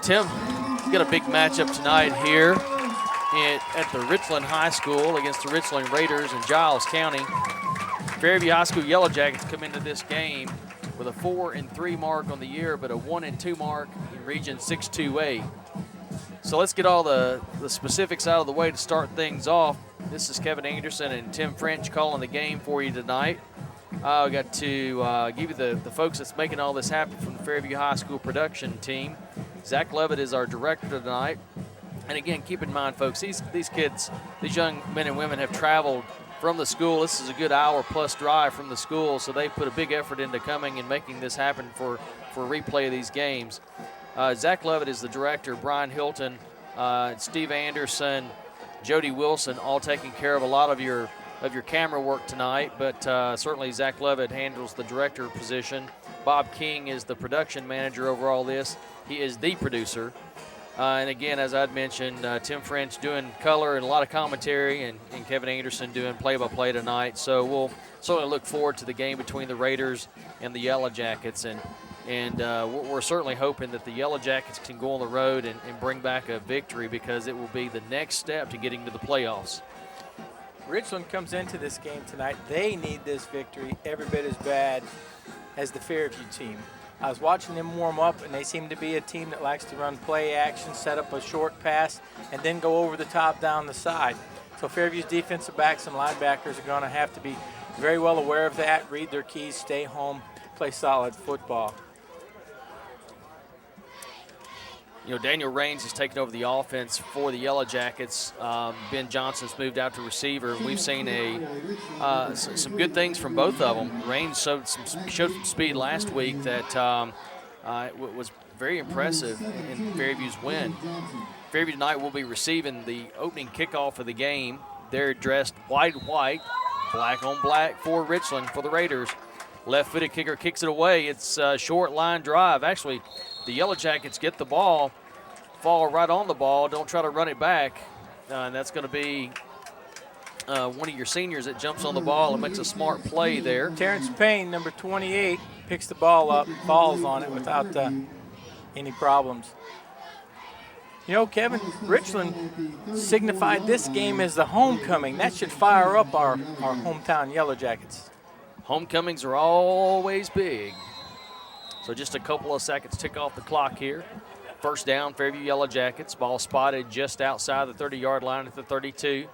Tim, got a big matchup tonight here at the Richland High School against the Richland Raiders in Giles County. Fairview High School Yellow Jackets come into this game with a 4-3 mark on the year, but a 1-2 mark in Region 6-2A. So let's get all the specifics out of the way to start things off. This is Kevin Anderson and Tim French calling the game for you tonight. I got to give you the folks that's making all this happen from the Fairview High School production team. Zach Levitt is our director tonight. And again, keep in mind, folks, these kids, these young men and women have traveled from the school. This is a good hour-plus drive from the school, so they put a big effort into coming and making this happen for replay of these games. Zach Levitt is the director. Brian Hilton, Steve Anderson, Jody Wilson, all taking care of a lot of your camera work tonight, but certainly Zach Levitt handles the director position. Bob King is the production manager over all this. He is the producer. And again, as I'd mentioned, Tim French doing color and a lot of commentary, and Kevin Anderson doing play-by-play tonight. So we'll certainly look forward to the game between the Raiders and the Yellow Jackets. And we're certainly hoping that the Yellow Jackets can go on the road and bring back a victory, because it will be the next step to getting to the playoffs. Richland comes into this game tonight. They need this victory every bit as bad as the Fairview team. I was watching them warm up, and they seem to be a team that likes to run play action, set up a short pass, and then go over the top down the side. So Fairview's defensive backs and linebackers are going to have to be very well aware of that, read their keys, stay home, play solid football. You know, Daniel Raines has taken over the offense for the Yellow Jackets. Ben Johnson's moved out to receiver. We've seen some good things from both of them. Raines showed some speed last week that was very impressive in Fairview's win. Fairview tonight will be receiving the opening kickoff of the game. They're dressed white, black on black for Richland for the Raiders. Left-footed kicker kicks it away. It's a short line drive. Actually, the Yellow Jackets get the ball, fall right on the ball, don't try to run it back. And that's going to be one of your seniors that jumps on the ball and makes a smart play there. Terrence Payne, number 28, picks the ball up, falls on it without any problems. You know, Kevin, Richland signified this game as the homecoming. That should fire up our hometown Yellow Jackets. Homecomings are always big. So just a couple of seconds tick off the clock here. First down, Fairview Yellow Jackets. Ball spotted just outside the 30-yard line at the 32.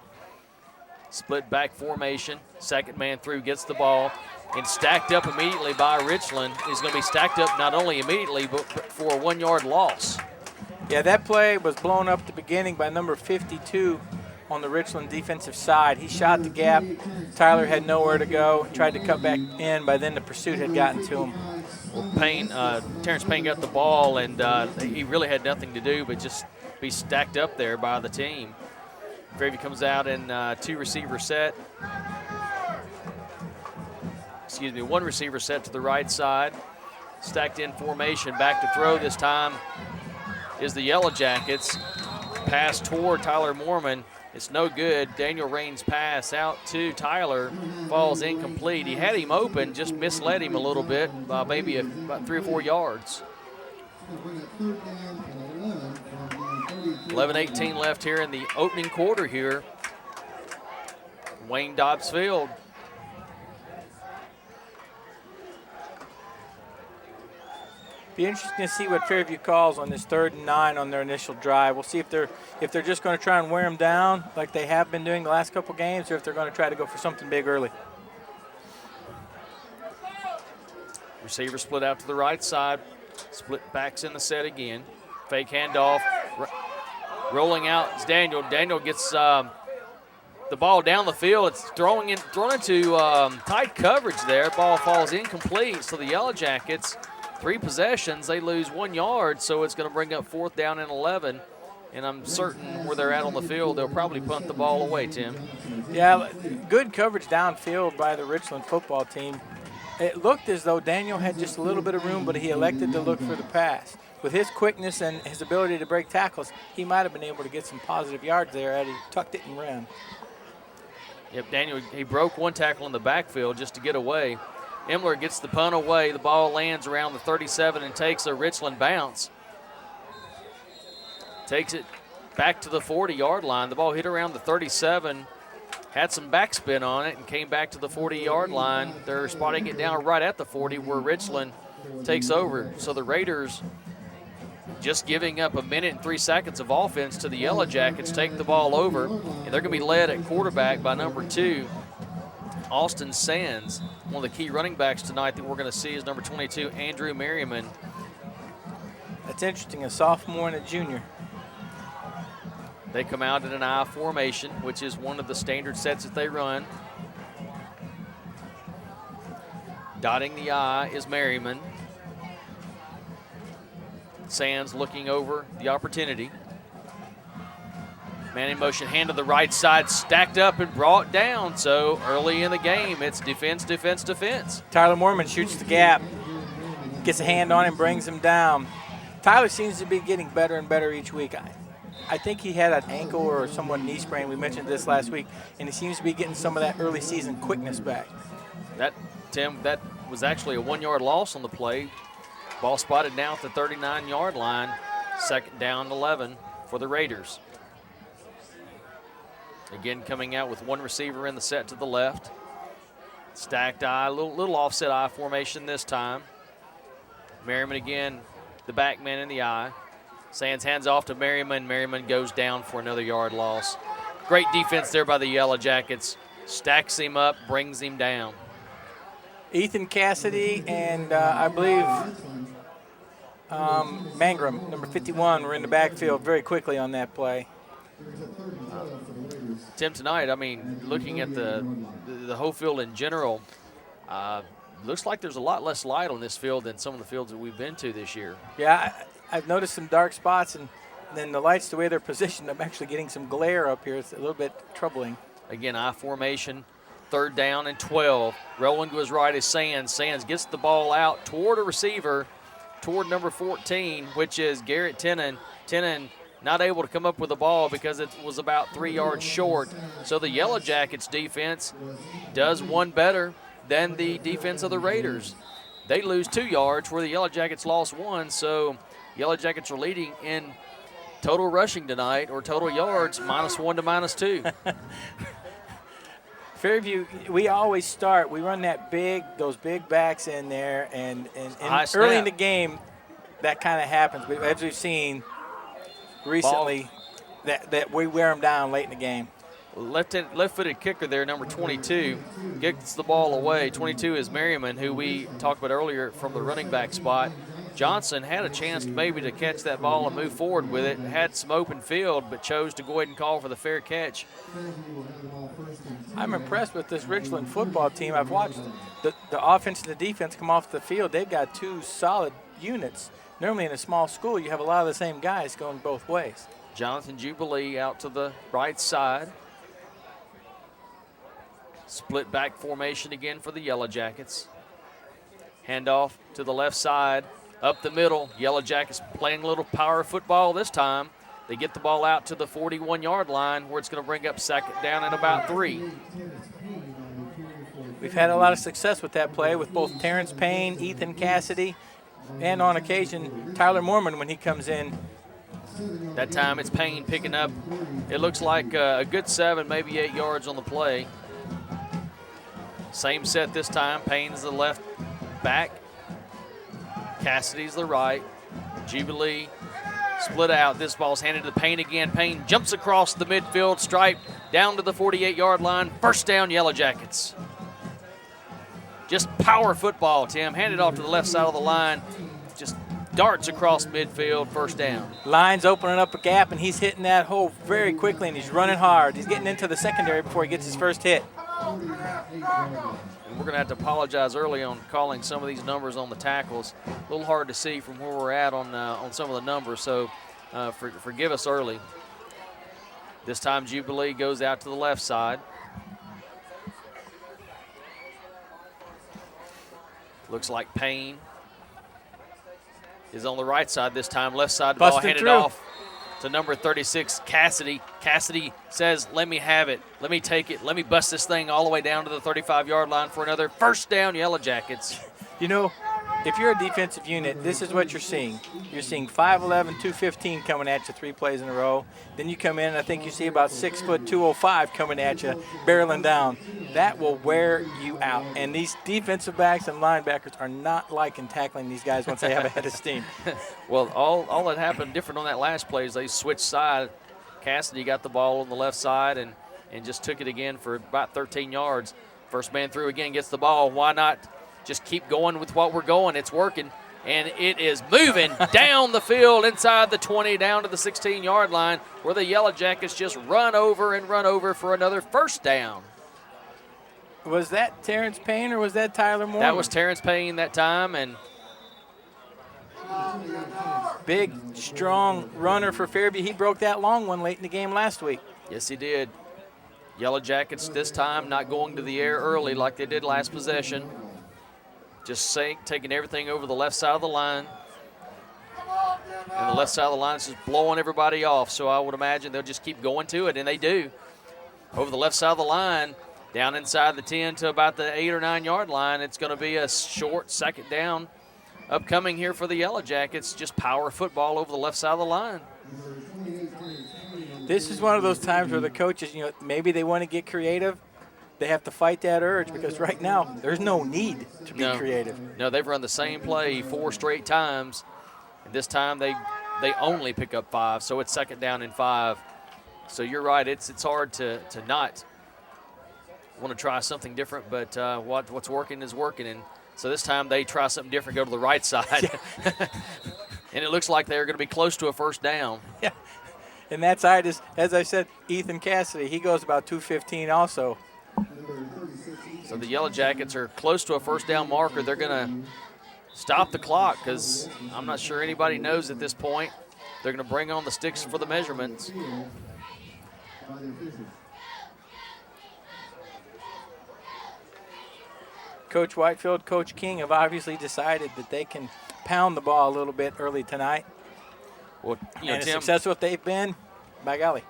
Split back formation. Second man through gets the ball. And stacked up immediately by Richland. Is going to be stacked up not only immediately, but for a 1-yard loss. Yeah, that play was blown up at the beginning by number 52 on the Richland defensive side. He shot the gap. Tyler had nowhere to go. Tried to cut back in. By then the pursuit had gotten to him. Well, Terrence Payne got the ball, and he really had nothing to do but just be stacked up there by the team. Fairview comes out in two-receiver set. One receiver set to the right side. Stacked in formation. Back to throw this time is the Yellow Jackets. Pass toward Tyler Moorman. It's no good. Daniel Raines' pass out to Tyler falls incomplete. He had him open, just misled him a little bit by maybe about 3 or 4 yards. 11:18 left here in the opening quarter here. Wayne Dobbs Field. Be interesting to see what Fairview calls on this 3rd and 9 on their initial drive. We'll see if they're just going to try and wear them down like they have been doing the last couple games, or if they're going to try to go for something big early. Receiver split out to the right side. Split backs in the set again. Fake handoff. Rolling out is Daniel. Daniel gets the ball down the field. It's thrown into tight coverage there. Ball falls incomplete. So the Yellow Jackets, 3 possessions, they lose 1 yard. So it's going to bring up 4th down and 11. And I'm certain where they're at on the field, they'll probably punt the ball away, Tim. Yeah, good coverage downfield by the Richland football team. It looked as though Daniel had just a little bit of room, but he elected to look for the pass. With his quickness and his ability to break tackles, he might have been able to get some positive yards there had he tucked it and ran. Yep, Daniel, he broke one tackle in the backfield just to get away. Emler gets the punt away. The ball lands around the 37 and takes a Richland bounce. takes it back to the 40-yard line. The ball hit around the 37, had some backspin on it, and came back to the 40-yard line. They're spotting it down right at the 40 where Richland takes over. So the Raiders, just giving up 1 minute and 3 seconds of offense to the Yellow Jackets, take the ball over, and they're going to be led at quarterback by number 2, Austin Sands. One of the key running backs tonight that we're going to see is number 22, Andrew Merriman. That's interesting, a sophomore and a junior. They come out in an I formation, which is one of the standard sets that they run. Dotting the I is Merriman. Sands looking over the opportunity. Man in motion, hand to the right side, stacked up and brought down. So early in the game, it's defense, defense, defense. Tyler Moorman shoots the gap, gets a hand on him, brings him down. Tyler seems to be getting better and better each week. I think he had an ankle or somewhat knee sprain. We mentioned this last week, and he seems to be getting some of that early season quickness back. Tim, that was actually a 1-yard loss on the play. Ball spotted now at the 39-yard line. 2nd down, 11 for the Raiders. Again, coming out with one receiver in the set to the left. Stacked I, little offset I formation this time. Merriman again, the back man in the I. Sands hands off to Merriman. Merriman goes down for another yard loss. Great defense there by the Yellow Jackets. Stacks him up, brings him down. Ethan Cassidy and I believe Mangrum, number 51, were in the backfield very quickly on that play. Tim, tonight, I mean, looking at the whole field in general, looks like there's a lot less light on this field than some of the fields that we've been to this year. Yeah, I've noticed some dark spots, and then the lights, the way they're positioned, I'm actually getting some glare up here. It's a little bit troubling. Again, I formation, 3rd down and 12. Rolling to his right is Sands. Sands gets the ball out toward a receiver, toward number 14, which is Garrett Tenen. Tenen not able to come up with the ball because it was about 3 yards short. So the Yellow Jackets defense does one better than the defense of the Raiders. They lose 2 yards where the Yellow Jackets lost 1. So Yellow Jackets are leading in total rushing tonight, or total yards, -1 to -2. Fairview, we always start, we run those big backs in there, and early in the game, that kind of happens. As we've seen recently, that we wear them down late in the game. Left-footed kicker there, number 22, gets the ball away. 22 is Merriman, who we talked about earlier from the running back spot. Johnson had a chance maybe to catch that ball and move forward with it. Had some open field, but chose to go ahead and call for the fair catch. I'm impressed with this Richland football team. I've watched the offense and the defense come off the field. They've got 2 solid units. Normally in a small school, you have a lot of the same guys going both ways. Jonathan Jubilee out to the right side. Split back formation again for the Yellow Jackets. Handoff to the left side, up the middle. Yellow Jackets playing a little power football this time. They get the ball out to the 41-yard line where it's going to bring up 2nd down and about 3. We've had a lot of success with that play with both Terrence Payne, Ethan Cassidy, and on occasion Tyler Moorman when he comes in. That time it's Payne picking up, it looks like a good 7, maybe 8 yards on the play. Same set this time. Payne's the left back. Cassidy's the right. Jubilee split out. This ball's handed to Payne again. Payne jumps across the midfield stripe down to the 48-yard line. 1st down, Yellow Jackets. Just power football, Tim. Handed off to the left side of the line. Just darts across midfield, 1st down. Line's opening up a gap, and he's hitting that hole very quickly, and he's running hard. He's getting into the secondary before he gets his first hit. And we're going to have to apologize early on calling some of these numbers on the tackles. A little hard to see from where we're at on some of the numbers, so forgive us early. This time Jubilee goes out to the left side. Looks like Payne is on the right side this time. Left side, the ball handed off to number 36, Cassidy. Cassidy says, let me have it. Let me take it. Let me bust this thing all the way down to the 35-yard line for another 1st down, Yellow Jackets. You know, if you're a defensive unit, this is what you're seeing. You're seeing 5'11", 215 coming at you 3 plays in a row. Then you come in, and I think you see about 6 foot 205 coming at you, barreling down. That will wear you out. And these defensive backs and linebackers are not liking tackling these guys once they have a head of steam. Well, all that happened different on that last play is they switched side. Cassidy got the ball on the left side and just took it again for about 13 yards. First man through again gets the ball. Why not just keep going with what we're going? It's working, and it is moving down the field inside the 20 down to the 16-yard line where the Yellow Jackets just run over for another first down. Was that Terrence Payne or was that Tyler Moore? That was Terrence Payne that time, and big, strong runner for Fairview. He broke that long one late in the game last week. yes, he did. Yellow Jackets this time not going to the air early like they did last possession. Just taking everything over the left side of the line. And the left side of the line is just blowing everybody off. So I would imagine they'll just keep going to it, and they do. Over the left side of the line, down inside the 10 to about the 8 or 9 yard line, it's going to be a short second down upcoming here for the Yellow Jackets. Just power football over the left side of the line. This is one of those times where the coaches, maybe they want to get creative. They have to fight that urge because right now there's no need to be creative. No, they've run the same play 4 straight times. And this time they only pick up 5, so it's second down and 5. So you're right, it's hard to not want to try something different, but what's working is working. And so this time they try something different, go to the right side. And it looks like they're going to be close to a first down. Yeah. And that side is, as I said, Ethan Cassidy. He goes about 215 also. So the Yellow Jackets are close to a first down marker. They're going to stop the clock because I'm not sure anybody knows at this point. They're going to bring on the sticks for the measurements. Coach Whitefield, Coach King have obviously decided that they can pound the ball a little bit early tonight. Well, and as successful as they've been, by golly.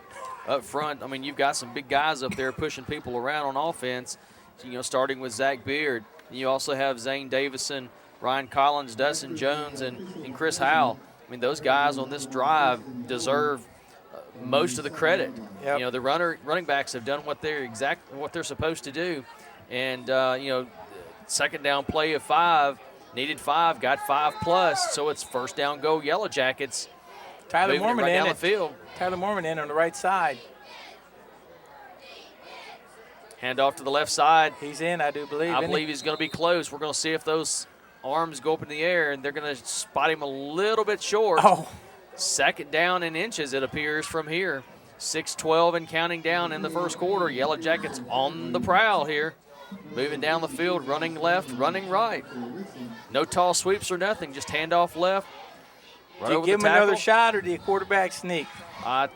Up front, I mean, you've got some big guys up there pushing people around on offense, starting with Zach Beard. You also have Zane Davison, Ryan Collins, Dustin Jones, and Chris Howell. I mean, those guys on this drive deserve most of the credit. Yep. The running backs have done what they're supposed to do. And, second down play of 5, needed 5, got 5+, so it's first down go Yellow Jackets. Tyler Mormon right in down the field. Tyler Mormon in on the right side. Hand off to the left side. He's in, I do believe. I believe he's going to be close. We're going to see if those arms go up in the air, and they're going to spot him a little bit short. Oh. Second down in inches, it appears, from here. 6:12 and counting down in the first quarter. Yellow Jackets on the prowl here. Moving down the field, running left, running right. No tall sweeps or nothing, just handoff left. Right do you give them another shot, or do you quarterback sneak?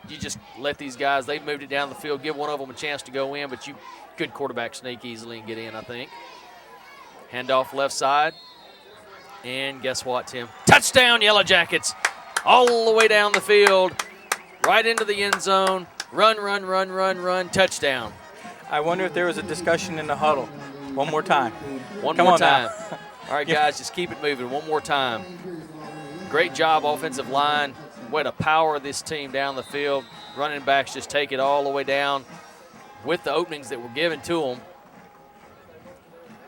You just let these guys, they've moved it down the field, give one of them a chance to go in, but you could quarterback sneak easily and get in, I think. Handoff left side. And guess what, Tim? Touchdown, Yellow Jackets. All the way down the field, right into the end zone. Run, touchdown. I wonder if there was a discussion in the huddle. One more time. One more time. All right, guys, just keep it moving. One more time. Great job, offensive line. Way to power this team down the field. Running backs just take it all the way down with the openings that were given to them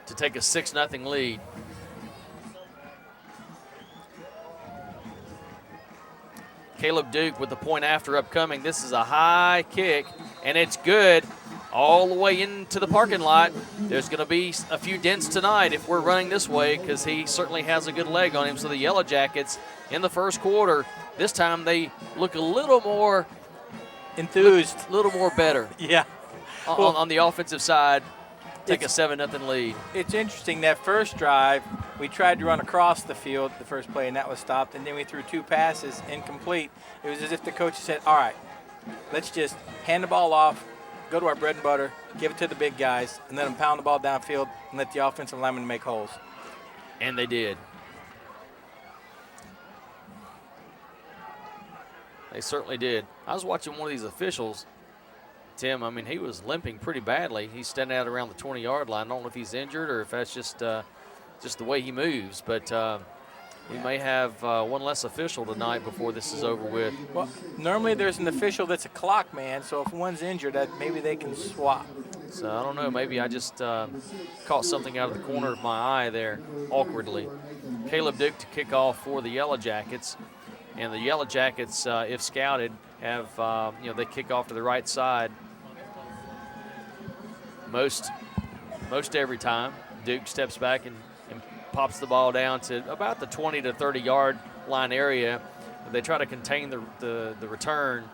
to take a 6-0 lead. Caleb Duke with the point after upcoming. This is a high kick, and it's good all the way into the parking lot. There's going to be a few dents tonight if we're running this way because he certainly has a good leg on him. So the Yellow Jackets in the first quarter, this time they look a little more enthused, a little more better. Yeah. On the offensive side, take a 7-0 lead. It's interesting, that first drive, we tried to run across the field the first play, and that was stopped, and then we threw 2 passes incomplete. It was as if the coach said, all right, let's just hand the ball off, go to our bread and butter, give it to the big guys, and let them pound the ball downfield and let the offensive linemen make holes. And they did. They certainly did. I was watching one of these officials, Tim. I mean, he was limping pretty badly. He's standing out around the 20-yard line. I don't know if he's injured or if that's just just the way he moves. But we may have one less official tonight before this is over with. Well, normally there's an official that's a clock man, so if one's injured, maybe they can swap. So I don't know, maybe I just caught something out of the corner of my eye there awkwardly. Caleb Duke to kick off for the Yellow Jackets. And the Yellow Jackets, if scouted, have, they kick off to the right side most every time. Duke steps back and pops the ball down to about the 20 to 30 yard line area. They try to contain the return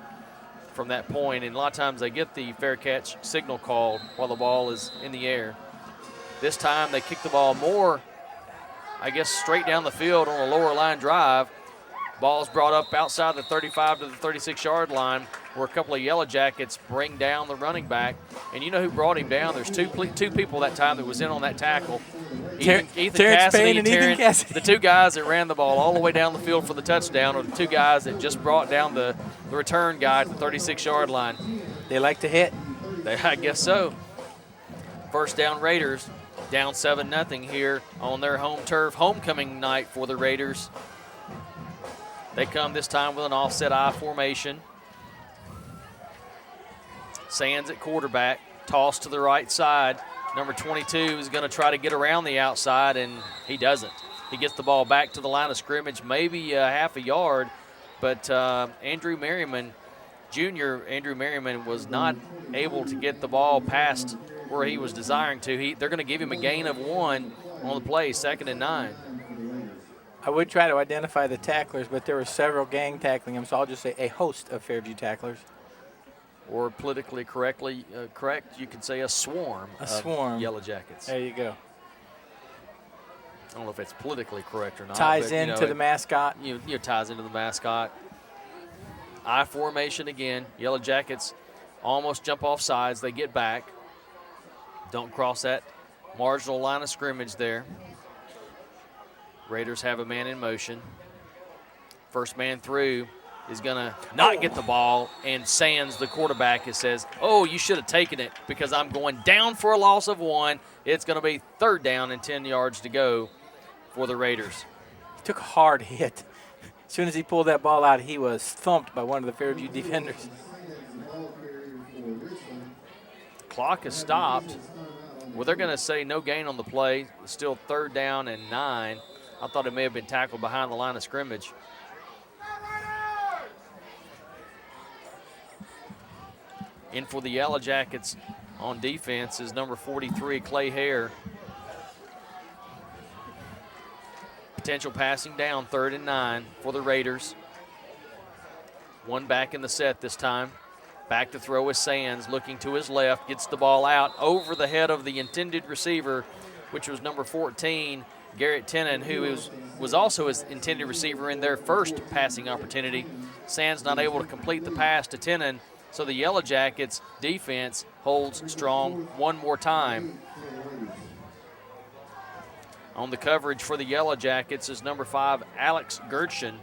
from that point, and a lot of times they get the fair catch signal called while the ball is in the air. This time they kick the ball more, I guess, straight down the field on a lower line drive. Ball's brought up outside the 35 to the 36-yard line, where a couple of Yellow Jackets bring down the running back. And you know who brought him down? There's two people that time that was in on that tackle. Ethan Cassidy and Ethan Cassidy. The two guys that ran the ball all the way down the field for the touchdown are the two guys that just brought down the return guy at the 36-yard line. They like to hit. I guess so. First down Raiders, down 7-0 here on their home turf. Homecoming night for the Raiders. They come this time with an offset I formation. Sands at quarterback, toss to the right side. Number 22 is going to try to get around the outside, and he doesn't. He gets the ball back to the line of scrimmage, maybe half a yard, but Andrew Merriman, Junior Andrew Merriman, was not able to get the ball past where he was desiring to. They're going to give him a gain of 1 on the play, 2nd and 9. I would try to identify the tacklers, but there were several gang tackling him, so I'll just say a host of Fairview tacklers. Or politically correct, you could say a swarm of Yellow Jackets. There you go. I don't know if it's politically correct or not. Ties into the mascot. Ties into the mascot. I formation again. Yellow Jackets almost jump off sides. They get back. Don't cross that marginal line of scrimmage there. Raiders have a man in motion. First man through is going to not get the ball, and Sands, the quarterback, says, oh, you should have taken it because I'm going down for a loss of 1. It's going to be 3rd down and 10 yards to go for the Raiders. He took a hard hit. As soon as he pulled that ball out, he was thumped by one of the Fairview defenders. Clock is stopped. Well, they're going to say no gain on the play. Still 3rd down and 9. I thought it may have been tackled behind the line of scrimmage. In for the Yellow Jackets on defense is number 43, Clay Hare. Potential passing down, 3rd and 9 for the Raiders. One back in the set this time. Back to throw is Sands, looking to his left, gets the ball out over the head of the intended receiver, which was number 14, Garrett Tennant, who was also his intended receiver in their first passing opportunity. Sands not able to complete the pass to Tennant, so the Yellow Jackets defense holds strong one more time. On the coverage for the Yellow Jackets is number 5, Alex Gertschen,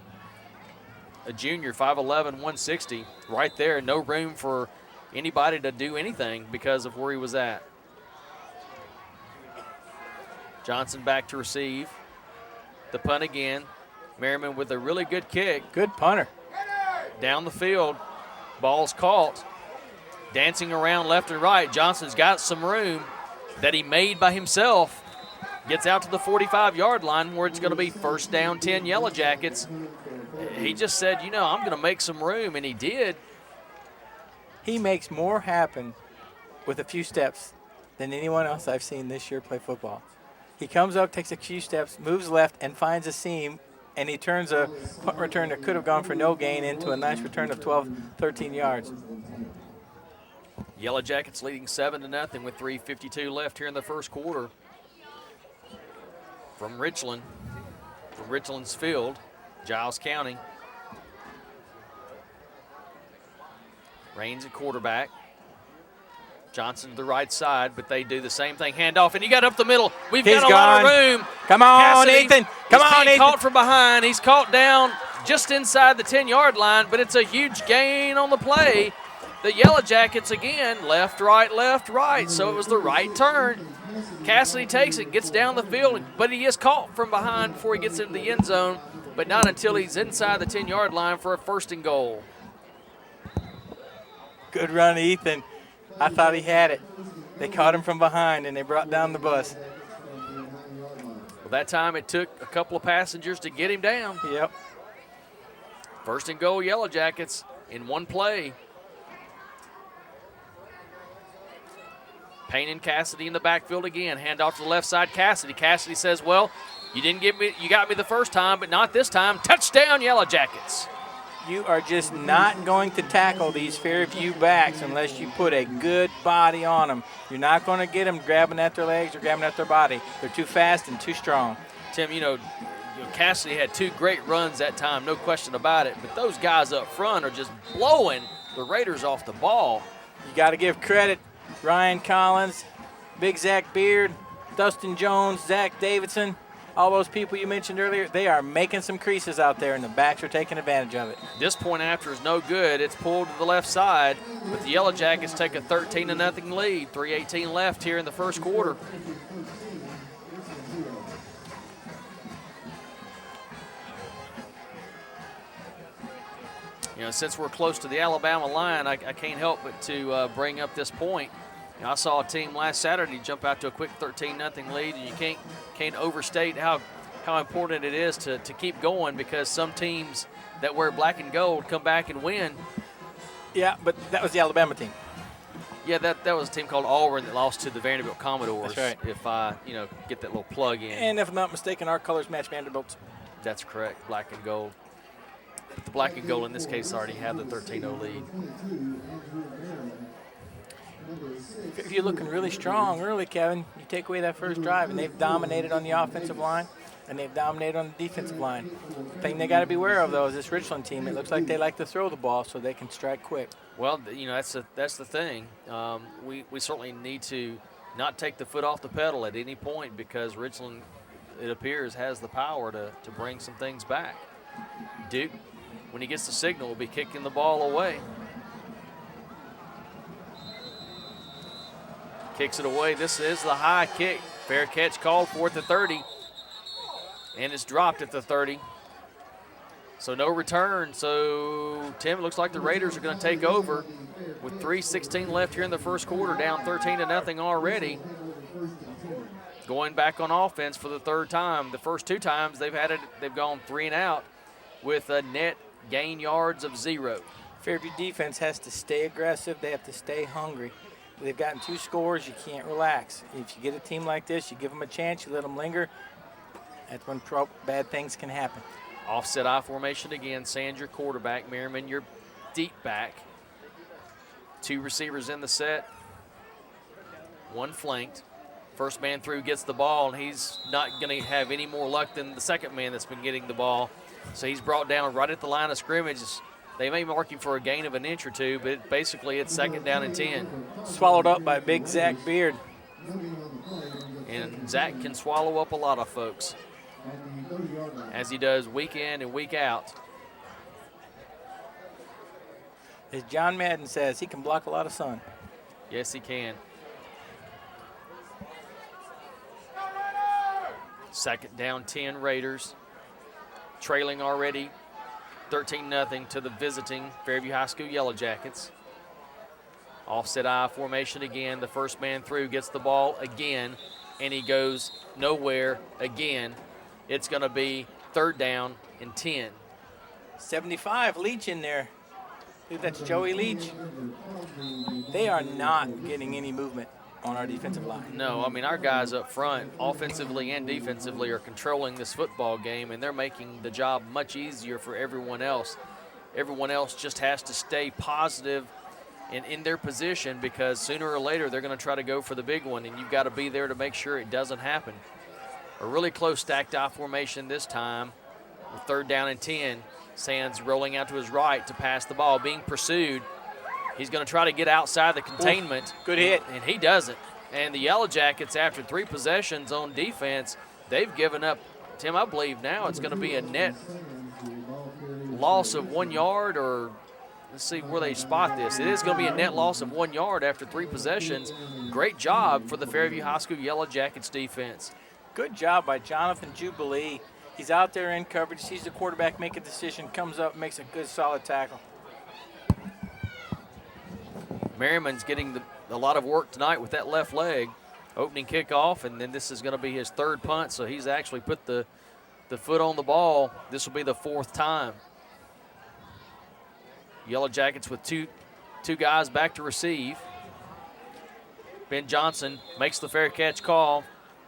a junior, 5'11", 160. Right there, no room for anybody to do anything because of where he was at. Johnson back to receive. The punt again. Merriman with a really good kick. Good punter. Down the field. Ball's caught. Dancing around left and right. Johnson's got some room that he made by himself. Gets out to the 45-yard line where it's going to be 1st down, 10 Yellow Jackets. He just said, I'm going to make some room, and he did. He makes more happen with a few steps than anyone else I've seen this year play football. He comes up, takes a few steps, moves left, and finds a seam, and he turns a punt return that could have gone for no gain into a nice return of 12, 13 yards. Yellow Jackets leading 7-0 with 3:52 left here in the first quarter. From Richland's field, Giles County. Raines at quarterback. Johnson to the right side, but they do the same thing. Handoff, and he got up the middle. We've got a lot of room. Come on, Cassidy, Ethan. Come on, Ethan. Caught from behind. He's caught down just inside the 10-yard line, but it's a huge gain on the play. the Yellow Jackets again, left, right. So it was the right turn. Cassidy takes it, gets down the field, but he is caught from behind before he gets into the end zone, but not until he's inside the 10-yard line for a 1st and goal. Good run, Ethan. I thought he had it. They caught him from behind, and they brought down the bus. Well, that time it took a couple of passengers to get him down. Yep. 1st and goal, Yellow Jackets in one play. Payne and Cassidy in the backfield again. Hand off to the left side, Cassidy. Cassidy says, well, you got me the first time, but not this time. Touchdown, Yellow Jackets. You are just not going to tackle these Fairview backs unless you put a good body on them. You're not going to get them grabbing at their legs or grabbing at their body. They're too fast and too strong. Tim, Cassidy had 2 great runs that time, no question about it, but those guys up front are just blowing the Raiders off the ball. You got to give credit. Ryan Collins, Big Zach Beard, Dustin Jones, Zach Davidson, all those people you mentioned earlier, they are making some creases out there, and the backs are taking advantage of it. This point after is no good. It's pulled to the left side, but the Yellow Jackets take a 13-0 lead. 3:18 left here in the first quarter. Since we're close to the Alabama line, I can't help but to bring up this point. I saw a team last Saturday jump out to a quick 13-0 lead, and you can't overstate how important it is to keep going, because some teams that wear black and gold come back and win. Yeah, but that was the Alabama team. Yeah, that was a team called Auburn that lost to the Vanderbilt Commodores. That's right. If I get that little plug in. And if I'm not mistaken, our colors match Vanderbilt's. That's correct, black and gold. But the black and gold in this case already have the 13-0 lead. If you're looking really strong early, Kevin, you take away that first drive, and they've dominated on the offensive line, and they've dominated on the defensive line. The thing they got to be aware of, though, is this Richland team. It looks like they like to throw the ball so they can strike quick. Well, that's the thing. We certainly need to not take the foot off the pedal at any point, because Richland, it appears, has the power to bring some things back. Duke, when he gets the signal, will be kicking the ball away. Kicks it away. This is the high kick. Fair catch called for at the 30. And it's dropped at the 30. So no return. So, Tim, it looks like the Raiders are going to take over with 3:16 left here in the first quarter, down 13-0 already. Going back on offense for the 3rd time. The first 2 times they've gone 3 and out with a net gain yards of 0. Fairview defense has to stay aggressive. They have to stay hungry. They've gotten 2 scores. You can't relax. If you get a team like this, you give them a chance, you let them linger. That's when bad things can happen. Offset I formation again. Sand your quarterback. Merriman your deep back. 2 receivers in the set. 1 flanked. First man through gets the ball, and he's not going to have any more luck than the second man that's been getting the ball. So he's brought down right at the line of scrimmage. They may mark him for a gain of an inch or 2, but basically it's 2nd down and 10. Swallowed up by Big Zach Beard. And Zach can swallow up a lot of folks, as he does week in and week out. As John Madden says, he can block a lot of sun. Yes, he can. 2nd down 10 Raiders. Trailing already 13-0 to the visiting Fairview High School Yellow Jackets. Offset I formation again. The first man through gets the ball again, and he goes nowhere again. It's going to be 3rd down and 10. 75, Leach in there. I think that's Joey Leach. They are not getting any movement on our defensive line. No, I mean, our guys up front, offensively and defensively, are controlling this football game, and they're making the job much easier for everyone else. Everyone else just has to stay positive and in their position, because sooner or later they're going to try to go for the big one, and you've got to be there to make sure it doesn't happen. A really close stacked I formation this time with 3rd down and 10. Sands rolling out to his right to pass the ball, being pursued. He's going to try to get outside the containment. Good hit. And he doesn't. And the Yellow Jackets, after 3 possessions on defense, they've given up. Tim, I believe now it's going to be a net loss of 1 yard or let's see where they spot this. It is going to be a net loss of 1 yard after 3 possessions. Great job for the Fairview High School Yellow Jackets defense. Good job by Jonathan Jubilee. He's out there in coverage, sees the quarterback make a decision, comes up, makes a good solid tackle. Merriman's getting a lot of work tonight with that left leg. Opening kickoff, and then this is going to be his 3rd punt, so he's actually put the foot on the ball. This will be the 4th time. Yellow Jackets with two guys back to receive. Ben Johnson makes the fair catch call,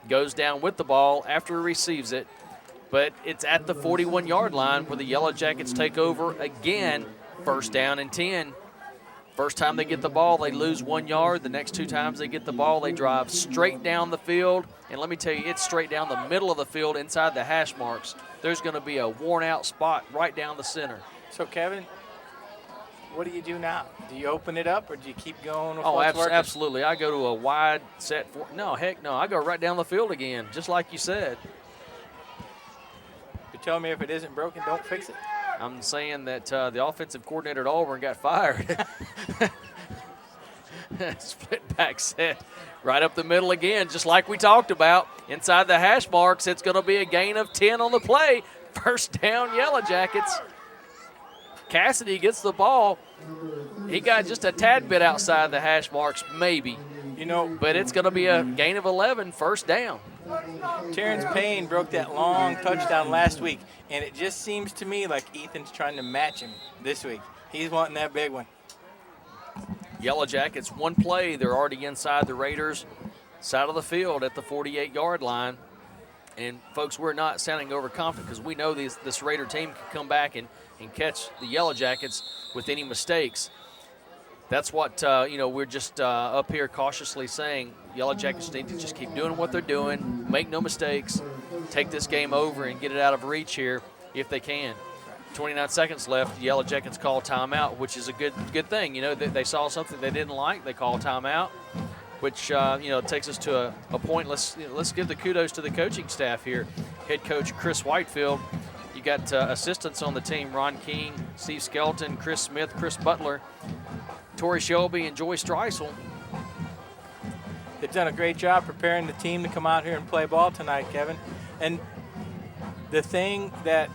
goes down with the ball after he receives it, but it's at the 41-yard line where the Yellow Jackets take over again. 1st down and 10. First time they get the ball, they lose 1 yard. The next 2 times they get the ball, they drive straight down the field. And let me tell you, it's straight down the middle of the field inside the hash marks. There's going to be a worn-out spot right down the center. So, Kevin, what do you do now? Do you open it up, or do you keep going with what's working? Absolutely. I go to a wide set. No, heck no. I go right down the field again, just like you said. You're telling me if it isn't broken, don't fix it? I'm saying that the offensive coordinator at Auburn got fired. Split back set right up the middle again, just like we talked about. Inside the hash marks, it's going to be a gain of 10 on the play. 1st down, Yellow Jackets. Cassidy gets the ball. He got just a tad bit outside the hash marks, maybe. But it's going to be a gain of 11, 1st down. Terrence Payne broke that long touchdown last week, and it just seems to me like Ethan's trying to match him this week. He's wanting that big one. Yellow Jackets, 1 play. They're already inside the Raiders' side of the field at the 48-yard line. And, folks, we're not sounding overconfident because we know this Raider team can come back and catch the Yellow Jackets with any mistakes. That's what, we're just up here cautiously saying. Yellow Jackets need to just keep doing what they're doing, make no mistakes, take this game over and get it out of reach here if they can. 29 seconds left. The Yellow Jackets call timeout, which is a good thing. They saw something they didn't like. They call timeout, which, takes us to a point. Let's give the kudos to the coaching staff here. Head coach Chris Whitefield. You got assistants on the team, Ron King, Steve Skelton, Chris Smith, Chris Butler, Tori Shelby, and Joy Streisel. They've done a great job preparing the team to come out here and play ball tonight, Kevin. And the thing that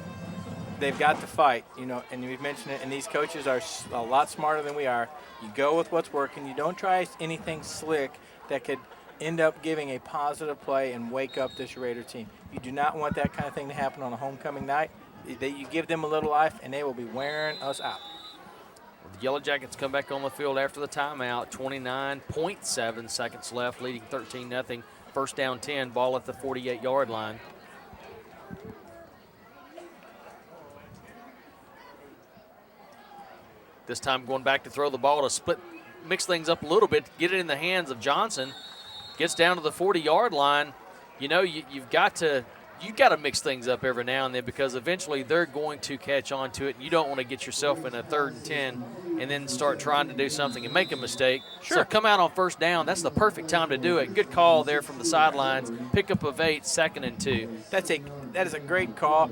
they've got to fight, and we've mentioned it, and these coaches are a lot smarter than we are. You go with what's working. You don't try anything slick that could end up giving a positive play and wake up this Raider team. You do not want that kind of thing to happen on a homecoming night. You give them a little life, and they will be wearing us out. The Yellow Jackets come back on the field after the timeout. 29.7 seconds left, leading 13-0. 1st down 10, ball at the 48-yard line. This time going back to throw the ball to mix things up a little bit, get it in the hands of Johnson. Gets down to the 40-yard line. You've got to mix things up every now and then because eventually they're going to catch on to it. You don't want to get yourself in a 3rd and 10 and then start trying to do something and make a mistake. Sure. So come out on 1st down. That's the perfect time to do it. Good call there from the sidelines. Pickup of 8, 2nd and 2. That is a great call.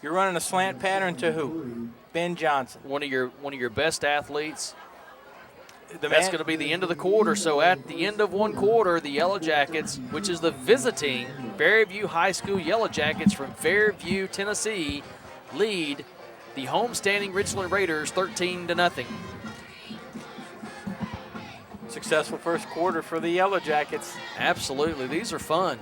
You're running a slant pattern to who? Ben Johnson. One of your best athletes. That's going to be the end of the quarter. So at the end of 1 quarter, the Yellow Jackets, which is the visiting Fairview High School Yellow Jackets from Fairview, Tennessee, lead the homestanding Richland Raiders 13-0. Successful 1st quarter for the Yellow Jackets. Absolutely. These are fun.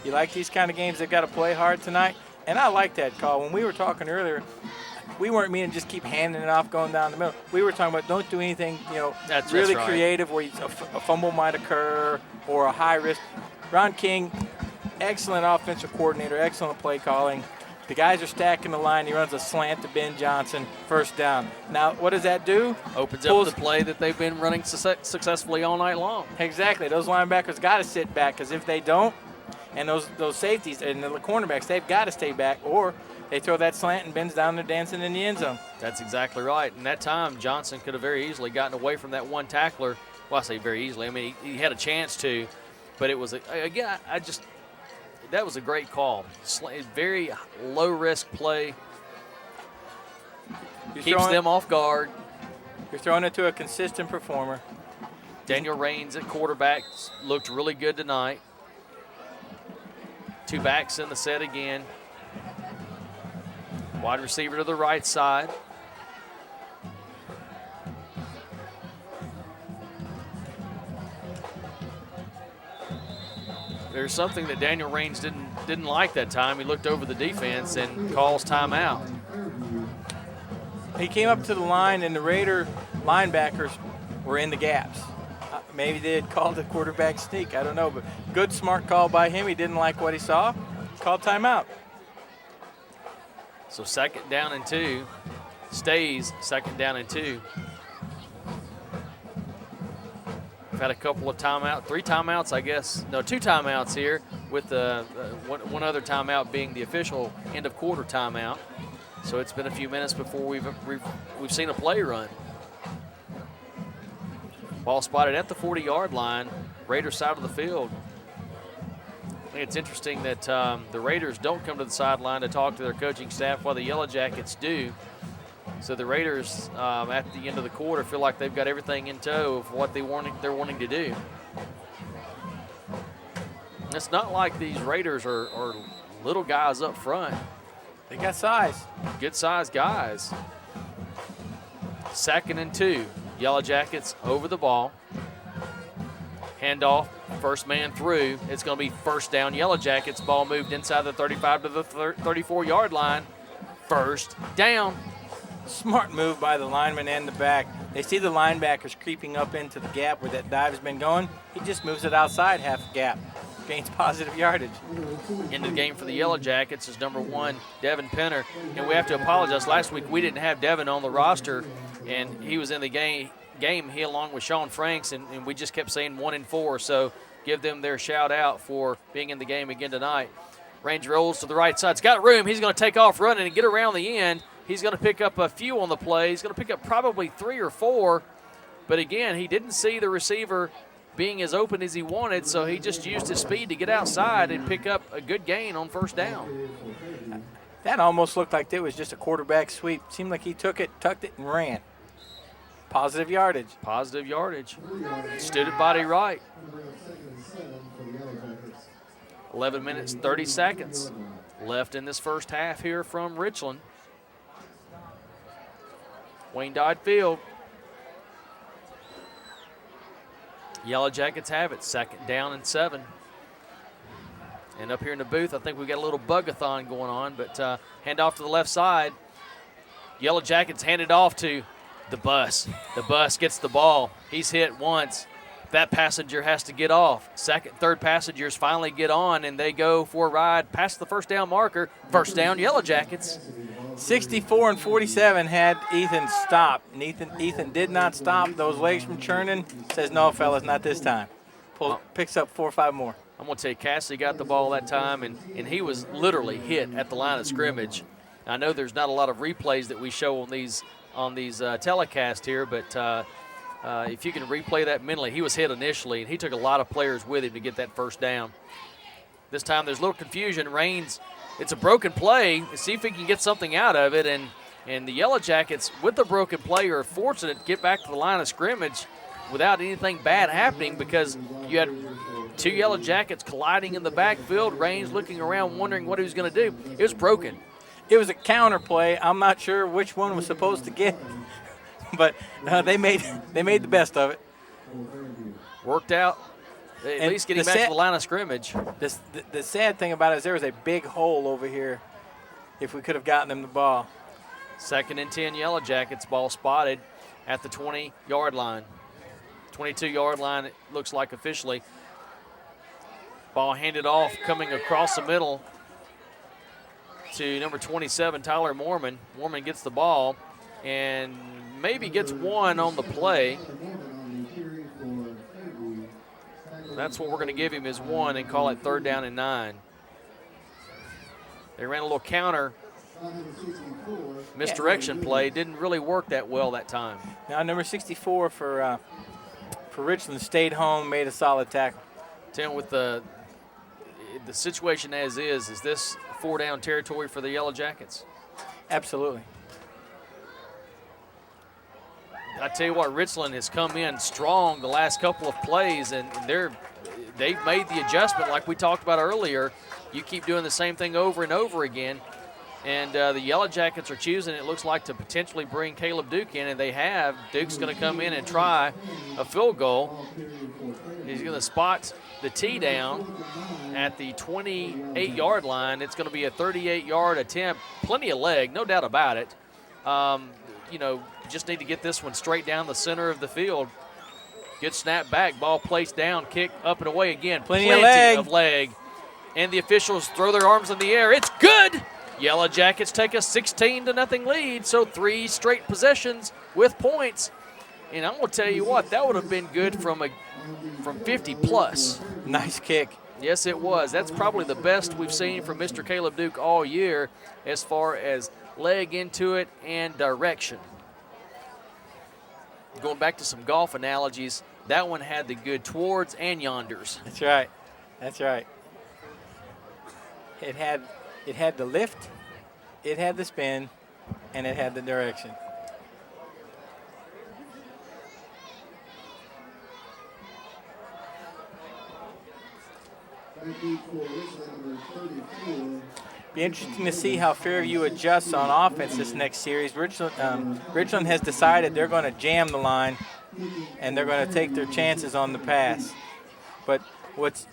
You like these kind of games? They've got to play hard tonight. And I like that call. When we were talking earlier, we weren't meaning just keep handing it off going down the middle. We were talking about don't do anything, that's really right. Creative where a fumble might occur or a high risk. Ron King, excellent offensive coordinator, excellent play calling. The guys are stacking the line. He runs a slant to Ben Johnson, 1st down. Now, what does that do? Opens up the play that they've been running successfully all night long. Exactly. Those linebackers got to sit back because if they don't, and those safeties and the cornerbacks, they've got to stay back or they throw that slant and Ben's down there dancing in the end zone. That's exactly right. And that time, Johnson could have very easily gotten away from that one tackler. Well, I say very easily. I mean, he had a chance to, but it was, that was a great call. Very low-risk play. Keeps them off guard. You're throwing it to a consistent performer. Daniel Raines at quarterback looked really good tonight. 2 backs in the set again. Wide receiver to the right side. There's something that Daniel Raines didn't like that time. He looked over the defense and calls timeout. He came up to the line, and the Raider linebackers were in the gaps. Maybe they had called a quarterback sneak. I don't know, but good, smart call by him. He didn't like what he saw. Called timeout. So 2nd down and 2. Stays 2nd down and 2. We've had a couple of 3 timeouts, I guess. No, 2 timeouts here, with one other timeout being the official end of quarter timeout. So it's been a few minutes before we've seen a play run. Ball spotted at the 40-yard line, Raiders side of the field. I think it's interesting that the Raiders don't come to the sideline to talk to their coaching staff while the Yellow Jackets do. So the Raiders, at the end of the quarter, feel like they've got everything in tow of what they're wanting to do. It's not like these Raiders are little guys up front. They got size. Good size guys. 2nd and 2. Yellow Jackets over the ball. Handoff, first man through. It's going to be first down Yellow Jackets. Ball moved inside the 35 to the 34-yard line. First down. Smart move by the lineman and the back. They see the linebackers creeping up into the gap where that dive has been going. He just moves it outside half a gap. Gains positive yardage. Into the game for the Yellow Jackets is number 1, Devin Penner. And we have to apologize. Last week we didn't have Devin on the roster, and he was in the game he along with Sean Franks, and we just kept saying 1 and 4. So give them their shout out for being in the game again tonight. Range rolls to the right side. He's got room. He's going to take off running and get around the end. He's going to pick up a few on the play. He's going to pick up probably 3 or 4. But again, he didn't see the receiver being as open as he wanted, so he just used his speed to get outside and pick up a good gain on first down. That almost looked like it was just a quarterback sweep. Seemed like he took it, tucked it, and ran. Positive yardage. Positive yardage. Stood it body right. 11 minutes, 30 seconds left in this first half here from Richland. Wayne Dodd Field. Yellow Jackets have it, 2nd down and 7. And up here in the booth, I think we've got a little bug-a-thon going on, but hand off to the left side. Yellow Jackets hand it off to the bus. The bus gets the ball. He's hit once. That passenger has to get off. Second, third passengers finally get on, and they go for a ride past the first down marker. First down, Yellow Jackets. 64 and 47 had Ethan stop, and Ethan did not stop. Those legs from churning. Says, no, fellas, not this time. Picks up 4 or 5 more. I'm going to tell you, Cassidy got the ball that time, and he was literally hit at the line of scrimmage. I know there's not a lot of replays that we show on these telecasts here, but if you can replay that mentally, he was hit initially, and he took a lot of players with him to get that first down. This time there's a little confusion. Raines, it's a broken play. See if he can get something out of it, and the Yellow Jackets, with the broken play, are fortunate to get back to the line of scrimmage without anything bad happening, because you had 2 Yellow Jackets colliding in the backfield. Raines looking around wondering what he was going to do. It was broken. It was a counter play. I'm not sure which one was supposed to get, but they made the best of it. Worked out. At least getting back to the line of scrimmage. The sad thing about it is there was a big hole over here if we could have gotten them the ball. 2nd and 10 Yellow Jackets, ball spotted at the 20-yard line. 22-yard line, it looks like officially. Ball handed off, coming across the middle to number 27, Tyler Mormon. Mormon gets the ball and maybe gets 1 on the play. That's what we're going to give him, is 1, and call it 3rd down and 9. They ran a little counter misdirection play. Didn't really work that well that time. Now number 64 for Richland stayed home, made a solid tackle. Tim, with the situation as is this 4-down territory for the Yellow Jackets? Absolutely. I tell you what, Richland has come in strong the last couple of plays, and they've made the adjustment like we talked about earlier. You keep doing the same thing over and over again, and the Yellow Jackets are choosing, it looks like, to potentially bring Caleb Duke in, and they have. Duke's going to come in and try a field goal. He's going to spot the tee down at the 28-yard line. It's going to be a 38-yard attempt. Plenty of leg, no doubt about it. Just need to get this one straight down the center of the field. Good snap back, ball placed down, kick up and away again. Plenty of leg. And the officials throw their arms in the air. It's good! Yellow Jackets take a 16-0 lead, so 3 straight possessions with points. And I'm going to tell you what, that would have been good from 50 plus. Nice kick. Yes, it was. That's probably the best we've seen from Mr. Caleb Duke all year as far as leg into it and direction. Going back to some golf analogies, that one had the good towards and yonders. That's right. That's right. It had the lift, it had the spin, and it had the direction. Be interesting to see how Fairview adjusts on offense this next series. Richland has decided they're going to jam the line, and they're going to take their chances on the pass. But what's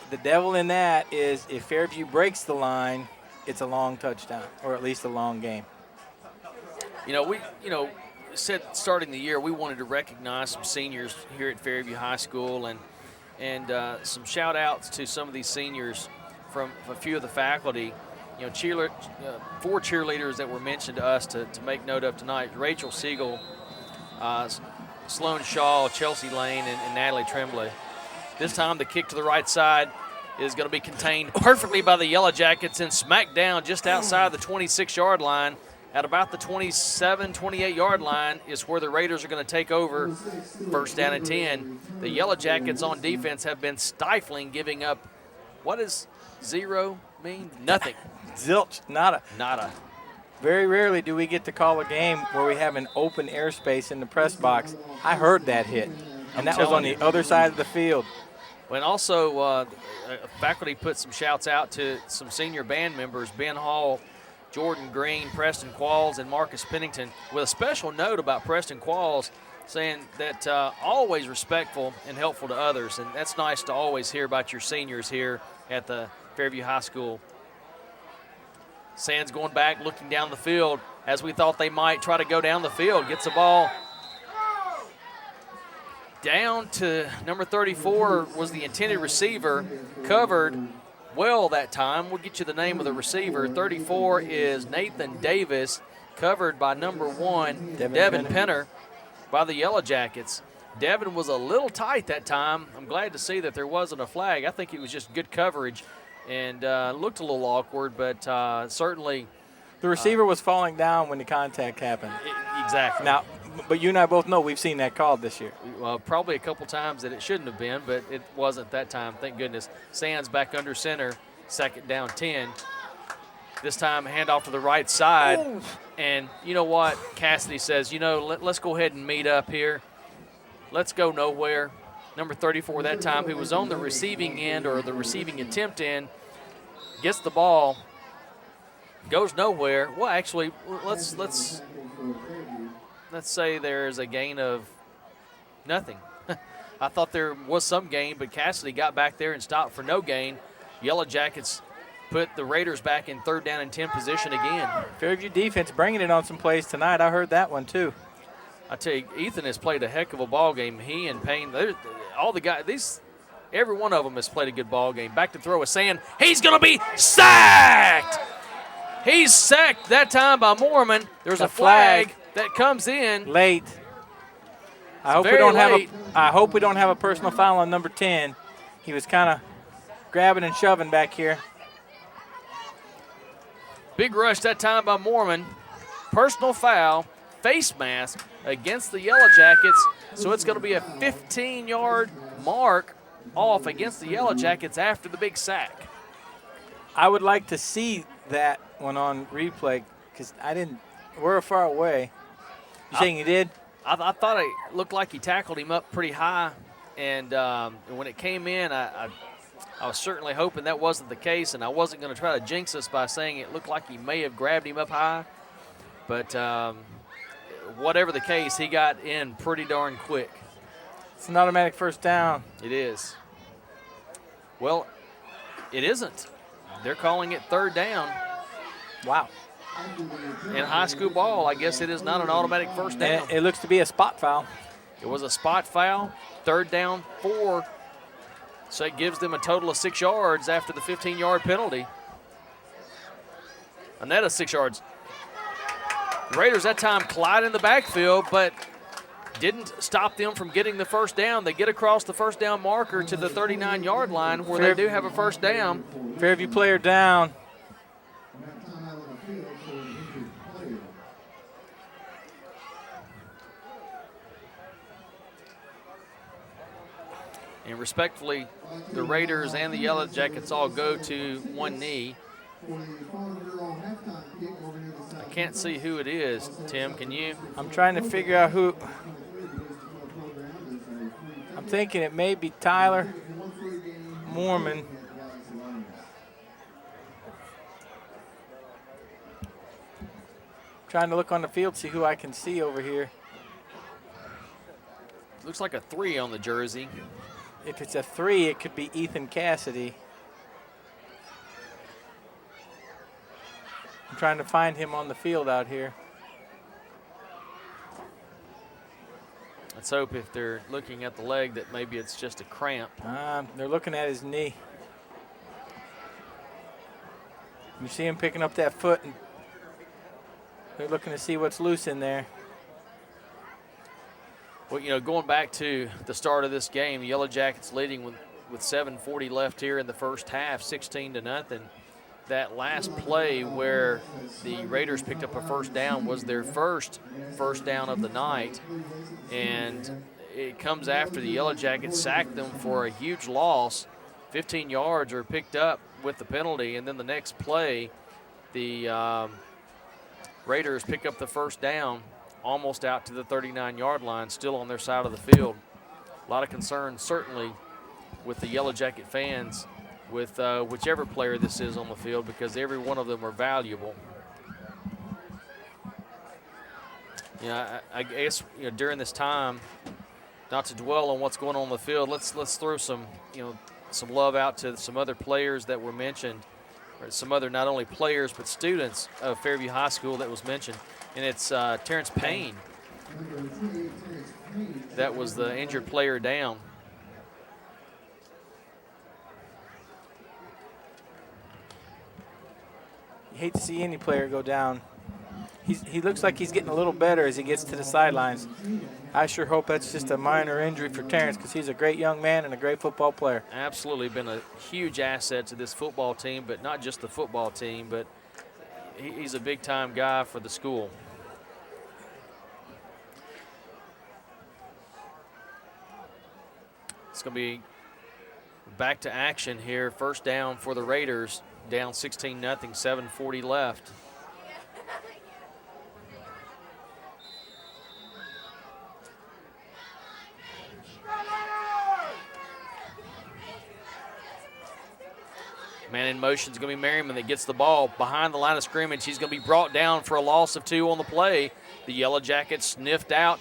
the devil in that is if Fairview breaks the line, it's a long touchdown, or at least a long game. We said starting the year we wanted to recognize some seniors here at Fairview High School, and some shout outs to some of these seniors from a few of the faculty. 4 cheerleaders that were mentioned to us to make note of tonight: Rachel Siegel, Sloan Shaw, Chelsea Lane, and Natalie Tremblay. This time the kick to the right side is going to be contained perfectly by the Yellow Jackets and smacked down just outside the 26-yard line. At about the 27, 28-yard line is where the Raiders are going to take over, first down and 10. The Yellow Jackets on defense have been stifling, giving up, what does 0 mean? Nothing. Zilch, nada. Nada. Very rarely do we get to call a game where we have an open airspace in the press box. I heard that hit, and that was on the other side of the field. And also, faculty put some shouts out to some senior band members, Ben Hall, Jordan Green, Preston Qualls, and Marcus Pennington, with a special note about Preston Qualls saying that always respectful and helpful to others. And that's nice to always hear about your seniors here at the Fairview High School. Sands going back, looking down the field, as we thought they might try to go down the field. Gets the ball down to number 34 was the intended receiver, covered well that time. We'll get you the name of the receiver. 34 is Nathan Davis, covered by number 1, Devin Penner, by the Yellow Jackets. Devin was a little tight that time. I'm glad to see that there wasn't a flag. I think it was just good coverage and looked a little awkward, but certainly. The receiver was falling down when the contact happened. Exactly. Now, but you and I both know we've seen that called this year. Well, probably a couple times that it shouldn't have been, but it wasn't that time, thank goodness. Sands back under center, second down 10. This time, handoff to the right side. Ooh. And you know what? Cassidy says, let's go ahead and meet up here. Let's go nowhere. Number 34 that time, who was on the receiving end or the receiving attempt end, gets the ball, goes nowhere. Well, actually, let's say there's a gain of nothing. I thought there was some gain, but Cassidy got back there and stopped for no gain. Yellow Jackets put the Raiders back in third down and 10 position again. Fairview defense bringing it on some plays tonight. I heard that one too. I tell you, Ethan has played a heck of a ball game. He and Payne, all the guys, every one of them has played a good ball game. Back to throw with Sand. He's going to be sacked. He's sacked that time by Mormon. There's a flag that comes in late. I hope we don't have a personal foul on number 10. He was kind of grabbing and shoving back here. Big rush that time by Mormon. Personal foul, face mask against the Yellow Jackets. So it's going to be a 15-yard mark off against the Yellow Jackets after the big sack. I would like to see that one on replay because we're far away. You saying he did? I thought it looked like he tackled him up pretty high, and when it came in, I was certainly hoping that wasn't the case, and I wasn't going to try to jinx us by saying it looked like he may have grabbed him up high. But whatever the case, he got in pretty darn quick. It's an automatic first down. It is. Well, it isn't. They're calling it third down. Wow. In high school ball, I guess it is not an automatic first down. And it looks to be a spot foul. It was a spot foul, third down 4. So it gives them a total of 6 yards after the 15-yard penalty. A net of 6 yards. The Raiders that time collided in the backfield, but didn't stop them from getting the first down. They get across the first down marker to the 39-yard line where they do have a first down. Fairview player down. And respectfully, the Raiders and the Yellow Jackets all go to one knee. I can't see who it is, Tim, can you? I'm trying to figure out who. I'm thinking it may be Tyler Mormon. Trying to look on the field, see who I can see over here. Looks like a 3 on the jersey. If it's a 3, it could be Ethan Cassidy. I'm trying to find him on the field out here. Let's hope if they're looking at the leg that maybe it's just a cramp. They're looking at his knee. You see him picking up that foot, and they're looking to see what's loose in there. Well, you know, going back to the start of this game, the Yellow Jackets leading with 7:40 left here in the first half, 16-0. That last play where the Raiders picked up a first down was their first down of the night. And it comes after the Yellow Jackets sacked them for a huge loss. 15 yards are picked up with the penalty. And then the next play, the Raiders pick up the first down almost out to the 39-yard line, still on their side of the field. A lot of concern, certainly, with the Yellow Jacket fans with whichever player this is on the field, because every one of them are valuable. I guess during this time, not to dwell on what's going on the field, let's throw some love out to some other players that were mentioned, or some other not only players but students of Fairview High School that was mentioned, and it's Terrence Payne. That was the injured player down. You hate to see any player go down. He looks like he's getting a little better as he gets to the sidelines. I sure hope that's just a minor injury for Terrence, because he's a great young man and a great football player. Absolutely been a huge asset to this football team, but not just the football team, but he's a big-time guy for the school. It's going to be back to action here. First down for the Raiders, down 16-0, 7:40 left. Man in motion is going to be Merriman that gets the ball behind the line of scrimmage. He's going to be brought down for a loss of 2 on the play. The Yellow Jackets sniffed out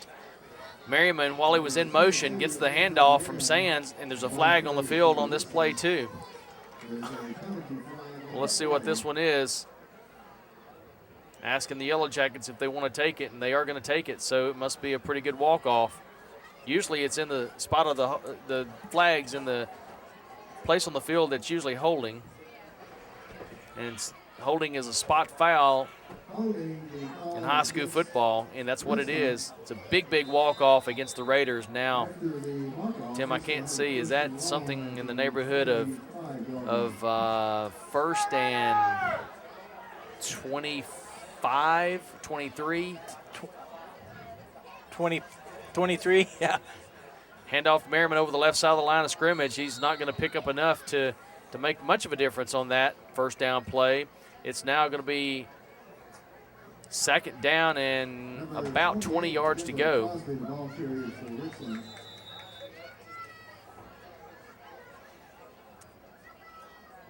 Merriman while he was in motion, gets the handoff from Sands, and there's a flag on the field on this play too. Well, let's see what this one is. Asking the Yellow Jackets if they want to take it, and they are going to take it, so it must be a pretty good walk-off. Usually it's in the spot of the flags in the place on the field that's usually holding. And holding is a spot foul in high school football, and that's what it is. It's a big, big walk-off against the Raiders. Now, Tim, I can't see. Is that something in the neighborhood of first and 25, 23? 23, yeah. Handoff Merriman over the left side of the line of scrimmage. He's not going to pick up enough to make much of a difference on that first down play. It's now going to be Second down and about 20 yards to go.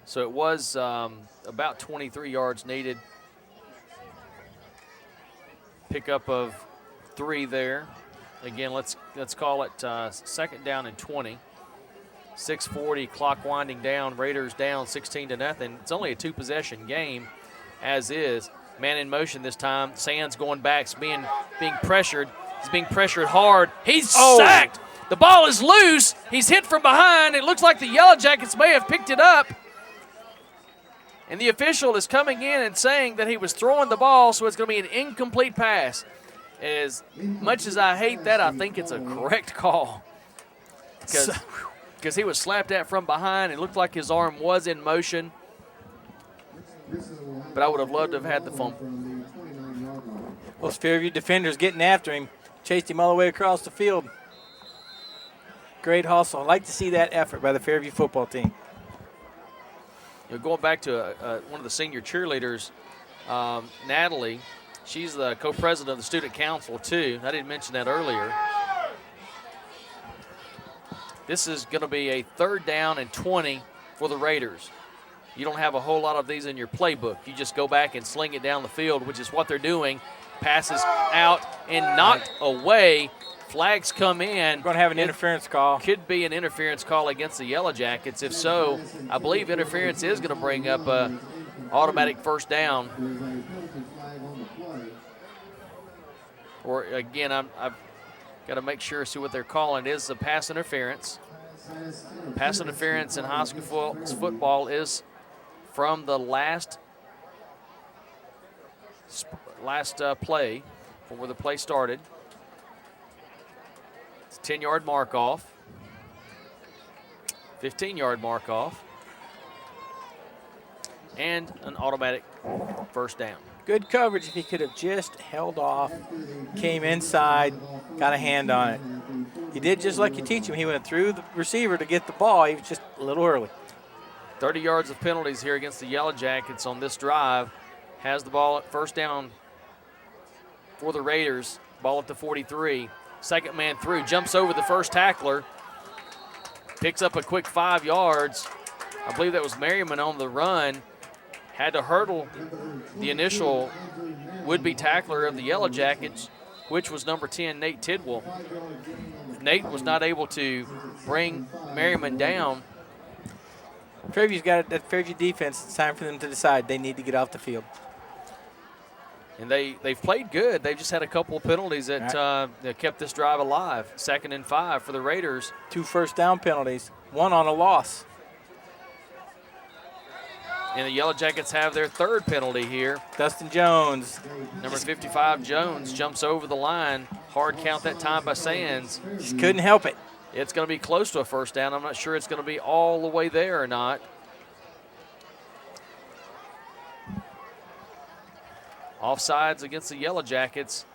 So it was about 23 yards needed. Pickup of 3 there. Again, let's call it second down and 20. 6:40, clock winding down. Raiders down 16-0. It's only a 2-possession game, as is. Man in motion this time. Sands going back, being pressured. He's being pressured hard. He's sacked. The ball is loose. He's hit from behind. It looks like the Yellow Jackets may have picked it up. And the official is coming in and saying that he was throwing the ball, so it's going to be an incomplete pass. As much as I hate that, I think it's a correct call. Because he was slapped at from behind. It looked like his arm was in motion. But I would have loved to have had the fumble. Those Fairview defenders getting after him. Chased him all the way across the field. Great hustle. I like to see that effort by the Fairview football team. Going back to one of the senior cheerleaders, Natalie, she's the co-president of the student council too. I didn't mention that earlier. This is going to be a 3rd down and 20 for the Raiders. You don't have a whole lot of these in your playbook. You just go back and sling it down the field, which is what they're doing. Passes out and knocked away. Flags come in. We're going to have an interference call. Could be an interference call against the Yellow Jackets. If so, I believe interference is going to bring up an automatic first down. Or again, I've got to make sure, see what they're calling. It is a pass interference. Pass interference in high school football is from the last play, from where the play started. It's a 10-yard mark off, 15-yard mark off, and an automatic first down. Good coverage if he could have just held off, came inside, got a hand on it. He did just like you teach him. He went through the receiver to get the ball. He was just a little early. 30 yards of penalties here against the Yellow Jackets on this drive. Has the ball at first down for the Raiders. Ball at the 43. Second man through, jumps over the first tackler. Picks up a quick 5 yards. I believe that was Merriman on the run. Had to hurdle the initial would-be tackler of the Yellow Jackets, which was number 10, Nate Tidwell. Nate was not able to bring Merriman down. Fairview's got that Fairview defense. It's time for them to decide they need to get off the field. And they've played good. They've just had a couple of penalties that kept this drive alive. 2nd and 5 for the Raiders. 2 first down penalties, 1 on a loss. And the Yellow Jackets have their 3rd penalty here. Dustin Jones. Number 55, Jones, jumps over the line. Hard count that time by Sands. Just couldn't help it. It's going to be close to a first down. I'm not sure it's going to be all the way there or not. Offsides against the Yellow Jackets.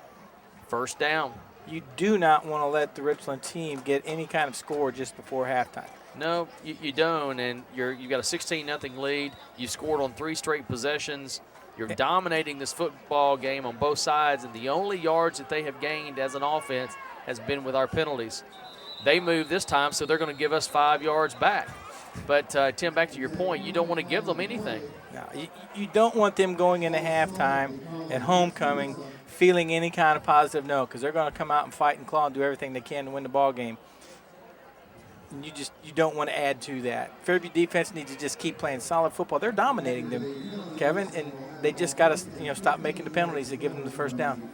First down. You do not want to let the Richland team get any kind of score just before halftime. No, you don't, and you've got a 16-0 lead. You've scored on 3 straight possessions. You're dominating this football game on both sides, and the only yards that they have gained as an offense has been with our penalties. They move this time, so they're going to give us 5 yards back. But, Tim, back to your point, you don't want to give them anything. No, you don't want them going into halftime at homecoming feeling any kind of positive note, because they're going to come out and fight and claw and do everything they can to win the ball game. And you don't want to add to that. Fairview defense needs to just keep playing solid football. They're dominating them, Kevin, and they just got to stop making the penalties that give them the first down.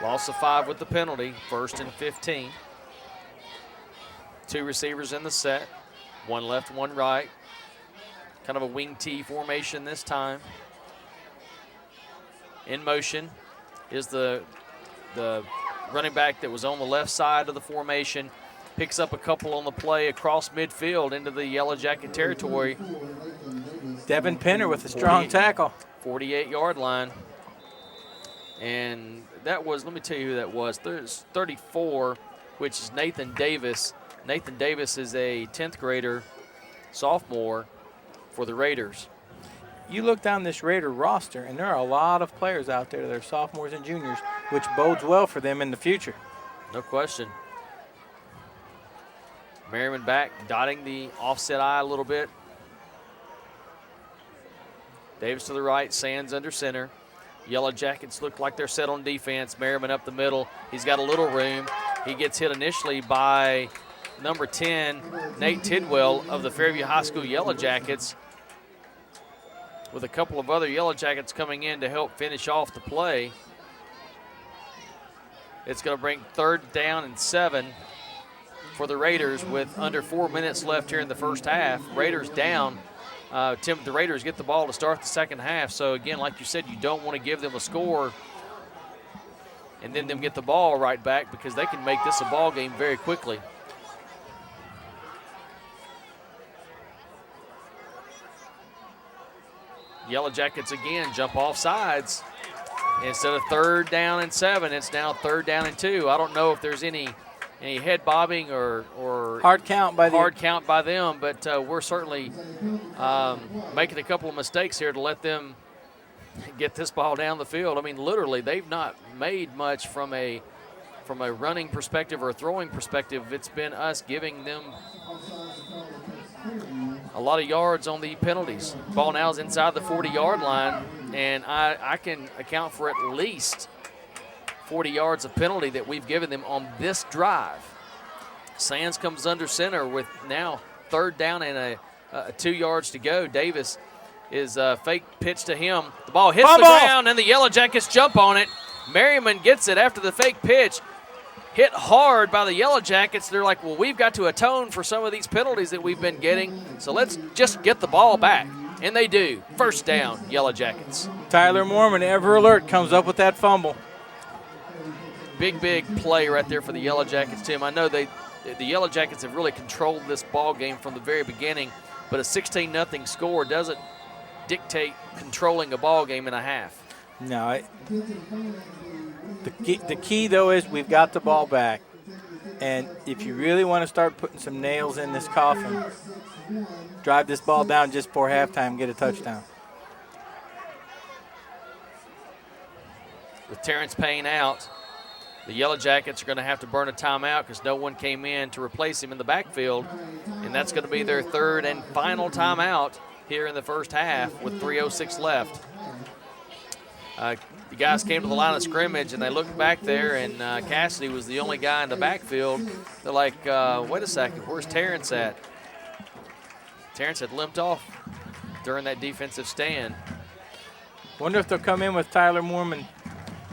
Loss of 5 with the penalty, 1st and 15. 2 receivers in the set, 1 left, 1 right. Kind of a wing T formation this time. In motion is the running back that was on the left side of the formation. Picks up a couple on the play across midfield into the Yellow Jacket territory. Devin Penner with a strong tackle. 48-yard line. And that was, let me tell you who that was. There's 34, which is Nathan Davis. Nathan Davis is a 10th grader sophomore for the Raiders. You look down this Raider roster, and there are a lot of players out there that are sophomores and juniors, which bodes well for them in the future. No question. Merriman back, dotting the offset I a little bit. Davis to the right, Sands under center. Yellow Jackets look like they're set on defense. Merriman up the middle. He's got a little room. He gets hit initially by number 10, Nate Tidwell of the Fairview High School Yellow Jackets, with a couple of other Yellow Jackets coming in to help finish off the play. It's going to bring 3rd down and 7 for the Raiders with under 4 minutes left here in the first half. Raiders down. The Raiders get the ball to start the second half. So, again, like you said, you don't want to give them a score and then them get the ball right back, because they can make this a ball game very quickly. Yellow Jackets again jump off sides. Instead of 3rd down and 7, it's now 3rd down and 2. I don't know if there's any head bobbing or hard count by them, but we're certainly making a couple of mistakes here to let them get this ball down the field. I mean, literally, they've not made much from a running perspective or a throwing perspective. It's been us giving them a lot of yards on the penalties. Ball now is inside the 40-yard line, and I can account for at least 40 yards of penalty that we've given them on this drive. Sands comes under center with now 3rd down and 2 yards to go. Davis is fake pitch to him. The ball hits the ground, and the Yellow Jackets jump on it. Merriman gets it after the fake pitch. Hit hard by the Yellow Jackets. They're like, well, we've got to atone for some of these penalties that we've been getting, so let's just get the ball back. And they do. 1st down, Yellow Jackets. Tyler Mormon, ever alert, comes up with that fumble. Big play right there for the Yellow Jackets, Tim. I know the Yellow Jackets have really controlled this ball game from the very beginning, but a 16-0 score doesn't dictate controlling a ball game in a half. No, the key, though, is we've got the ball back. And if you really want to start putting some nails in this coffin, drive this ball down just before halftime, get a touchdown. With Terrence Payne out, the Yellow Jackets are going to have to burn a timeout because no one came in to replace him in the backfield. And that's going to be their 3rd and final timeout here in the first half with 3:06 left. The guys came to the line of scrimmage, and they looked back there, and Cassidy was the only guy in the backfield. They're like, wait a second, where's Terrence at? Terrence had limped off during that defensive stand. Wonder if they'll come in with Tyler Mormon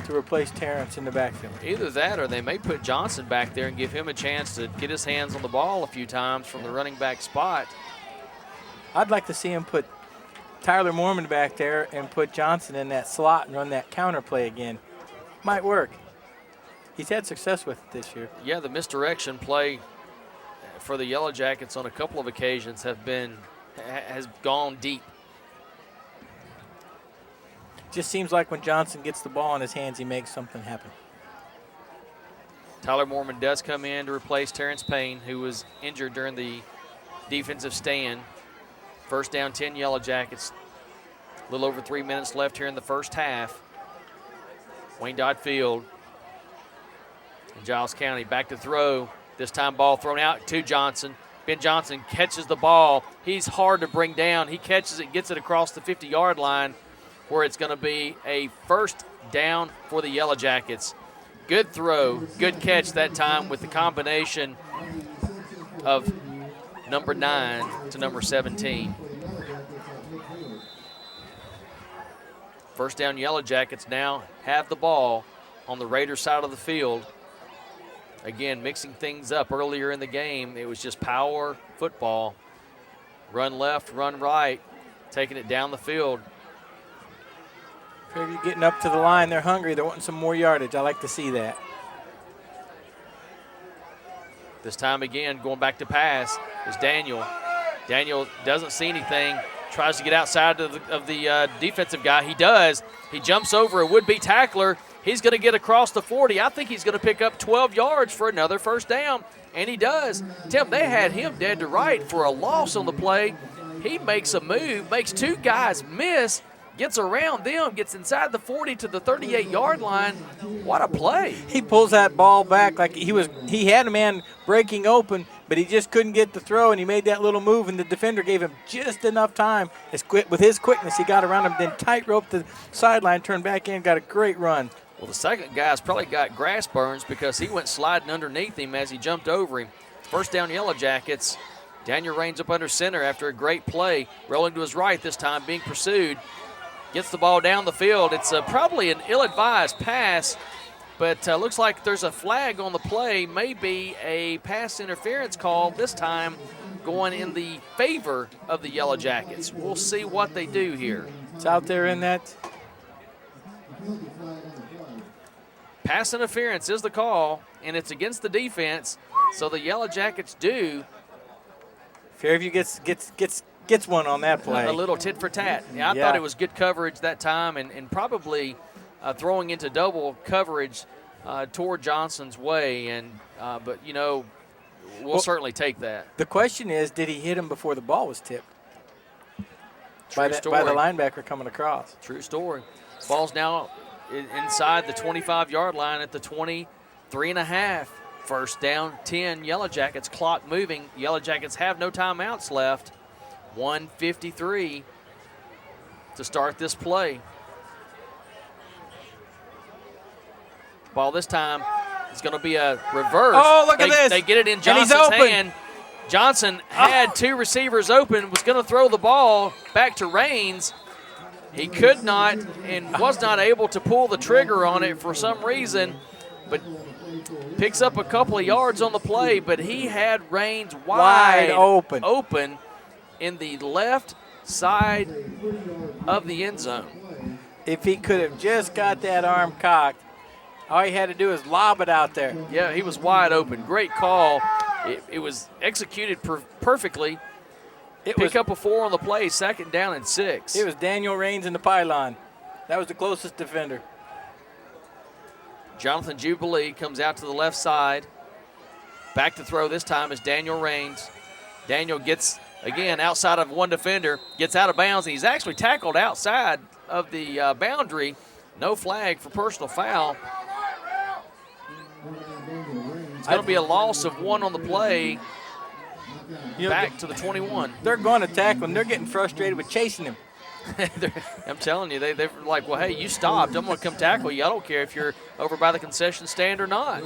to replace Terrence in the backfield. Either that, or they may put Johnson back there and give him a chance to get his hands on the ball a few times from the running back spot. I'd like to see him put Tyler Mormon back there and put Johnson in that slot and run that counter play again. Might work. He's had success with it this year. Yeah, the misdirection play for the Yellow Jackets on a couple of occasions has gone deep. Just seems like when Johnson gets the ball in his hands, he makes something happen. Tyler Mormon does come in to replace Terrence Payne, who was injured during the defensive stand. 1st down, 10 Yellow Jackets. A little over 3 minutes left here in the first half. Wayne Dodd Field in Giles County back to throw. This time ball thrown out to Johnson. Ben Johnson catches the ball. He's hard to bring down. He catches it, gets it across the 50-yard line, where it's going to be a 1st down for the Yellow Jackets. Good throw, good catch that time with the combination of number 9 to number 17. 1st down, Yellow Jackets now have the ball on the Raiders side of the field. Again, mixing things up earlier in the game. It was just power football. Run left, run right, taking it down the field. Fairview getting up to the line. They're hungry. They're wanting some more yardage. I like to see that. This time again, going back to pass is Daniel. Daniel doesn't see anything. Tries to get outside of the defensive guy. He does. He jumps over a would-be tackler. He's going to get across the 40. I think he's going to pick up 12 yards for another first down, and he does. Tim, they had him dead to right for a loss on the play. He makes a move, makes two guys miss, gets around them, gets inside the 40 to the 38-yard line. What a play. He pulls that ball back like he had a man breaking open, but he just couldn't get the throw, and he made that little move, and the defender gave him just enough time. With his quickness, he got around him, then tight-roped the sideline, turned back in, got a great run. Well, the second guy's probably got grass burns because he went sliding underneath him as he jumped over him. First down, Yellow Jackets. Daniel Raines up under center after a great play. Rolling to his right this time, being pursued. Gets the ball down the field. It's probably an ill-advised pass, but looks like there's a flag on the play, maybe a pass interference call, this time going in the favor of the Yellow Jackets. We'll see what they do here. It's out there in that. Pass interference is the call, and it's against the defense, so the Yellow Jackets do. Fairview gets one on that play. A little tit for tat. Yeah, I thought it was good coverage that time, and probably throwing into double coverage toward Johnson's way. But you know, we'll certainly take that. The question is, did he hit him before the ball was tipped? By the linebacker coming across. True story. Ball's now inside the 25-yard line at the 23.5. First down, 10, Yellow Jackets, clock moving. Yellow Jackets have no timeouts left. 1:53 to start this play. Ball this time is going to be a reverse. Oh, look at this. They get it in Johnson's hand. Johnson had two receivers open, was going to throw the ball back to Raines. He could not and was not able to pull the trigger on it for some reason, but picks up a couple of yards on the play, but he had Raines wide open in the left side of the end zone. If he could have just got that arm cocked, all he had to do is lob it out there. Yeah, he was wide open. Great call. It was executed perfectly. Pick up a 4 on the play, second down and 6. It was Daniel Raines in the pylon. That was the closest defender. Jonathan Jubilee comes out to the left side. Back to throw this time is Daniel Raines. Daniel gets, again, outside of one defender, gets out of bounds, and he's actually tackled outside of the boundary. No flag for personal foul. It's going to be a loss of 1 on the play. Back to the 21. They're going to tackle him. They're getting frustrated with chasing him. I'm telling you, they're like, well, hey, you stopped. I'm going to come tackle you. I don't care if you're over by the concession stand or not.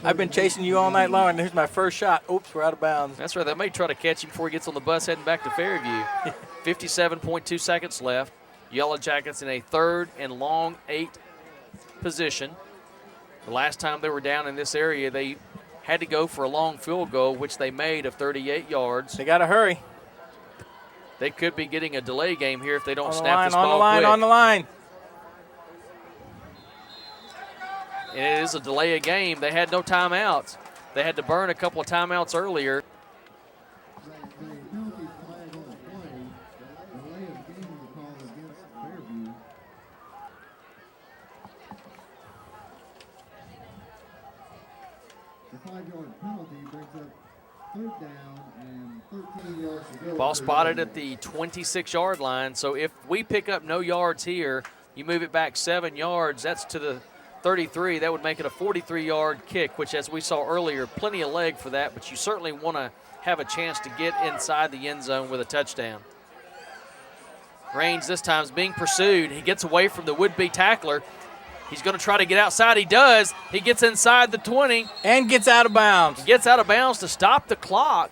I've been chasing you all night long, and here's my first shot. Oops, we're out of bounds. That's right. They may try to catch him before he gets on the bus heading back to Fairview. 57.2 seconds left. Yellow Jackets in a 3rd and long 8 position. The last time they were down in this area, they had to go for a long field goal, which they made of 38 yards. They got to hurry. They could be getting a delay game here if they don't snap this ball on the line. And it is a delay of game. They had no timeouts. They had to burn a couple of timeouts earlier. Ball spotted at the 26-yard line. So if we pick up no yards here, you move it back 7 yards, that's to the 33. That would make it a 43-yard kick, which, as we saw earlier, plenty of leg for that, but you certainly want to have a chance to get inside the end zone with a touchdown. Raines this time is being pursued. He gets away from the would-be tackler. He's going to try to get outside. He does. He gets inside the 20. And gets out of bounds. He gets out of bounds to stop the clock.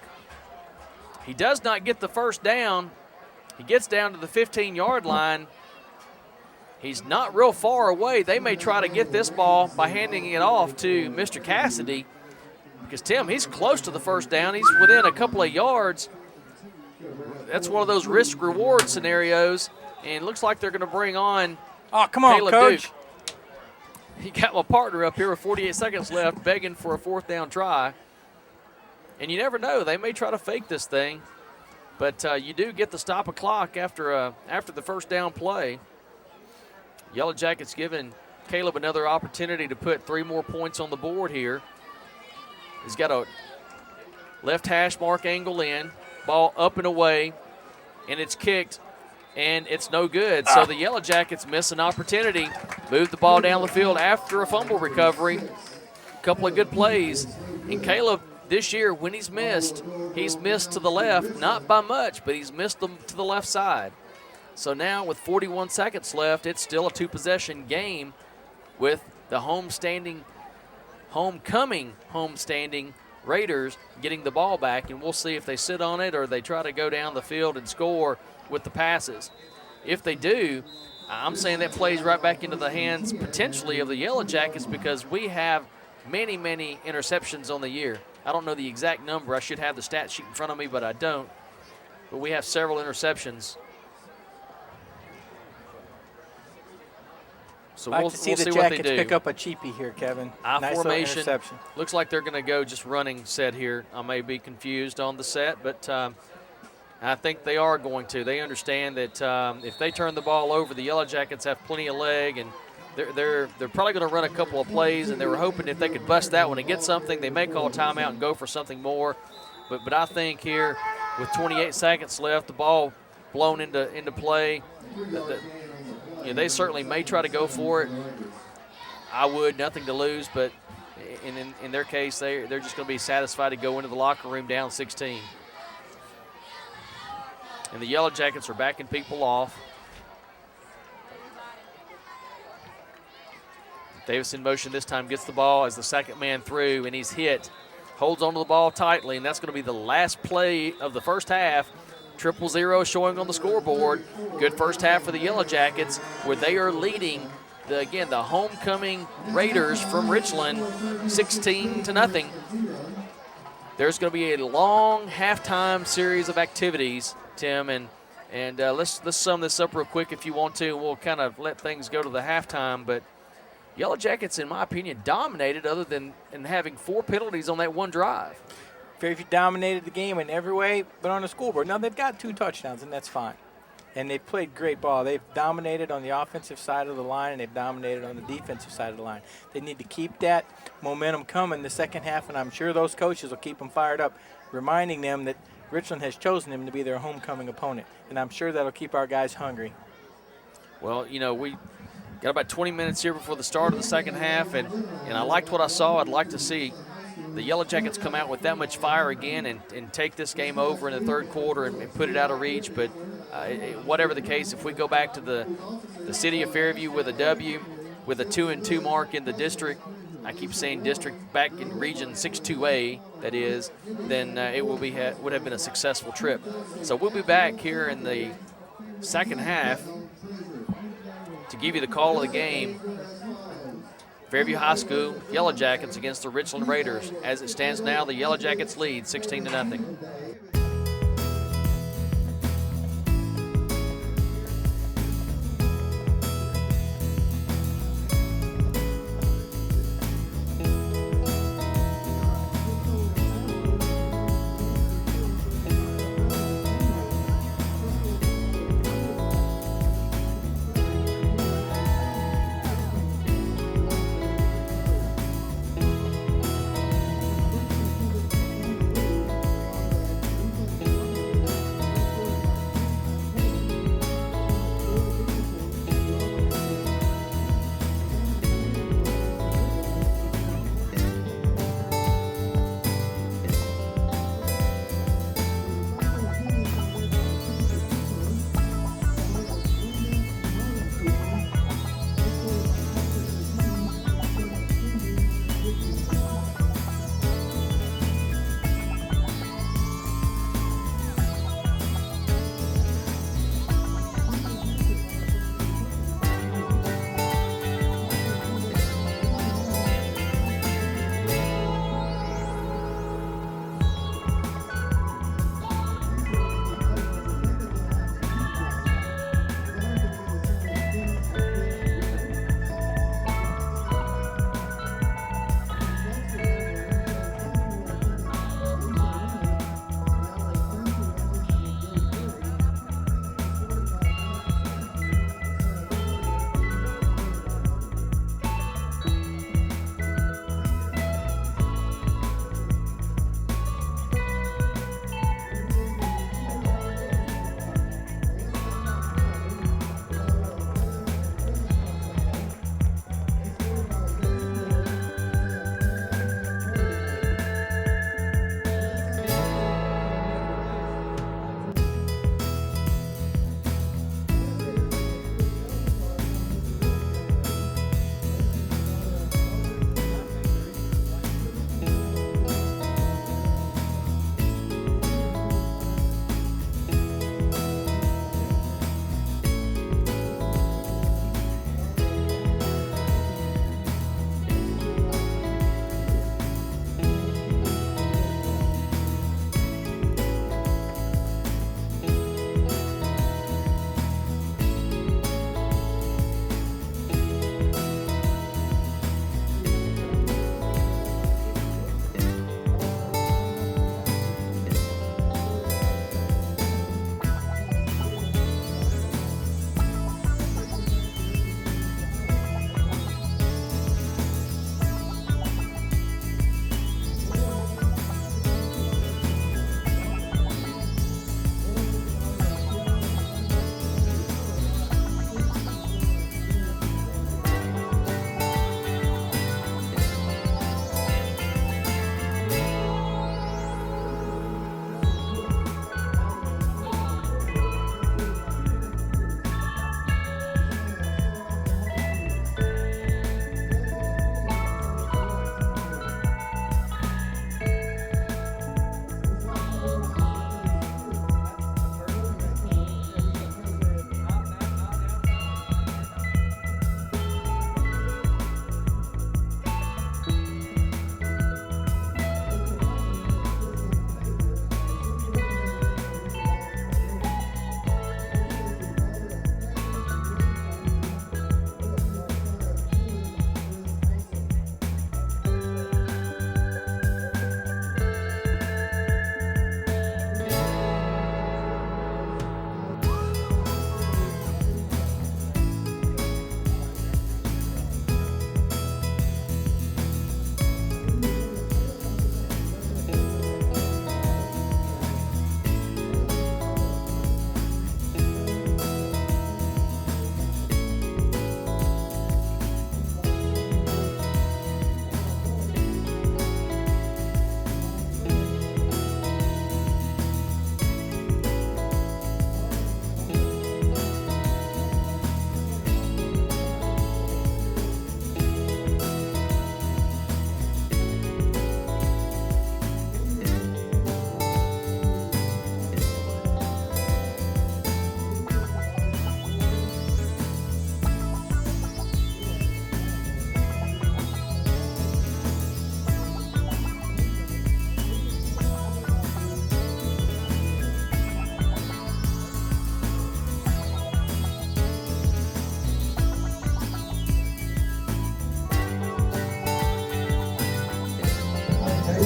He does not get the first down. He gets down to the 15-yard line. He's not real far away. They may try to get this ball by handing it off to Mr. Cassidy because, Tim, he's close to the first down. He's within a couple of yards. That's one of those risk-reward scenarios, and it looks like they're going to bring on Caleb Coach. Duke. He got my partner up here with 48 seconds left begging for a 4th down try. And you never know. They may try to fake this thing. But you do get the stop of clock after the first down play. Yellow Jackets given Caleb another opportunity to put 3 more points on the board here. He's got a left hash mark angle in, ball up and away, and it's kicked, and it's no good. So the Yellow Jackets miss an opportunity, move the ball down the field after a fumble recovery. A couple of good plays. And Caleb, this year, when he's missed to the left, not by much, but he's missed them to the left side. So now with 41 seconds left, it's still a 2-possession game with the homecoming Raiders getting the ball back, and we'll see if they sit on it or they try to go down the field and score with the passes. If they do, I'm saying that plays right back into the hands potentially of the Yellow Jackets, because we have many, many interceptions on the year. I don't know the exact number. I should have the stat sheet in front of me, but I don't. But we have several interceptions. So I'd like we'll to see the see what they Jackets do. pick up a cheapie here, Kevin. I Nice little formation. interception. Looks like they're going to go just running set here. I may be confused on the set, but I think they are going to. They understand that if they turn the ball over, the Yellow Jackets have plenty of leg, and they're probably going to run a couple of plays, and they were hoping if they could bust that one and get something, they may call a timeout and go for something more. But I think here with 28 seconds left, the ball blown into play, they certainly may try to go for it. I would, nothing to lose, but in their case, they're just going to be satisfied to go into the locker room down 16. And the Yellow Jackets are backing people off. Davis in motion this time, gets the ball as the second man through, and he's hit. Holds onto the ball tightly, and that's going to be the last play of the first half. 0-0 showing on the scoreboard. Good first half for the Yellow Jackets, where they are leading the homecoming Raiders from Richland 16-0. There's going to be a long halftime series of activities, Tim, and let's sum this up real quick if you want to. We'll kind of let things go to the halftime, but Yellow Jackets, in my opinion, dominated other than having 4 penalties on that one drive. Fairview dominated the game in every way but on the scoreboard. Now, they've got 2 touchdowns, and that's fine. And they've played great ball. They've dominated on the offensive side of the line, and they've dominated on the defensive side of the line. They need to keep that momentum coming the second half, and I'm sure those coaches will keep them fired up, reminding them that Richland has chosen them to be their homecoming opponent. And I'm sure that'll keep our guys hungry. Well, we got about 20 minutes here before the start of the second half, and I liked what I saw. I'd like to see the Yellow Jackets come out with that much fire again and take this game over in the third quarter and put it out of reach. But whatever the case, if we go back to the city of Fairview with a W, with a 2-2 mark in the district, I keep saying district, back in Region 6-2A, that is, then it would have been a successful trip. So we'll be back here in the second half to give you the call of the game. Fairview High School Yellow Jackets against the Richland Raiders. As it stands now, the Yellow Jackets lead 16-0.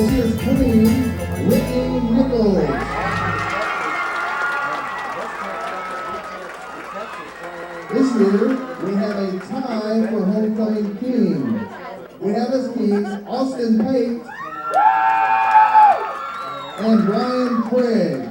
This is Queen Whitney Nichols. This year, we have a tie for homecoming king. We have as kings Austin Pate and Brian Craig.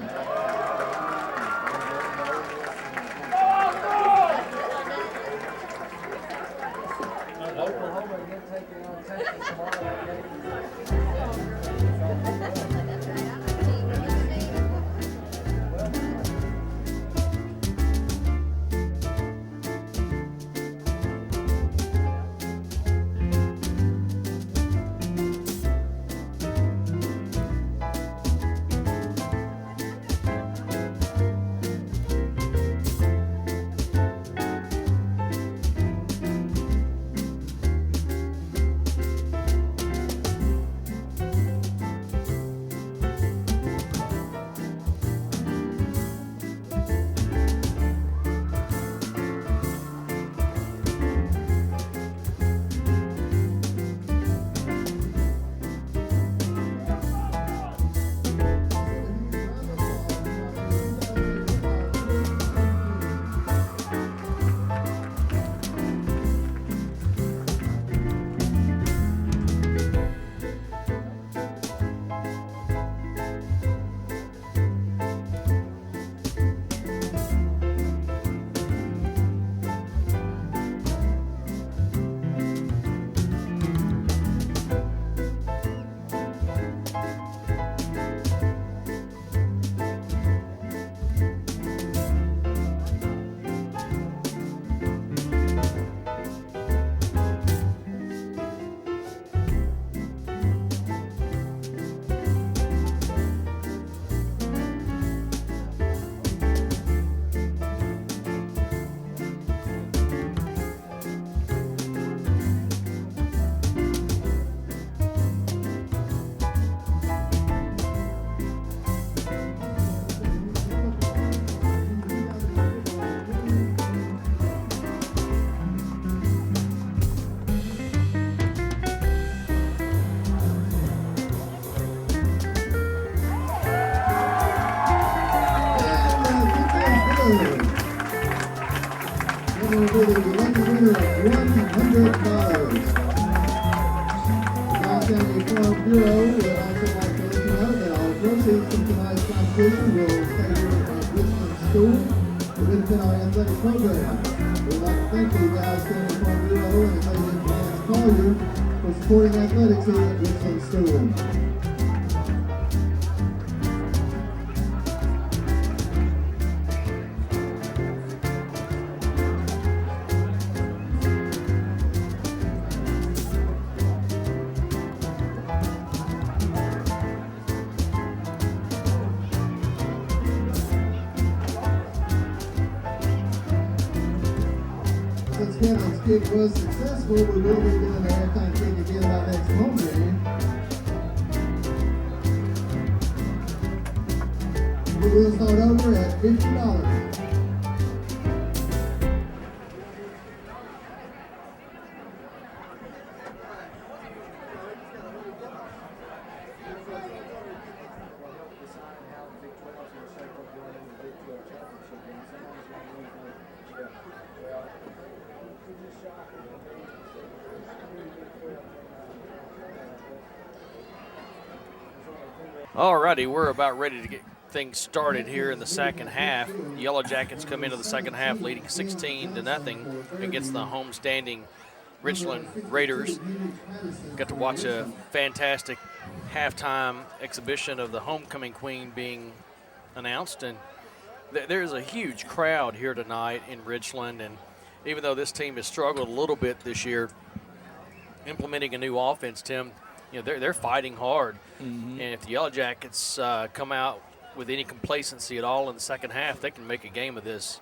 Will be the lucky winner of $100. Now County Farm Bureau would also like to let you know that all proceeds from tonight's competition will stay here at Richland School to benefit our athletic program. We'd like to thank you guys, County Farm Bureau and Lady Janice Collier, for supporting athletics here at Richland School. Since Kevin's kick was successful, we will be doing the halftime kick again by next home game. We will start over at $50. Alrighty, we're about ready to get things started here in the second half. The Yellow Jackets come into the second half leading 16-0 against the homestanding Richland Raiders. Got to watch a fantastic halftime exhibition of the homecoming queen being announced, and there's a huge crowd here tonight in Richland. And even though this team has struggled a little bit this year implementing a new offense, Tim, you know, they're fighting hard. And if the Yellow Jackets come out with any complacency at all in the second half, they can make a game of this.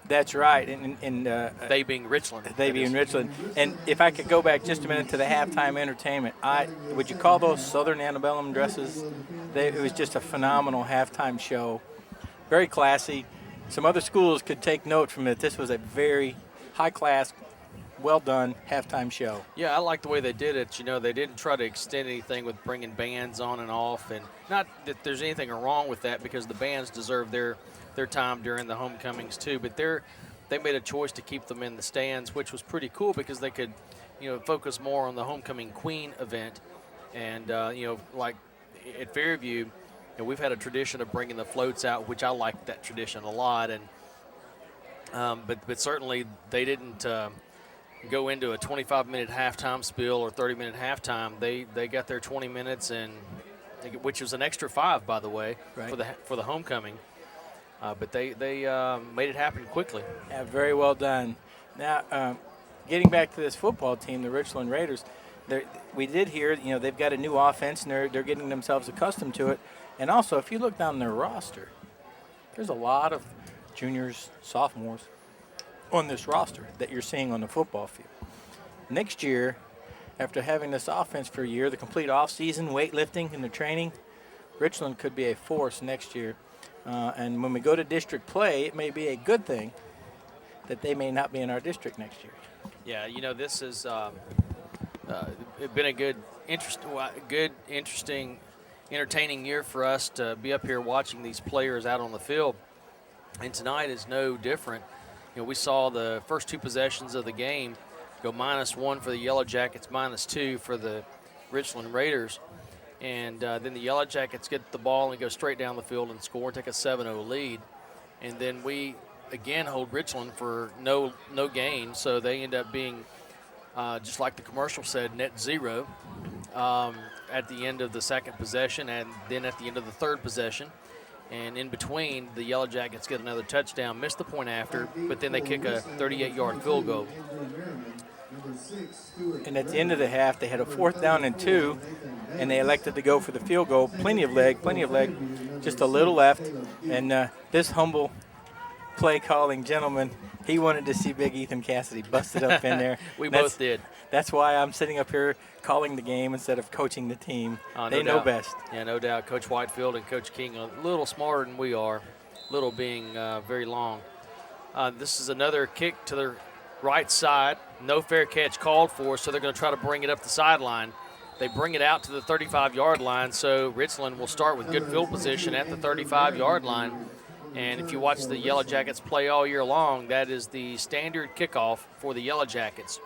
That's right. And they being Richland. They being Richland. And if I could go back just a minute to the halftime entertainment, would you call those Southern antebellum dresses? It was just a phenomenal halftime show. Very classy. Some other schools could take note from it. This was a very high-class, well done halftime show. Yeah, I like the way they did it. You know, they didn't try to extend anything with bringing bands on and off, and not that there's anything wrong with that because the bands deserve their time during the homecomings too. But they made a choice to keep them in the stands, which was pretty cool because they could, you know, focus more on the homecoming queen event. And you know, like at Fairview, you know, we've had a tradition of bringing the floats out, which I like that tradition a lot. And but certainly they didn't go into a 25-minute halftime spiel or 30-minute halftime. They got their 20 minutes, and which was an extra 5, by the way, right, for the homecoming. But they made it happen quickly. Yeah, very well done. Now, getting back to this football team, the Richland Raiders, we did hear, you know, they've got a new offense, and they're getting themselves accustomed to it. And also, if you look down their roster, there's a lot of juniors, sophomores on this roster that you're seeing on the football field. Next year, after having this offense for a year, the complete offseason, weightlifting, and the training, Richland could be a force next year. And when we go to district play, it may be a good thing that they may not be in our district next year. Yeah, you know, this has been a good, interesting, entertaining year for us to be up here watching these players out on the field. And tonight is no different. You know, we saw the first 2 possessions of the game go -1 for the Yellow Jackets, -2 for the Richland Raiders. And then the Yellow Jackets get the ball and go straight down the field and score and take a 7-0 lead. And then we, again, hold Richland for no gain. So they end up being, just like the commercial said, net 0 at the end of the second possession and then at the end of the third possession. And in between, the Yellow Jackets get another touchdown, miss the point after, but then they kick a 38-yard field goal. And at the end of the half, they had a 4th down and 2, and they elected to go for the field goal. Plenty of leg, just a little left. And this humble play-calling gentleman, he wanted to see big Ethan Cassidy busted up in there. We both did. That's why I'm sitting up here calling the game instead of coaching the team. They know best. Yeah, no doubt. Coach Whitefield and Coach King a little smarter than we are, little being very long. This is another kick to the right side. No fair catch called for, so they're going to try to bring it up the sideline. They bring it out to the 35-yard line, so Richland will start with good field position at the 35-yard line. And if you watch the Yellow Jackets play all year long, that is the standard kickoff for the Yellow Jackets.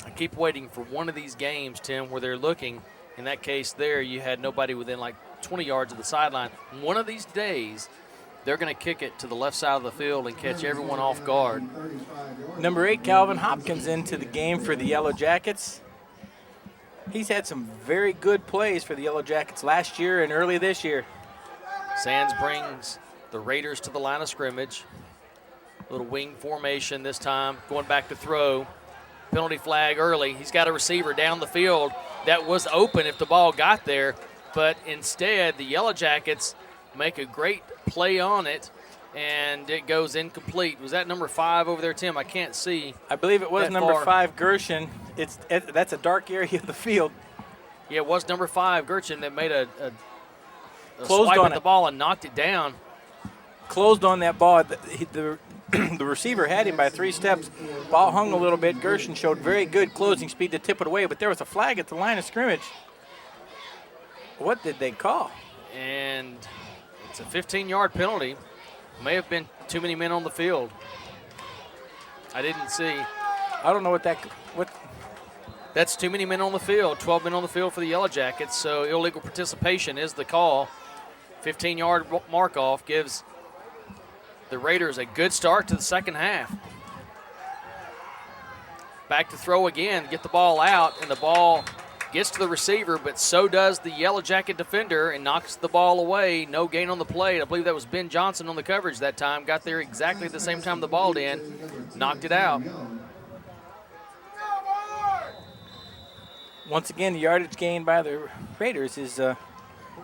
I keep waiting for one of these games, Tim, where they're looking. In that case there, you had nobody within like 20 yards of the sideline. One of these days, they're going to kick it to the left side of the field and catch everyone off guard. Number 8, Calvin Hopkins, into the game for the Yellow Jackets. He's had some very good plays for the Yellow Jackets last year and early this year. Sands brings the Raiders to the line of scrimmage. Little wing formation this time, going back to throw. Penalty flag early. He's got a receiver down the field that was open if the ball got there, but instead the Yellow Jackets make a great play on it, and it goes incomplete. Was that number 5 over there, Tim? I can't see. I believe it was number 5, Gershon. That's a dark area of the field. Yeah, it was number 5, Gershon, that made a closed swipe on at the it. ball and knocked it down. Closed on that ball. The receiver had him by 3 steps. Ball hung a little bit. Gershon showed very good closing speed to tip it away, but there was a flag at the line of scrimmage. What did they call? And it's a 15-yard penalty. May have been too many men on the field. I didn't see. I don't know what. That's too many men on the field. 12 men on the field for the Yellow Jackets. So illegal participation is the call. 15-yard mark-off gives the Raiders a good start to the second half. Back to throw again, get the ball out, and the ball gets to the receiver, but so does the Yellow Jacket defender and knocks the ball away. No gain on the play. I believe that was Ben Johnson on the coverage that time. Got there exactly at the same time the ball did. Knocked it out. Once again, the yardage gained by the Raiders is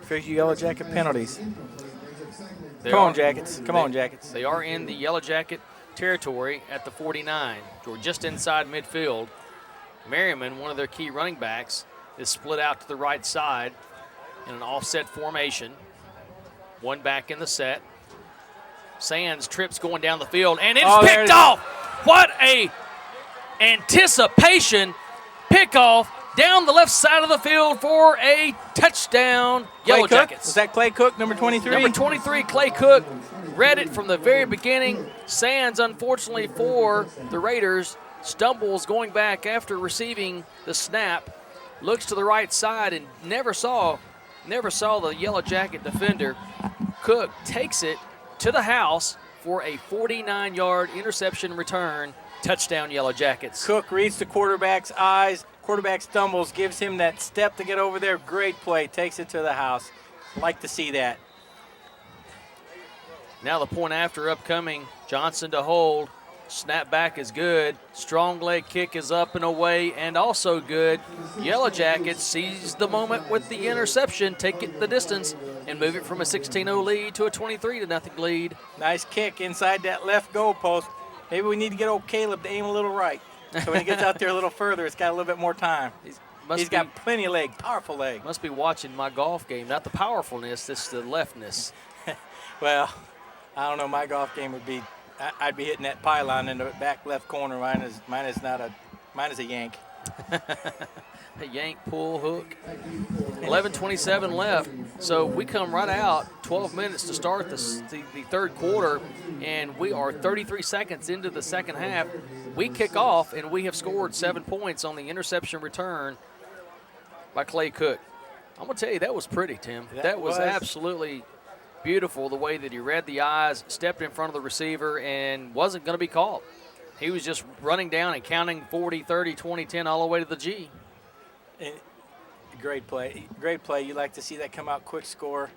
Fairview Yellow Jacket penalties. Come on, Jackets. They are in the Yellow Jacket territory at the 49, or just inside midfield. Merriman, one of their key running backs, is split out to the right side in an offset formation. One back in the set. Sands trips going down the field, and it's picked off. What Anticipation, pickoff down the left side of the field for a touchdown. Yellow Jackets. Was that Clay Cook, number 23? Number 23, Clay Cook, read it from the very beginning. Sands, unfortunately for the Raiders, stumbles going back after receiving the snap, looks to the right side and never saw the Yellow Jacket defender. Cook takes it to the house for a 49-yard interception return. Touchdown, Yellow Jackets. Cook reads the quarterback's eyes. Quarterback stumbles, gives him that step to get over there. Great play, takes it to the house. Like to see that. Now the point after upcoming. Johnson to hold. Snap back is good. Strong leg kick is up and away and also good. Yellow Jackets seize the moment with the interception, take it the distance, and move it from a 16-0 lead to a 23-0 lead. Nice kick inside that left goal post. Maybe we need to get old Caleb to aim a little right. So when he gets out there a little further, it's got a little bit more time. He's got plenty of leg, powerful leg. Must be watching my golf game, not the powerfulness, it's the leftness. Well, I don't know, my golf game would be, I'd be hitting that pylon in the back left corner. Mine is a yank. A yank, pull, hook. 11:27 left. So we come right out, 12 minutes to start the third quarter, and we are 33 seconds into the second half. We kick off, and we have scored 7 points on the interception return by Clay Cook. I'm going to tell you, that was pretty, Tim. That was absolutely beautiful, the way that he read the eyes, stepped in front of the receiver, and wasn't going to be caught. He was just running down and counting 40, 30, 20, 10 all the way to the G. Great play. Great play. You like to see that come out quick score.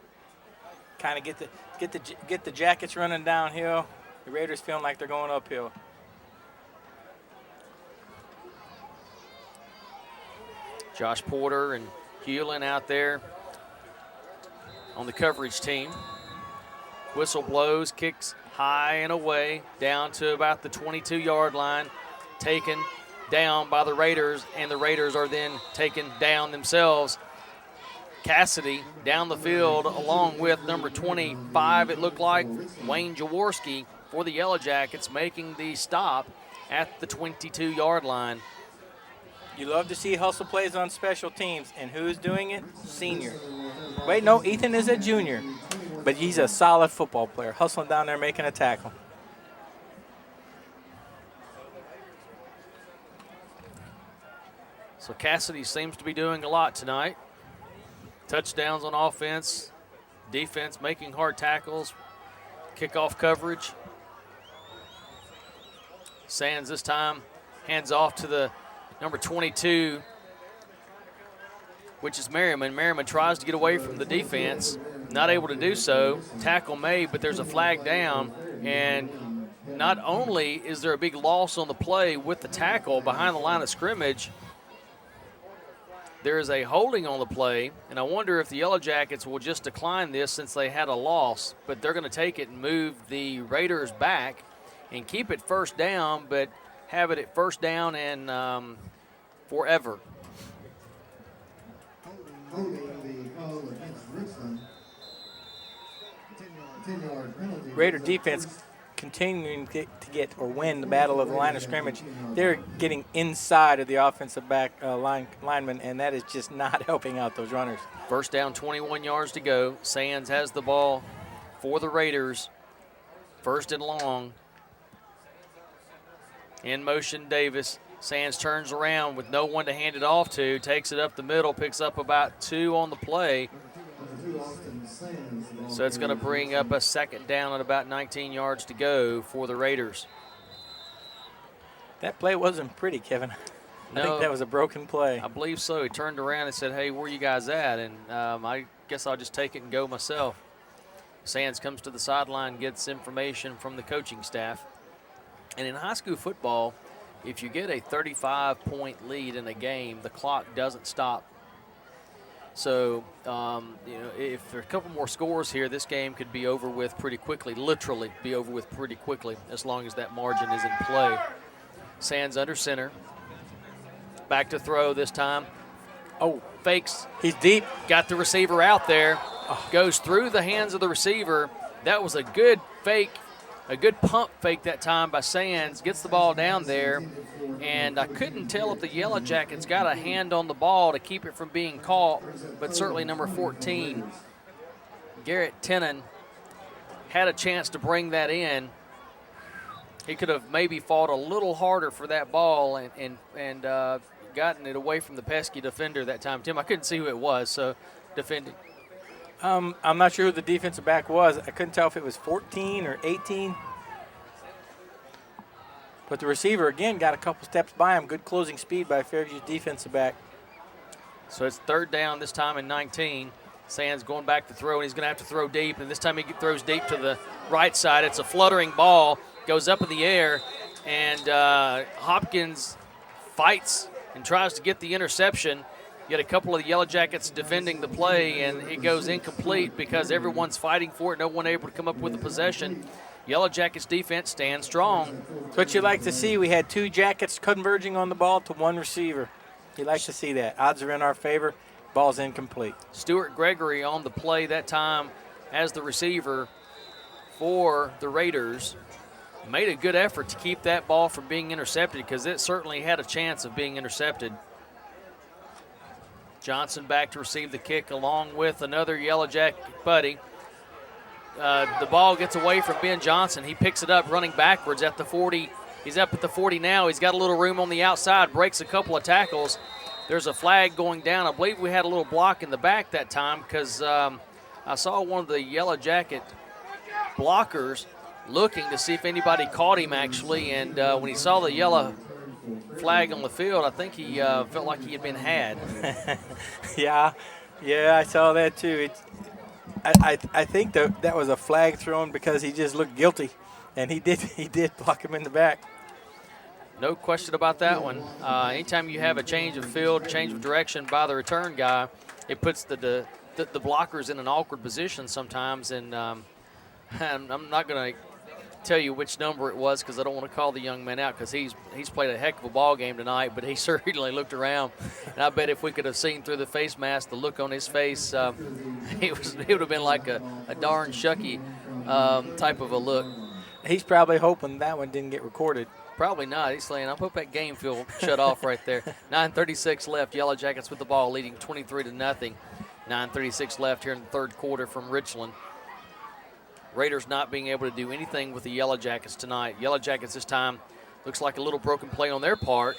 Kind of get the Jackets running downhill. The Raiders feeling like they're going uphill. Josh Porter and Hewlin out there on the coverage team. Whistle blows, kicks high and away, down to about the 22-yard line, taken down by the Raiders, and the Raiders are then taken down themselves. Cassidy down the field along with number 25, it looked like, Wayne Jaworski for the Yellow Jackets, making the stop at the 22-yard line. You love to see hustle plays on special teams, and who's doing it? Senior. Wait, no, Ethan is a junior, but he's a solid football player, hustling down there making a tackle. So Cassidy seems to be doing a lot tonight. Touchdowns on offense, defense making hard tackles, kickoff coverage. Sands this time hands off to the number 22, which is Merriman. Merriman tries to get away from the defense, not able to do so. Tackle made, but there's a flag down, and not only is there a big loss on the play with the tackle behind the line of scrimmage, there is a holding on the play, and I wonder if the Yellow Jackets will just decline this since they had a loss, but they're going to take it and move the Raiders back and keep it first down, but have it at first down and forever. Holding the call against Richland. 10-yard penalty. Raider defense continuing to get or win the battle of the line of scrimmage. They're getting inside of the offensive lineman, and that is just not helping out those runners. First down, 21 yards to go. Sands has the ball for the Raiders. First and long. In motion, Davis. Sands turns around with no one to hand it off to, takes it up the middle, picks up about 2 on the play. So it's going to bring up a second down at about 19 yards to go for the Raiders. That play wasn't pretty, Kevin. I think that was a broken play. I believe so. He turned around and said, hey, where you guys at? And I guess I'll just take it and go myself. Sands comes to the sideline, gets information from the coaching staff. And in high school football, if you get a 35-point lead in a game, the clock doesn't stop. So, if there are a couple more scores here, this game could be over with pretty quickly, literally be over with pretty quickly, as long as that margin is in play. Sands under center. Back to throw this time. Oh, fakes. He's deep. Got the receiver out there. Goes through the hands of the receiver. That was a good fake A good pump fake that time by Sands, gets the ball down there, and I couldn't tell if the Yellow Jackets got a hand on the ball to keep it from being caught, but certainly number 14, Garrett Tennant, had a chance to bring that in. He could have maybe fought a little harder for that ball and gotten it away from the pesky defender that time. Tim, I couldn't see who it was, so defending. I'm not sure who the defensive back was. I couldn't tell if it was 14 or 18. But the receiver, again, got a couple steps by him. Good closing speed by Fairview's defensive back. So it's 3rd down this time and 19. Sands going back to throw, and he's going to have to throw deep. And this time he throws deep to the right side. It's a fluttering ball, goes up in the air, and Hopkins fights and tries to get the interception. Yet a couple of the Yellow Jackets defending the play, and it goes incomplete because everyone's fighting for it. No one able to come up with the possession. Yellow Jackets defense stands strong. That's what you like to see. We had 2 Jackets converging on the ball to 1 receiver. You like to see that. Odds are in our favor. Ball's incomplete. Stuart Gregory on the play that time as the receiver for the Raiders. Made a good effort to keep that ball from being intercepted because it certainly had a chance of being intercepted. Johnson back to receive the kick along with another Yellow Jacket buddy. The ball gets away from Ben Johnson. He picks it up running backwards at the 40. He's up at the 40 now. He's got a little room on the outside, breaks a couple of tackles. There's a flag going down. I believe we had a little block in the back that time because I saw one of the Yellow Jacket blockers looking to see if anybody caught him actually, and when he saw the yellow flag on the field, I think he felt like he had been had. Yeah, I saw that too. I think that was a flag thrown because he just looked guilty, and he did block him in the back. No question about that one. Anytime you have a change of field, change of direction by the return guy, it puts the blockers in an awkward position sometimes, and I'm not going to tell you which number it was because I don't want to call the young man out because he's played a heck of a ball game tonight, but he certainly looked around, and I bet if we could have seen through the face mask the look on his face, it would have been like a darn shucky type of a look. He's probably hoping that one didn't get recorded. Probably not. He's saying, I hope that game field shut off right there. 9:36 left. Yellow Jackets with the ball leading 23-0. 9:36 left here in the 3rd quarter from Richland. Raiders not being able to do anything with the Yellow Jackets tonight. Yellow Jackets this time looks like a little broken play on their part.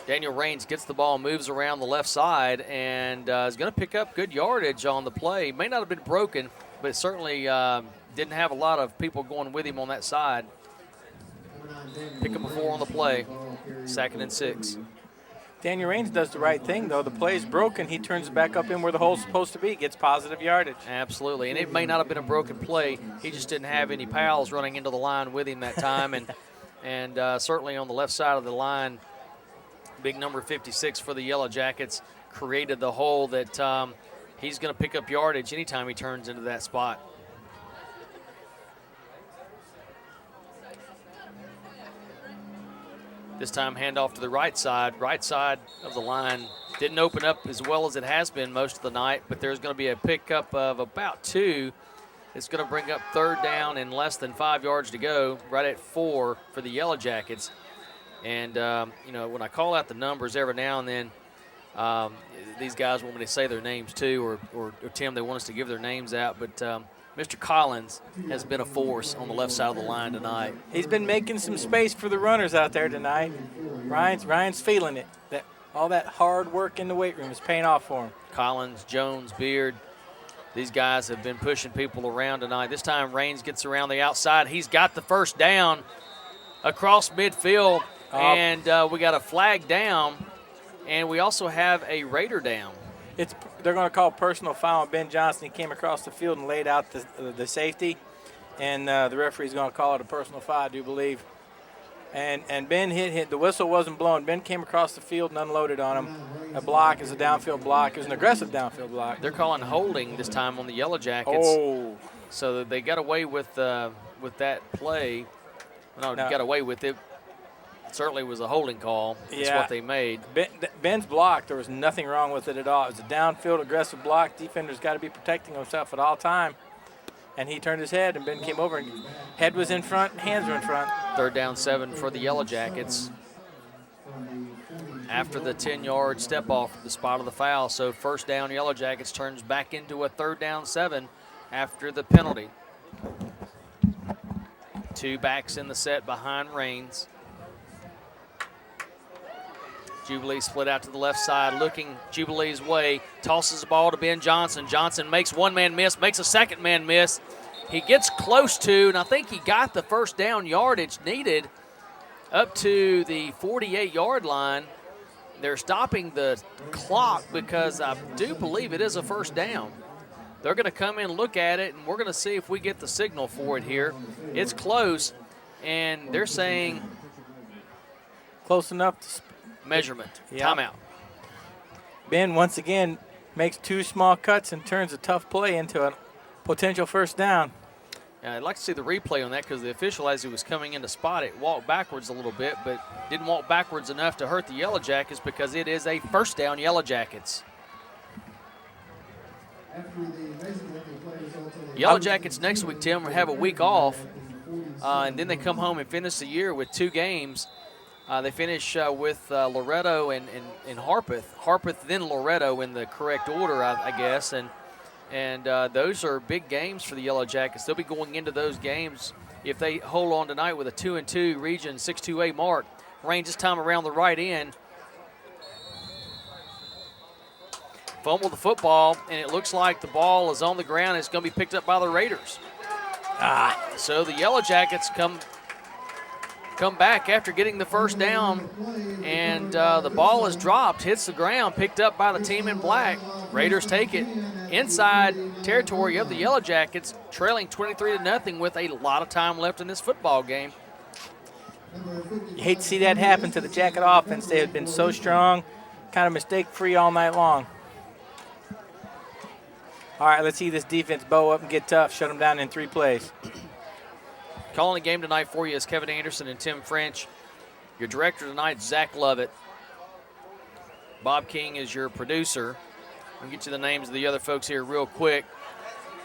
Daniel Raines gets the ball, moves around the left side, and is going to pick up good yardage on the play. May not have been broken, but it certainly didn't have a lot of people going with him on that side. Pick up a 4 on the play. 2nd and 6. Daniel Raines does the right thing, though. The play's broken. He turns it back up in where the hole's supposed to be, gets positive yardage. Absolutely, and it may not have been a broken play. He just didn't have any pals running into the line with him that time, and certainly on the left side of the line, big number 56 for the Yellow Jackets created the hole that he's going to pick up yardage anytime he turns into that spot. This time handoff to the right side of the line. Didn't open up as well as it has been most of the night, but there's going to be a pickup of about 2. It's going to bring up 3rd down and less than 5 yards to go, right at 4 for the Yellow Jackets. And, when I call out the numbers every now and then, these guys want me to say their names too, or Tim, they want us to give their names out, but Mr. Collins has been a force on the left side of the line tonight. He's been making some space for the runners out there tonight. Ryan's feeling it. All that hard work in the weight room is paying off for him. Collins, Jones, Beard, these guys have been pushing people around tonight. This time Raines gets around the outside. He's got the 1st down across midfield, and we got a flag down, and we also have a Raider down. They're going to call personal foul on Ben Johnson. He came across the field and laid out the safety, and the referee's going to call it a personal foul, I do believe. And Ben hit. The whistle wasn't blown. Ben came across the field and unloaded on him. A block is a downfield block. It was an aggressive downfield block. They're calling holding this time on the Yellow Jackets. Oh. So they got away with that play. No, got away with it. Certainly was a holding call. That's what they made. Ben's block, there was nothing wrong with it at all. It was a downfield aggressive block. Defender's got to be protecting himself at all time. and he turned his head, and Ben came over, and head was in front, hands were in front. 3rd down 7 for the Yellow Jackets after the 10-yard step off at the spot of the foul. So 1st down Yellow Jackets turns back into a 3rd down 7 after the penalty. 2 backs in the set behind Raines. Jubilee split out to the left side, looking Jubilee's way, tosses the ball to Ben Johnson. Johnson makes one man miss, makes a second man miss. He gets close to, and I think he got the 1st down yardage needed up to the 48-yard line. They're stopping the clock because I do believe it is a 1st down. They're going to come in and look at it, and we're going to see if we get the signal for it here. It's close, and they're saying close enough to measurement, yep. Timeout. Ben, once again, makes 2 small cuts and turns a tough play into a potential 1st down. Yeah, I'd like to see the replay on that because the official, as he was coming in to spot it, walked backwards a little bit, but didn't walk backwards enough to hurt the Yellow Jackets because it is a 1st down Yellow Jackets. Yellow Jackets next week, Tim, will have a week off, and then they come home and finish the year with 2 games. They finish with Loretto and Harpeth. Harpeth, then Loretto in the correct order, I guess. And those are big games for the Yellow Jackets. They'll be going into those games if they hold on tonight with a 2-2 Region 6-2A mark. Raines this time around the right end. Fumble the football, and it looks like the ball is on the ground. It's going to be picked up by the Raiders. So the Yellow Jackets come back after getting the 1st down, and the ball is dropped, hits the ground, picked up by the team in black. Raiders take it inside territory of the Yellow Jackets, trailing 23-0 with a lot of time left in this football game. You hate to see that happen to the Jacket offense. They have been so strong, kind of mistake-free all night long. All right, let's see this defense bow up and get tough, shut them down in 3 plays. Calling the game tonight for you is Kevin Anderson and Tim French. Your director tonight, Zach Lovett. Bob King is your producer. I'll get you the names of the other folks here real quick.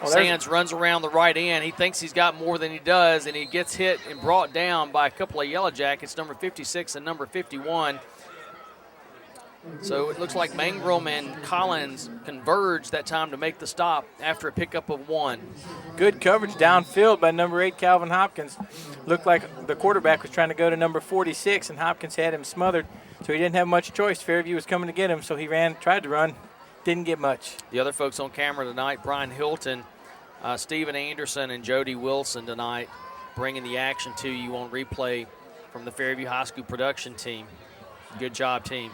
Sands runs around the right end. He thinks he's got more than he does, and he gets hit and brought down by a couple of Yellow Jackets, number 56 and number 51. So it looks like Mangrum and Collins converged that time to make the stop after a pickup of 1. Good coverage downfield by number 8, Calvin Hopkins. Looked like the quarterback was trying to go to number 46, and Hopkins had him smothered, so he didn't have much choice. Fairview was coming to get him, so he tried to run, didn't get much. The other folks on camera tonight, Brian Hilton, Stephen Anderson, and Jody Wilson tonight, bringing the action to you on replay from the Fairview High School production team. Good job, team.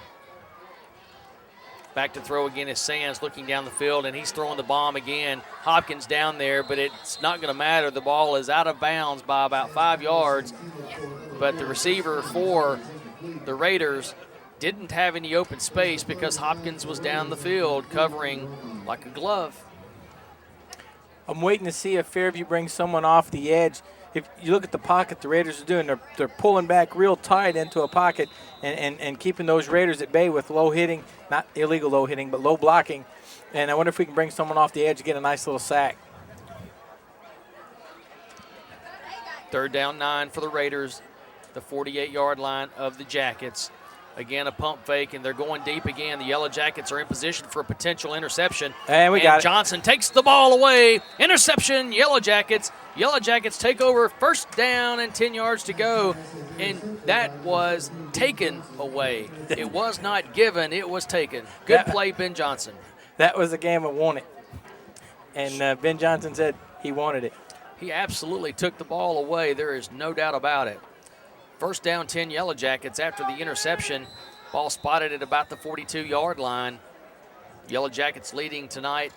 Back to throw again is Sands looking down the field, and he's throwing the bomb again. Hopkins down there, but it's not going to matter. The ball is out of bounds by about 5 yards, but the receiver for the Raiders didn't have any open space because Hopkins was down the field covering like a glove. I'm waiting to see if Fairview brings someone off the edge. If you look at the pocket the Raiders are doing, they're pulling back real tight into a pocket and keeping those Raiders at bay with low hitting, not illegal low hitting, but low blocking. And I wonder if we can bring someone off the edge and get a nice little sack. 3rd down 9 for the Raiders, the 48-yard line of the Jackets. Again, a pump fake, and they're going deep again. The Yellow Jackets are in position for a potential interception. And we got it. Johnson takes the ball away. Interception, Yellow Jackets. Yellow Jackets take over, 1st down and 10 yards to go. And that was taken away. It was not given, it was taken. Good play, Ben Johnson. That was the game I wanted. And Ben Johnson said he wanted it. He absolutely took the ball away. There is no doubt about it. 1st down 10 Yellow Jackets after the interception. Ball spotted at about the 42-yard line. Yellow Jackets leading tonight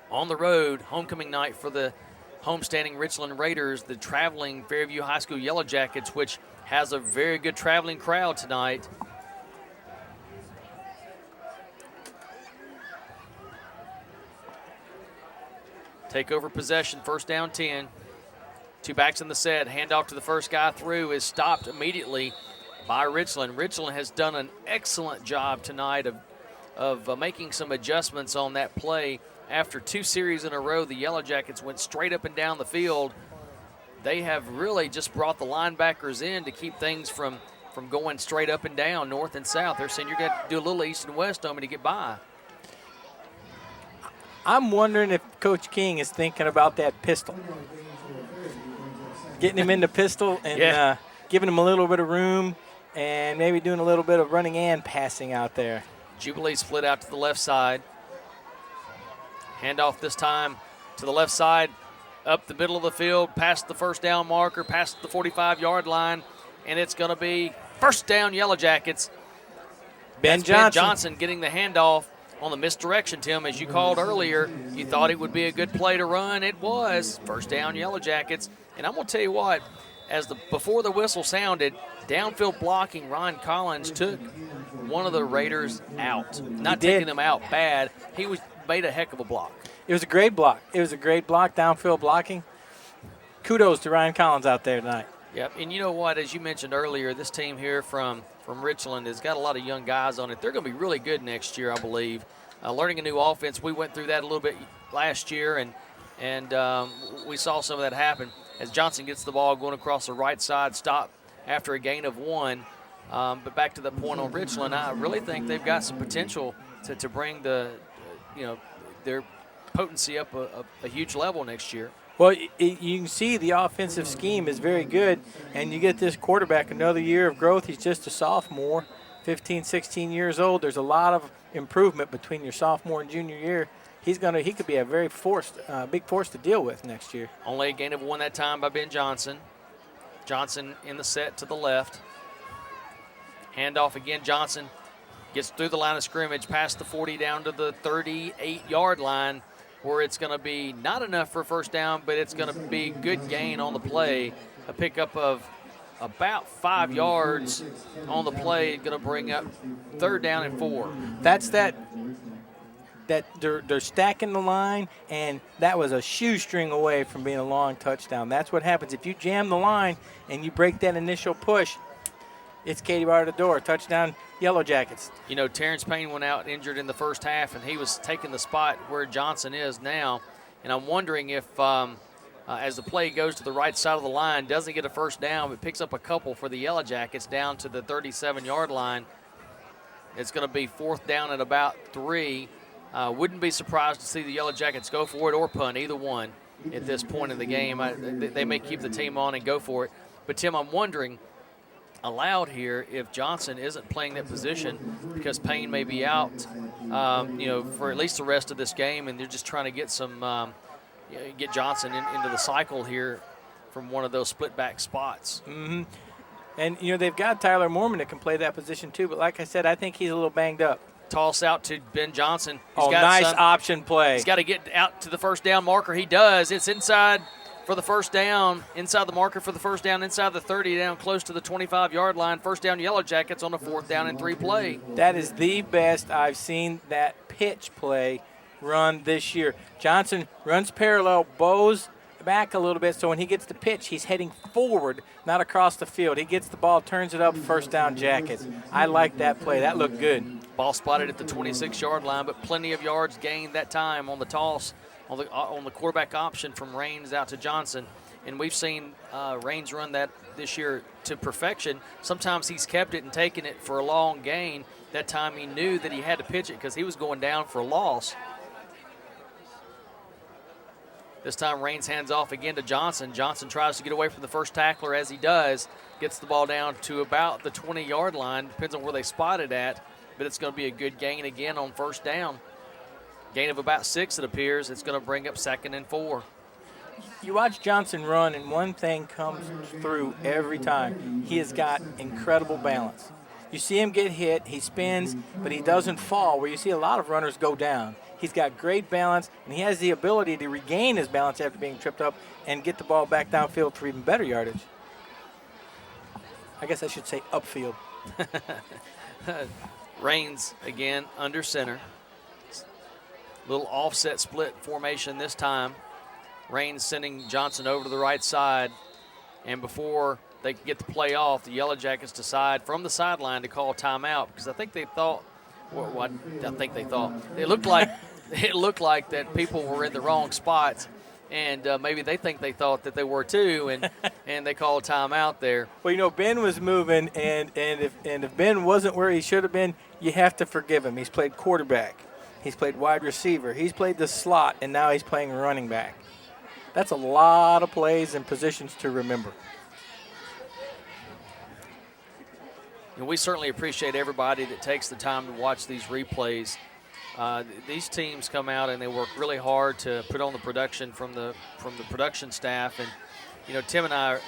on the road. Homecoming night for the homestanding Richland Raiders, the traveling Fairview High School Yellow Jackets, which has a very good traveling crowd tonight. Take over possession, 1st down 10. 2 backs in the set. Handoff to the first guy through is stopped immediately by Richland. Richland has done an excellent job tonight of making some adjustments on that play after 2 series in a row, the Yellow Jackets went straight up and down the field. They have really just brought the linebackers in to keep things from going straight up and down, north and south. They're saying you're going to do a little east and west on me to get by. I'm wondering if Coach King is thinking about that pistol. Getting him into pistol and giving him a little bit of room and maybe doing a little bit of running and passing out there. Jubilee split out to the left side. Handoff this time to the left side, up the middle of the field, past the first down marker, past the 45-yard line, and it's going to be first down Yellow Jackets. Ben Johnson getting the handoff on the misdirection, Tim. As you called earlier, you thought it would be a good play to run. It was. First down Yellow Jackets. And I'm going to tell you what, before the whistle sounded, downfield blocking, Ron Collins took one of the Raiders out. Not taking them out bad. He made a heck of a block. It was a great block. Downfield blocking. Kudos to Ryan Collins out there tonight. Yep, and you know what? As you mentioned earlier, this team here from Richland has got a lot of young guys on it. They're going to be really good next year, I believe. Learning a new offense, we went through that a little bit last year, and we saw some of that happen. As Johnson gets the ball going across the right side, stop after a gain of 1. But back to the point on Richland, I really think they've got some potential to bring their potency up a huge level next year. Well, you can see the offensive scheme is very good, and you get this quarterback another year of growth. He's just a sophomore, 15, 16 years old. There's a lot of improvement between your sophomore and junior year. He could be a very big force to deal with next year. Only a gain of 1 that time by Ben Johnson. Johnson in the set to the left. Handoff again. Johnson gets through the line of scrimmage, past the 40 down to the 38-yard line, where it's going to be not enough for a first down, but it's going to be good gain on the play. A pickup of about 5 yards on the play, going to bring up 3rd down and 4. That's that they're stacking the line, and that was a shoestring away from being a long touchdown. That's what happens. If you jam the line and you break that initial push, it's Katie bar to the door. Touchdown, Yellow Jackets. You know, Terrence Payne went out injured in the first half, and he was taking the spot where Johnson is now. And I'm wondering if, as the play goes to the right side of the line, doesn't get a first down, but picks up a couple for the Yellow Jackets down to the 37-yard line. It's going to be 4th down at about 3. Wouldn't be surprised to see the Yellow Jackets go for it or punt, either one at this point in the game. They may keep the team on and go for it. But, Tim, I'm wondering, allowed here, if Johnson isn't playing that position because Payne may be out, for at least the rest of this game, and they're just trying to get get Johnson into the cycle here from one of those split back spots. Mm-hmm. And they've got Tyler Mormon that can play that position too, but like I said, I think he's a little banged up. Toss out to Ben Johnson. Nice option play. He's got to get out to the first down marker. He does. It's inside for the first down, inside the marker for the first down, inside the 30, down close to the 25-yard line. First down Yellow Jackets on a 4th down and 3 play. That is the best I've seen that pitch play run this year. Johnson runs parallel, bows back a little bit, so when he gets the pitch, he's heading forward, not across the field. He gets the ball, turns it up, first down Jackets. I like that play. That looked good. Ball spotted at the 26-yard line, but plenty of yards gained that time on the toss, on the quarterback option from Raines out to Johnson. And we've seen Raines run that this year to perfection. Sometimes he's kept it and taken it for a long gain. That time he knew that he had to pitch it because he was going down for a loss. This time Raines hands off again to Johnson. Johnson tries to get away from the first tackler as he does. Gets the ball down to about the 20-yard line. Depends on where they spot it at. But it's going to be a good gain again on first down. Gain of about 6, it appears. It's going to bring up 2nd and 4. You watch Johnson run, and one thing comes through every time. He has got incredible balance. You see him get hit, he spins, but he doesn't fall, where you see a lot of runners go down. He's got great balance, and he has the ability to regain his balance after being tripped up and get the ball back downfield for even better yardage. I guess I should say upfield. Raines again under center. Little offset split formation this time. Raines sending Johnson over to the right side. And before they can get the play off, the Yellow Jackets decide from the sideline to call timeout because I think they thought, it looked like it looked like that people were in the wrong spots, and maybe they thought that they were too, and they called timeout there. Well, you know, Ben was moving, and if Ben wasn't where he should have been, you have to forgive him. He's played quarterback. He's played wide receiver. He's played the slot, and now he's playing running back. That's a lot of plays and positions to remember. And we certainly appreciate everybody that takes the time to watch these replays. These teams come out and they work really hard to put on the production from the production staff. And, you know, Tim and I,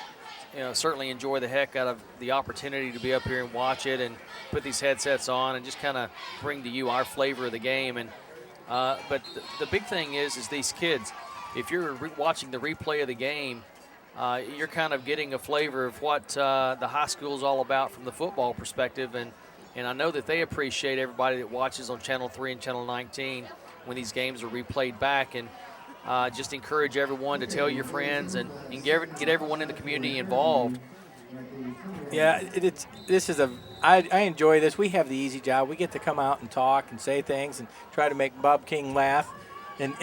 you know, certainly enjoy the heck out of the opportunity to be up here and watch it and put these headsets on and just kind of bring to you our flavor of the game. And but the big thing is these kids, if you're watching the replay of the game, you're kind of getting a flavor of what the high school is all about from the football perspective. And I know that they appreciate everybody that watches on Channel 3 and Channel 19 when these games are replayed back. And just encourage everyone to tell your friends and get everyone in the community involved. Yeah, I enjoy this. We have the easy job. We get to come out and talk and say things and try to make Bob King laugh. And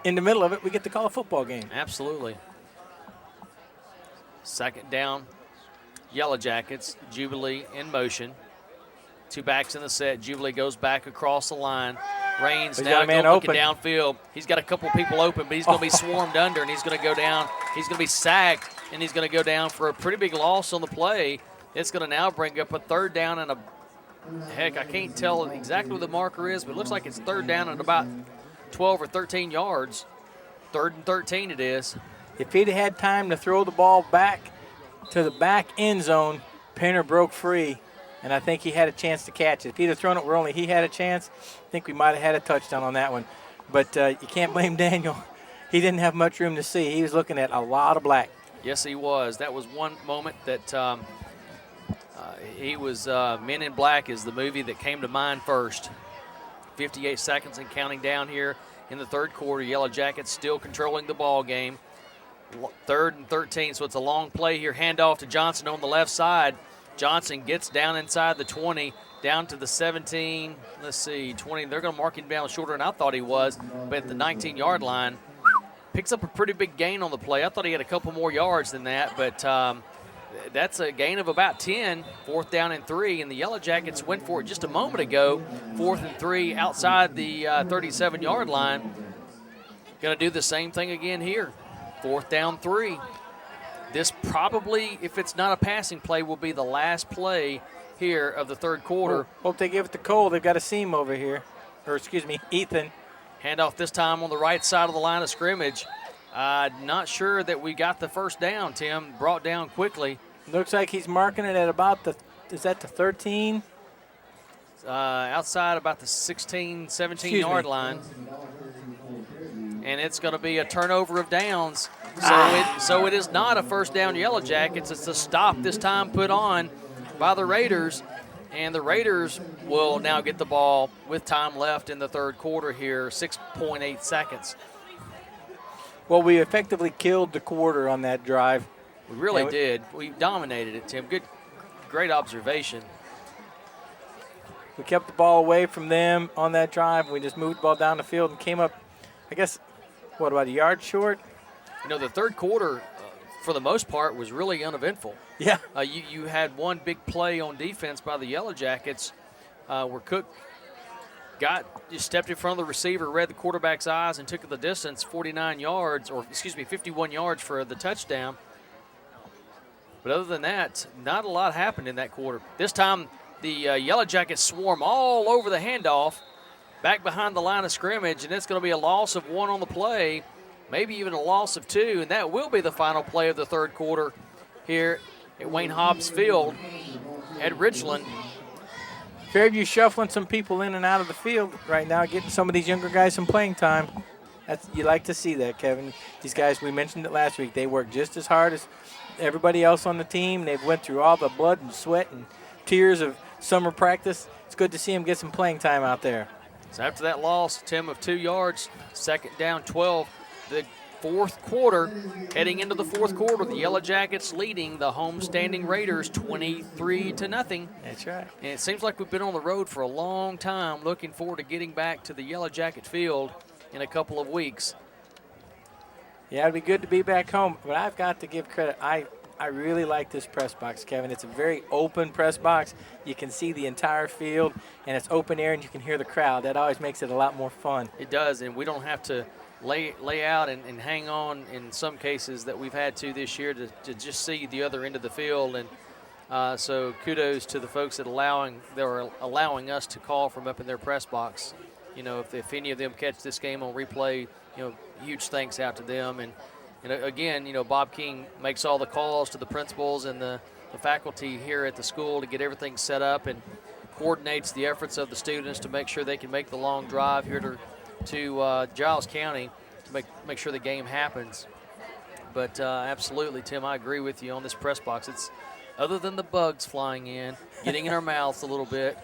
in the middle of it, we get to call a football game. Absolutely. Second down, Yellow Jackets, Jubilee in motion. Two backs in the set. Jubilee goes back across the line. Raines now looking downfield. He's got a couple people open, but he's going to be swarmed under, and he's going to go down. He's going to be sacked, and he's going to go down for a pretty big loss on the play. It's going to now bring up a third down and heck, I can't tell exactly what the marker is, but it looks like it's third down at about 12 or 13 yards. 3rd and 13 it is. If he'd had time to throw the ball back to the back end zone, Painter broke free. And I think he had a chance to catch it. If he'd have thrown it where only he had a chance, I think we might have had a touchdown on that one. But you can't blame Daniel. He didn't have much room to see. He was looking at a lot of black. Yes, he was. That was one moment that he was Men in Black is the movie that came to mind first. 58 seconds and counting down here in the third quarter. Yellow Jackets still controlling the ball game. 3rd and 13, so it's a long play here. Handoff to Johnson on the left side. Johnson gets down inside the 20, down to the 17, 20. They're going to mark him down shorter than I thought he was, but at the 19-yard line. Picks up a pretty big gain on the play. I thought he had a couple more yards than that, but that's a gain of about 10, 4th down and 3, and the Yellow Jackets went for it just a moment ago, 4th and 3 outside the 37-yard line. Going to do the same thing again here, 4th down 3. This probably, if it's not a passing play, will be the last play here of the third quarter. Hope they give it to Cole. They've got a seam over here. Or, excuse me, Ethan. Handoff this time on the right side of the line of scrimmage. Not sure that we got the first down, Tim. Brought down quickly. Looks like he's marking it at about is that the 13? Outside about the 16, 17-yard line. And it's going to be a turnover of downs. So it is not a first down Yellow Jackets. It's a stop this time put on by the Raiders. And the Raiders will now get the ball with time left in the third quarter here, 6.8 seconds. Well, we effectively killed the quarter on that drive. We really did. We dominated it, Tim. Great observation. We kept the ball away from them on that drive. We just moved the ball down the field and came up, I guess, what, about a yard short? You know, the third quarter, for the most part, was really uneventful. Yeah. You had one big play on defense by the Yellow Jackets where Cook just stepped in front of the receiver, read the quarterback's eyes, and took the distance 51 yards for the touchdown. But other than that, not a lot happened in that quarter. This time, the Yellow Jackets swarm all over the handoff, back behind the line of scrimmage, and it's going to be a loss of 1 on the play. Maybe even a loss of 2, and that will be the final play of the third quarter here at Wayne Hobbs Field at Richland. Fairview shuffling some people in and out of the field right now, getting some of these younger guys some playing time. You like to see that, Kevin. These guys, we mentioned it last week, they work just as hard as everybody else on the team. They've went through all the blood and sweat and tears of summer practice. It's good to see them get some playing time out there. So after that loss, Tim, of 2 yards, 2nd down 12, the fourth quarter. Heading into the fourth quarter, the Yellow Jackets leading the homestanding Raiders 23-0. That's right. And it seems like we've been on the road for a long time. Looking forward to getting back to the Yellow Jacket field in a couple of weeks. Yeah, it'd be good to be back home, but I've got to give credit. I really like this press box, Kevin. It's a very open press box. You can see the entire field, and it's open air, and you can hear the crowd. That always makes it a lot more fun. It does, and we don't have to lay out and hang on in some cases that we've had to this year to just see the other end of the field. And so kudos to the folks that are allowing us to call from up in their press box. You know, if any of them catch this game on replay, you know, huge thanks out to them. And again, you know, Bob King makes all the calls to the principals and the faculty here at the school to get everything set up and coordinates the efforts of the students to make sure they can make the long drive here to Giles County to make sure the game happens. But absolutely, Tim, I agree with you on this press box. It's other than the bugs flying in, getting in our mouths a little bit.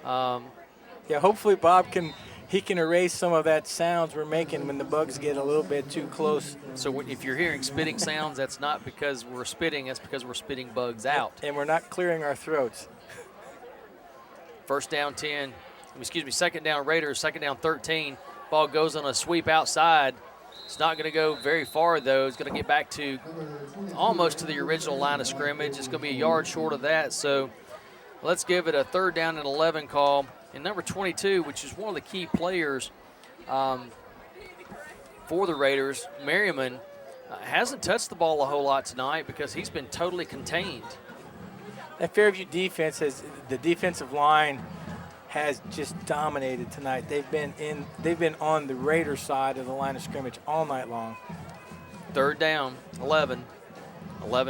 Yeah, hopefully Bob can erase some of that sounds we're making when the bugs get a little bit too close. So if you're hearing spitting sounds, that's not because we're spitting, that's because we're spitting bugs out. And we're not clearing our throats. Second down Raiders, second down 13. Ball goes on a sweep outside. It's not going to go very far, though. It's going to get back to almost to the original line of scrimmage. It's going to be a yard short of that. So let's give it a 3rd down and 11 call. And number 22, which is one of the key players for the Raiders, Merriman, hasn't touched the ball a whole lot tonight because he's been totally contained. That Fairview defense the defensive line has just dominated tonight. They've been on the Raiders side of the line of scrimmage all night long. 3rd down, 11,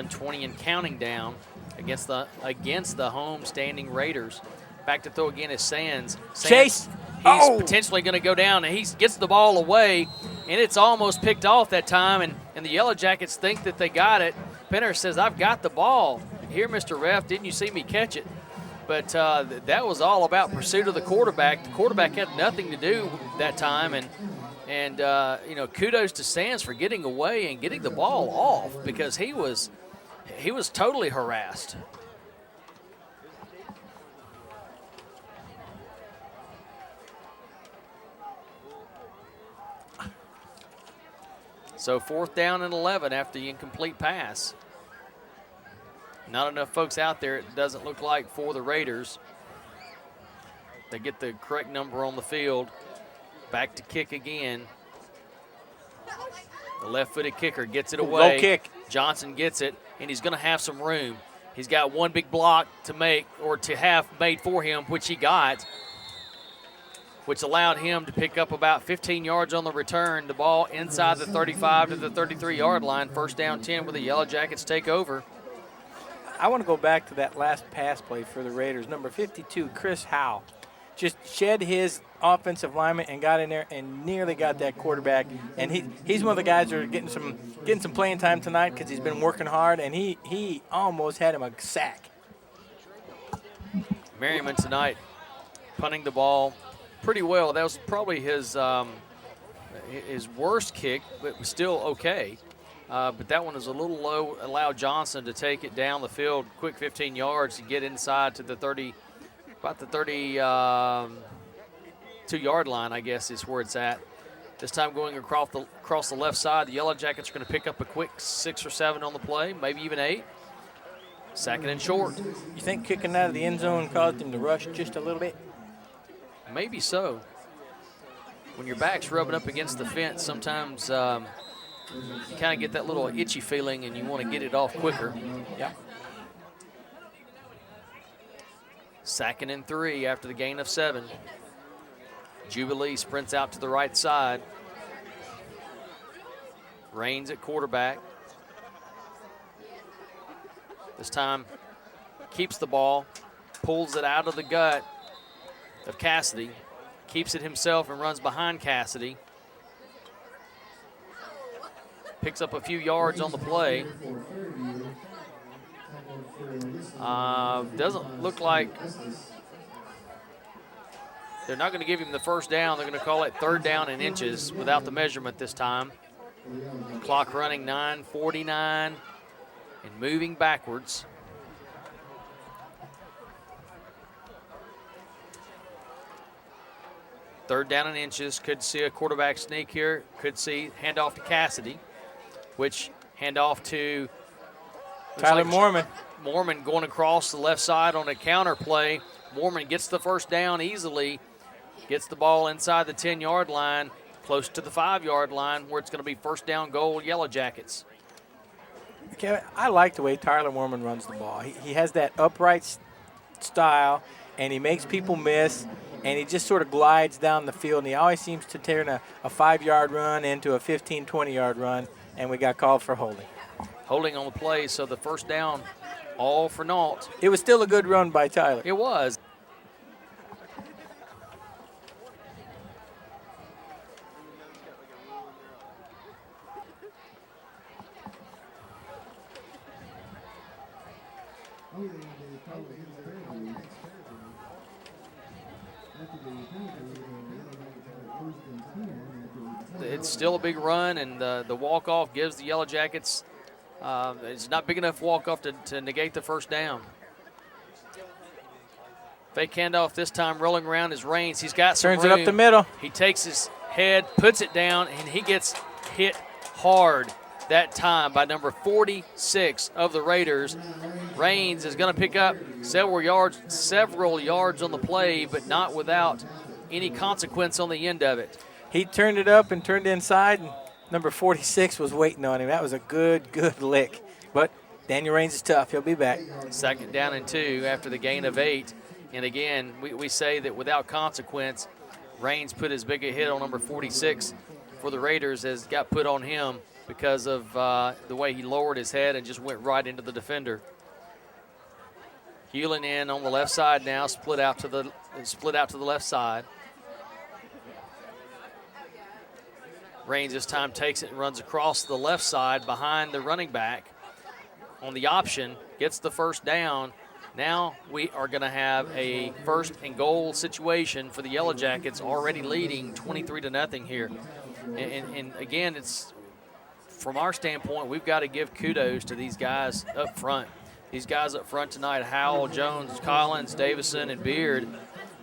20 and counting down against the home standing Raiders. Back to throw again is Sands. Chase. He's potentially going to go down, and he gets the ball away, and it's almost picked off that time, and the Yellow Jackets think that they got it. Penner says, I've got the ball. Here, Mr. Ref, didn't you see me catch it? But that was all about pursuit of the quarterback. The quarterback had nothing to do that time, and you know, kudos to Sands for getting away and getting the ball off because he was totally harassed. So 4th down and 11 after the incomplete pass. Not enough folks out there, it doesn't look like, for the Raiders. They get the correct number on the field. Back to kick again. The left-footed kicker gets it away. Low kick. Johnson gets it, and he's going to have some room. He's got one big block to make, or to have made for him, which he got, which allowed him to pick up about 15 yards on the return. The ball inside the 35 to the 33-yard line. 1st down 10 with the Yellow Jackets take over. I want to go back to that last pass play for the Raiders. Number 52, Chris Howe, just shed his offensive lineman and got in there and nearly got that quarterback. And he's one of the guys that are getting some playing time tonight because he's been working hard, and he almost had him a sack. Merriman tonight punting the ball pretty well. That was probably his worst kick, but was still okay. But that one is a little low. Allowed Johnson to take it down the field, quick 15 yards to get inside to the 30, about the 32-yard line, I guess is where it's at. This time going across the left side, the Yellow Jackets are going to pick up a quick 6 or 7 on the play, maybe even 8. 2nd and short. You think kicking out of the end zone caused him to rush just a little bit? Maybe so. When your back's rubbing up against the fence, sometimes you kind of get that little itchy feeling and you want to get it off quicker. Yeah. 2nd and 3 after the gain of 7. Jubilee sprints out to the right side. Rains at quarterback. This time keeps the ball, pulls it out of the gut of Cassidy, keeps it himself and runs behind Cassidy. Picks up a few yards on the play. Doesn't look like they're not going to give him the 1st down. They're going to call it 3rd down and inches without the measurement this time. Clock running 9:49 and moving backwards. Third down and inches. Could see a quarterback sneak here. Could see handoff to Cassidy, which handoff to Tyler Mormon. Mormon going across the left side on a counter play. Mormon gets the first down easily, gets the ball inside the 10-yard line, close to the 5-yard line where it's going to be first down goal, Yellow Jackets. Okay, I like the way Tyler Mormon runs the ball. He has that upright style, and he makes people miss, and he just sort of glides down the field, and he always seems to turn a 5-yard run into a 15, 20-yard run, and we got called for holding. Holding on the play, so the first down, all for naught. It was still a good run by Tyler. It was. It's still a big run, and the walk-off gives the Yellow Jackets, it's not big enough walk-off to negate the first down. Fake handoff this time, rolling around is Raines. He's got some Turns room. it up the middle. He takes his head, puts it down, and he gets hit hard that time by number 46 of the Raiders. Raines is going to pick up several yards on the play, but not without any consequence on the end of it. He turned it up and turned inside, and number 46 was waiting on him. That was a good lick. But Daniel Raines is tough. He'll be back. Second down and 2 after the gain of 8. And again, we say that without consequence, Raines put as big a hit on number 46 for the Raiders as got put on him because of the way he lowered his head and just went right into the defender. Hewlin in on the left side now, split out to the left side. Raines this time takes it and runs across the left side behind the running back on the option, gets the first down. Now we are going to have a first and goal situation for the Yellow Jackets, already leading 23-0 here. And again, it's from our standpoint, we've got to give kudos to these guys up front. These guys up front tonight, Howell, Jones, Collins, Davison, and Beard,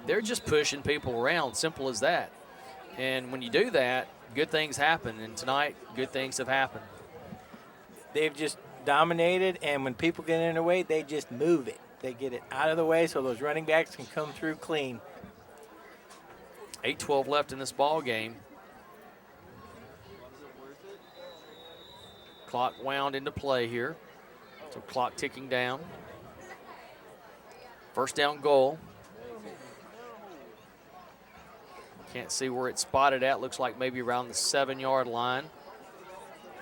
they're just pushing people around, simple as that. And when you do that, good things happen, and tonight, good things have happened. They've just dominated, and when people get in their way, they just move it. They get it out of the way so those running backs can come through clean. 8:12 left in this ball game. Clock wound into play here. So clock ticking down. First down goal. Can't see where it's spotted at. Looks like maybe around the 7-yard line.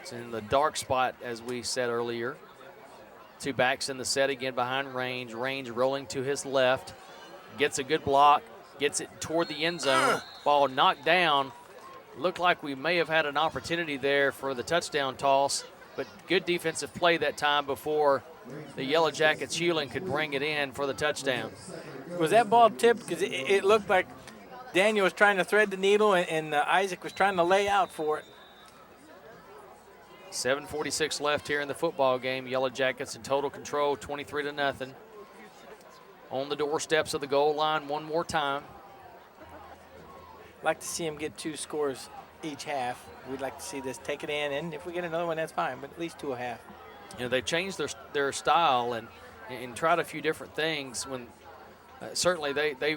It's in the dark spot, as we said earlier. Two backs in the set again behind Raines. Raines rolling to his left. Gets a good block. Gets it toward the end zone. Ball knocked down. Looked like we may have had an opportunity there for the touchdown toss, but good defensive play that time before the Yellow Jackets Hewlin could bring it in for the touchdown. Was that ball tipped? Because it looked like Daniel was trying to thread the needle, and Isaac was trying to lay out for it. 7:46 left here in the football game. Yellow Jackets in total control, 23-0. On the doorsteps of the goal line one more time. Like to see him get 2 scores each half. We'd like to see this take it in, and if we get another one, that's fine, but at least 2 a half. You know, they've changed their style and tried a few different things. When certainly they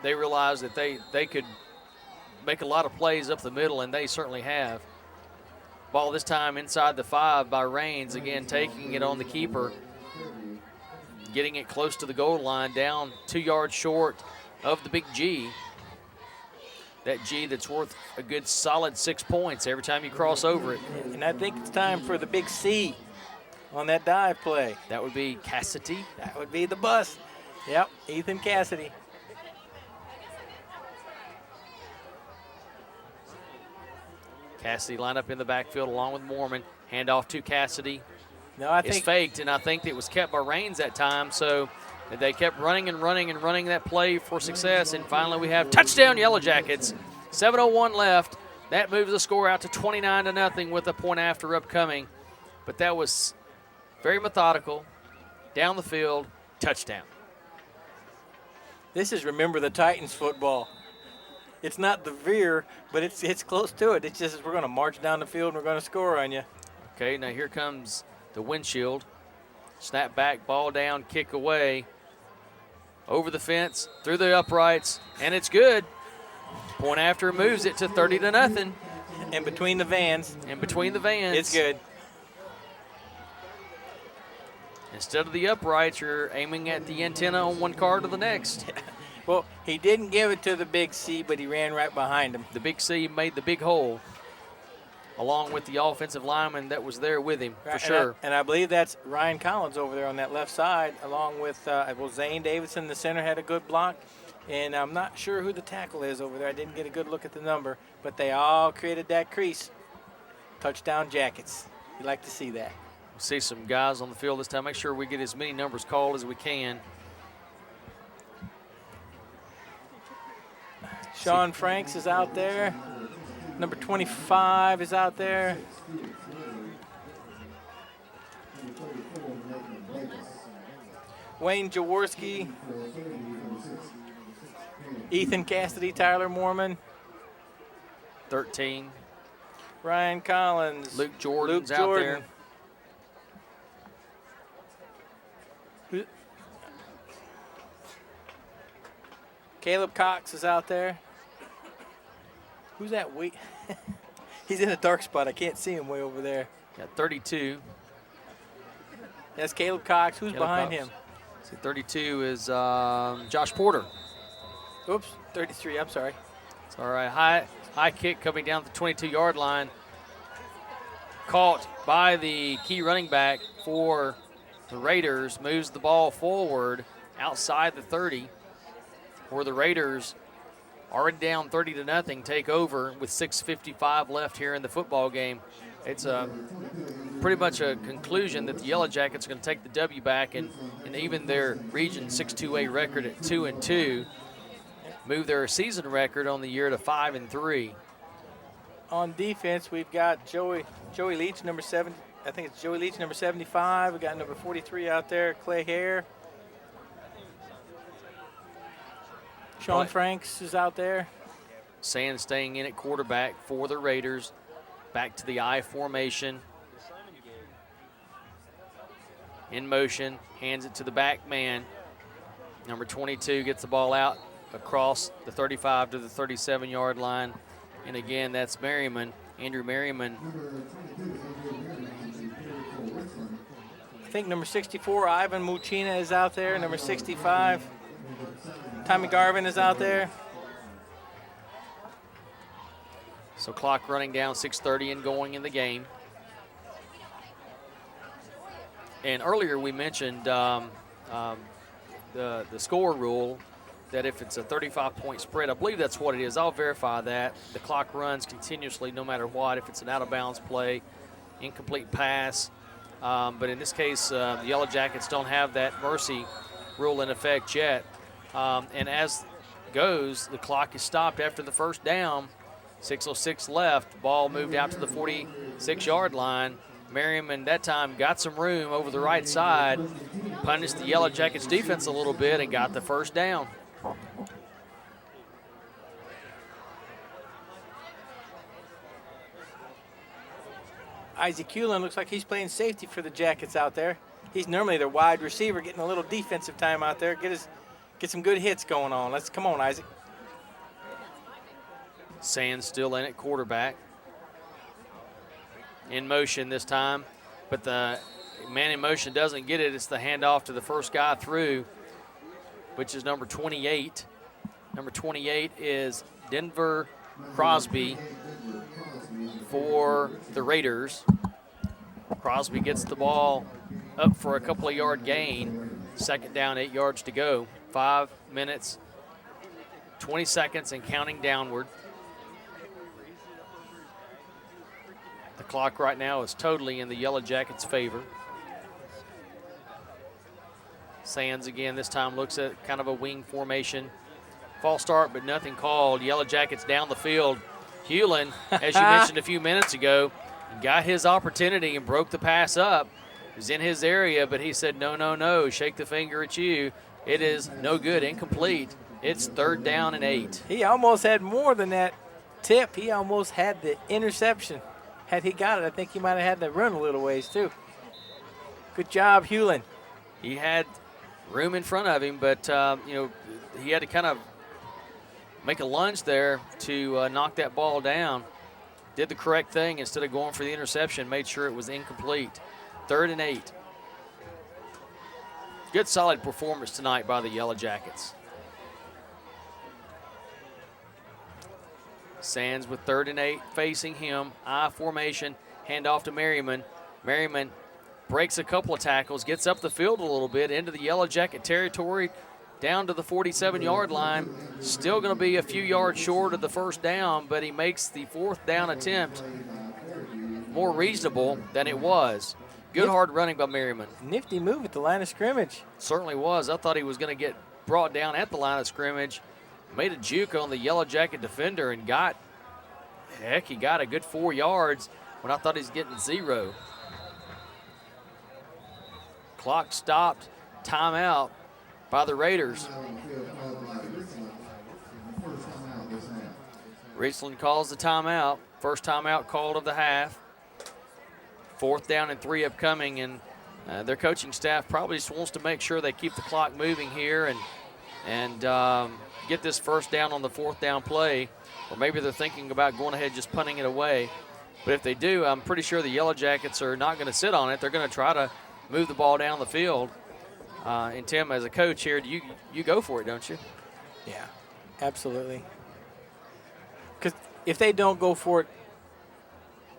realized that they could make a lot of plays up the middle, and they certainly have. Ball this time inside the 5 by Raines, again taking it on the keeper, getting it close to the goal line, down 2 yards short of the big G. That G that's worth a good solid 6 points every time you cross over it. And I think it's time for the big C on that dive play. That would be Cassidy. That would be the bus. Yep, Ethan Cassidy. Cassidy lined up in the backfield along with Mormon. Handoff to Cassidy. No, I think it's faked, and I think it was kept by Raines that time. So they kept running and running and running that play for success, and finally we have touchdown Yellow Jackets. 7:01 left. That moves the score out to 29-0 with a point after upcoming. But that was very methodical, down the field, touchdown. This is Remember the Titans football. It's not the veer, but it's close to it. It's just we're going to march down the field and we're going to score on you. Okay, now here comes the windshield. Snap back, ball down, kick away. Over the fence, through the uprights, and it's good. Point after moves it to 30-0. And between the vans. In between the vans. It's good. Instead of the uprights, you're aiming at the antenna on one car to the next. Well, he didn't give it to the big C, but he ran right behind him. The big C made the big hole, along with the offensive lineman that was there with him, for sure. And I believe that's Ryan Collins over there on that left side, along with, Zane Davidson, the center, had a good block. And I'm not sure who the tackle is over there. I didn't get a good look at the number, but they all created that crease. Touchdown Jackets. You like to see that. We'll see some guys on the field this time. Make sure we get as many numbers called as we can. Sean Franks is out there. Number 25 is out there. Wayne Jaworski. Ethan Cassidy, Tyler Moorman. 13. Ryan Collins. Luke Jordan's out there. Caleb Cox is out there. Who's that? He's in a dark spot. I can't see him way over there. Got 32. That's Caleb Cox. Who's Caleb behind Cox. him? See, 32 is Josh Porter. Oops, 33. I'm sorry. It's all right. High kick coming down the 22-yard line. Caught by the key running back for the Raiders. Moves the ball forward outside the 30. Where the Raiders, already down 30-0, take over with 6:55 left here in the football game. It's pretty much a conclusion that the Yellow Jackets are going to take the W back and even their Region 6-2A record at 2-2, move their season record on the year to 5-3. On defense, we've got Joey Leach, number 7. I think it's Joey Leach, number 75. We got number 43 out there, Clay Hare. Sean Franks is out there. Sands staying in at quarterback for the Raiders. Back to the I formation. In motion, hands it to the back man. Number 22 gets the ball out across the 35 to the 37-yard line. And again, that's Merriman, Andrew Merriman. I think number 64, Ivan Muchina, is out there. Number 65, Tommy Garvin is out there. So clock running down, 6:30 and going in the game. And earlier we mentioned the score rule, that if it's a 35-point spread, I believe that's what it is. I'll verify that. The clock runs continuously no matter what. If it's an out-of-bounds play, incomplete pass. But in this case, the Yellow Jackets don't have that mercy rule in effect yet. And as goes, the clock is stopped after the first down. 6:06 left. Ball moved out to the 46-yard line. Merriman that time got some room over the right side, punished the Yellow Jackets defense a little bit, and got the first down. Isaac Hewlin looks like he's playing safety for the Jackets out there. He's normally their wide receiver, getting a little defensive time out there. Get some good hits going on. Come on, Isaac. Sands still in at quarterback. In motion this time, but the man in motion doesn't get it. It's the handoff to the first guy through, which is number 28. Number 28 is Denver Crosby for the Raiders. Crosby gets the ball up for a couple of yard gain. Second down, 8 yards to go. 5 minutes, 20 seconds and counting downward. The clock right now is totally in the Yellow Jackets' favor. Sands again this time looks at kind of a wing formation. False start, but nothing called. Yellow Jackets down the field. Hewlin, as you mentioned a few minutes ago, got his opportunity and broke the pass up. It was in his area, but he said, no, no, no, shake the finger at you. It is no good, incomplete. It's 3rd down and 8. He almost had more than that tip. He almost had the interception. Had he got it, I think he might have had to run a little ways too. Good job, Hewlin. He had room in front of him, but, he had to kind of make a lunge there to knock that ball down. Did the correct thing instead of going for the interception, made sure it was incomplete. 3rd and 8. Good solid performance tonight by the Yellow Jackets. Sands with 3rd and 8 facing him. I formation, handoff to Merriman. Merriman breaks a couple of tackles, gets up the field a little bit into the Yellow Jacket territory, down to the 47-yard line. Still going to be a few yards short of the 1st down, but he makes the 4th down attempt more reasonable than it was. Good hard running by Merriman. Nifty move at the line of scrimmage. Certainly was. I thought he was going to get brought down at the line of scrimmage. Made a juke on the Yellow Jacket defender and he got a good 4 yards when I thought he was getting 0. Clock stopped, timeout by the Raiders. Richland calls the timeout. First timeout called of the half. 4th down and 3 upcoming, and their coaching staff probably just wants to make sure they keep the clock moving here and get this 1st down on the 4th down play, or maybe they're thinking about going ahead and just punting it away. But if they do, I'm pretty sure the Yellow Jackets are not going to sit on it. They're going to try to move the ball down the field. And Tim, as a coach here, you go for it, don't you? Yeah, absolutely. Because if they don't go for it,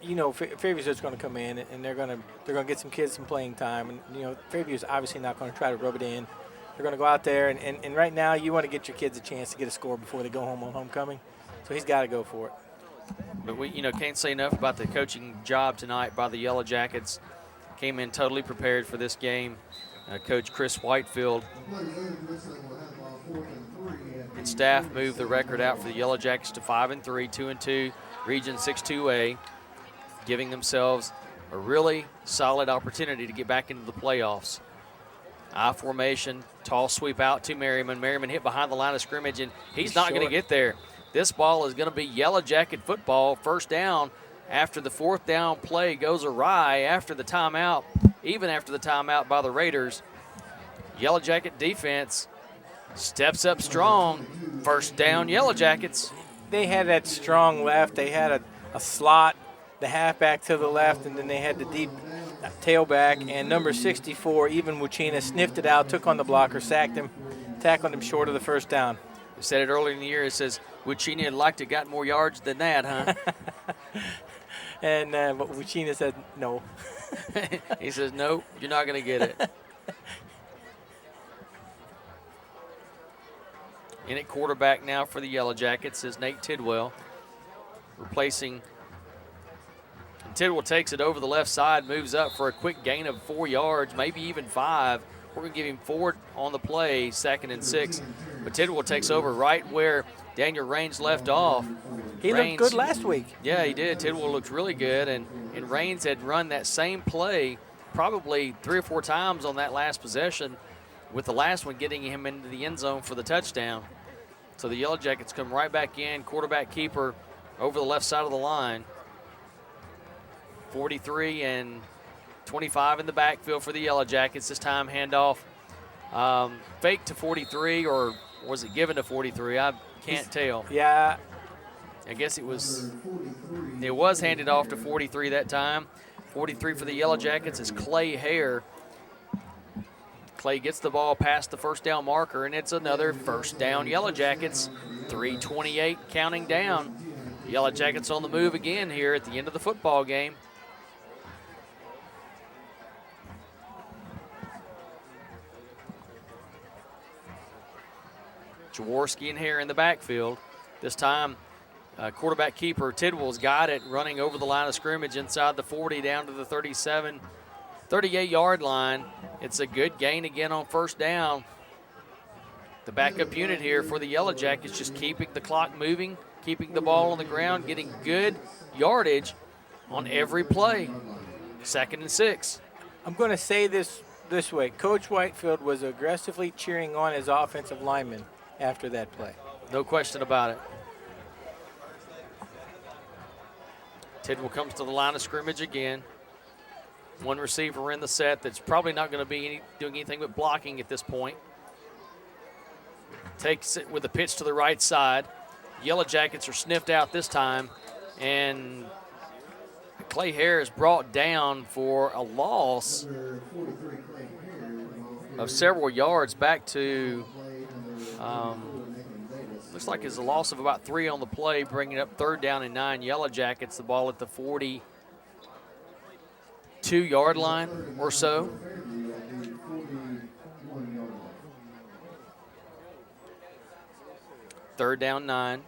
Fairview's just going to come in and they're going to get some kids some playing time, and Fairview's obviously not going to try to rub it in. They're going to go out there, and right now you want to get your kids a chance to get a score before they go home on homecoming. So he's got to go for it. But we can't say enough about the coaching job tonight by the Yellow Jackets. Came in totally prepared for this game. Coach Chris Whitefield and staff moved the record out for the Yellow Jackets to 5-3, 2-2, Region 6-2A, giving themselves a really solid opportunity to get back into the playoffs. I formation, tall sweep out to Merriman. Merriman hit behind the line of scrimmage, and he's not going to get there. This ball is going to be Yellow Jacket football, 1st down after the 4th down play goes awry after the timeout, even after the timeout by the Raiders. Yellow Jacket defense steps up strong. 1st down, Yellow Jackets. They had that strong left. They had a slot, the halfback to the left, and then they had the deep tailback, and number 64, Even Wuchina, sniffed it out, took on the blocker, sacked him, tackled him short of the 1st down. We said it earlier in the year. It says Wuchina would like to have got more yards than that, huh? And but Wuchina said no. He says, nope, you're not going to get it. In at quarterback now for the Yellow Jackets is Nate Tidwell, replacing. And Tidwell takes it over the left side, moves up for a quick gain of 4 yards, maybe even 5. We're going to give him 4 on the play, 2nd and 6. But Tidwell takes over right where Daniel Raines left off. He looked good last week. Yeah, he did. Tidwell looked really good, and Raines had run that same play probably 3 or 4 times on that last possession, with the last one getting him into the end zone for the touchdown. So the Yellow Jackets come right back in, quarterback keeper over the left side of the line. 43 and 25 in the backfield for the Yellow Jackets. This time handoff fake to 43, or was it given to 43? I can't tell. Yeah. I guess it was handed off to 43 that time. 43 for the Yellow Jackets is Clay Hare. Clay gets the ball past the 1st down marker, and it's another 1st down Yellow Jackets. 3:28 counting down. Yellow Jackets on the move again here at the end of the football game. Jaworski and Hare in the backfield. This time, quarterback keeper Tidwell's got it, running over the line of scrimmage inside the 40 down to the 37, 38-yard line. It's a good gain again on 1st down. The backup unit here for the Yellow Jackets just keeping the clock moving, keeping the ball on the ground, getting good yardage on every play. 2nd and 6. I'm going to say this way. Coach Whitefield was aggressively cheering on his offensive linemen after that play. No question about it. Tidwell comes to the line of scrimmage again. One receiver in the set that's probably not going to be doing anything but blocking at this point. Takes it with a pitch to the right side. Yellow Jackets are sniffed out this time, and Clay Hare is brought down for a loss of several yards back to, looks like it's a loss of about 3 on the play, bringing up 3rd down and 9. Yellow Jackets, the ball at the 42-yard line or so. Third down 9,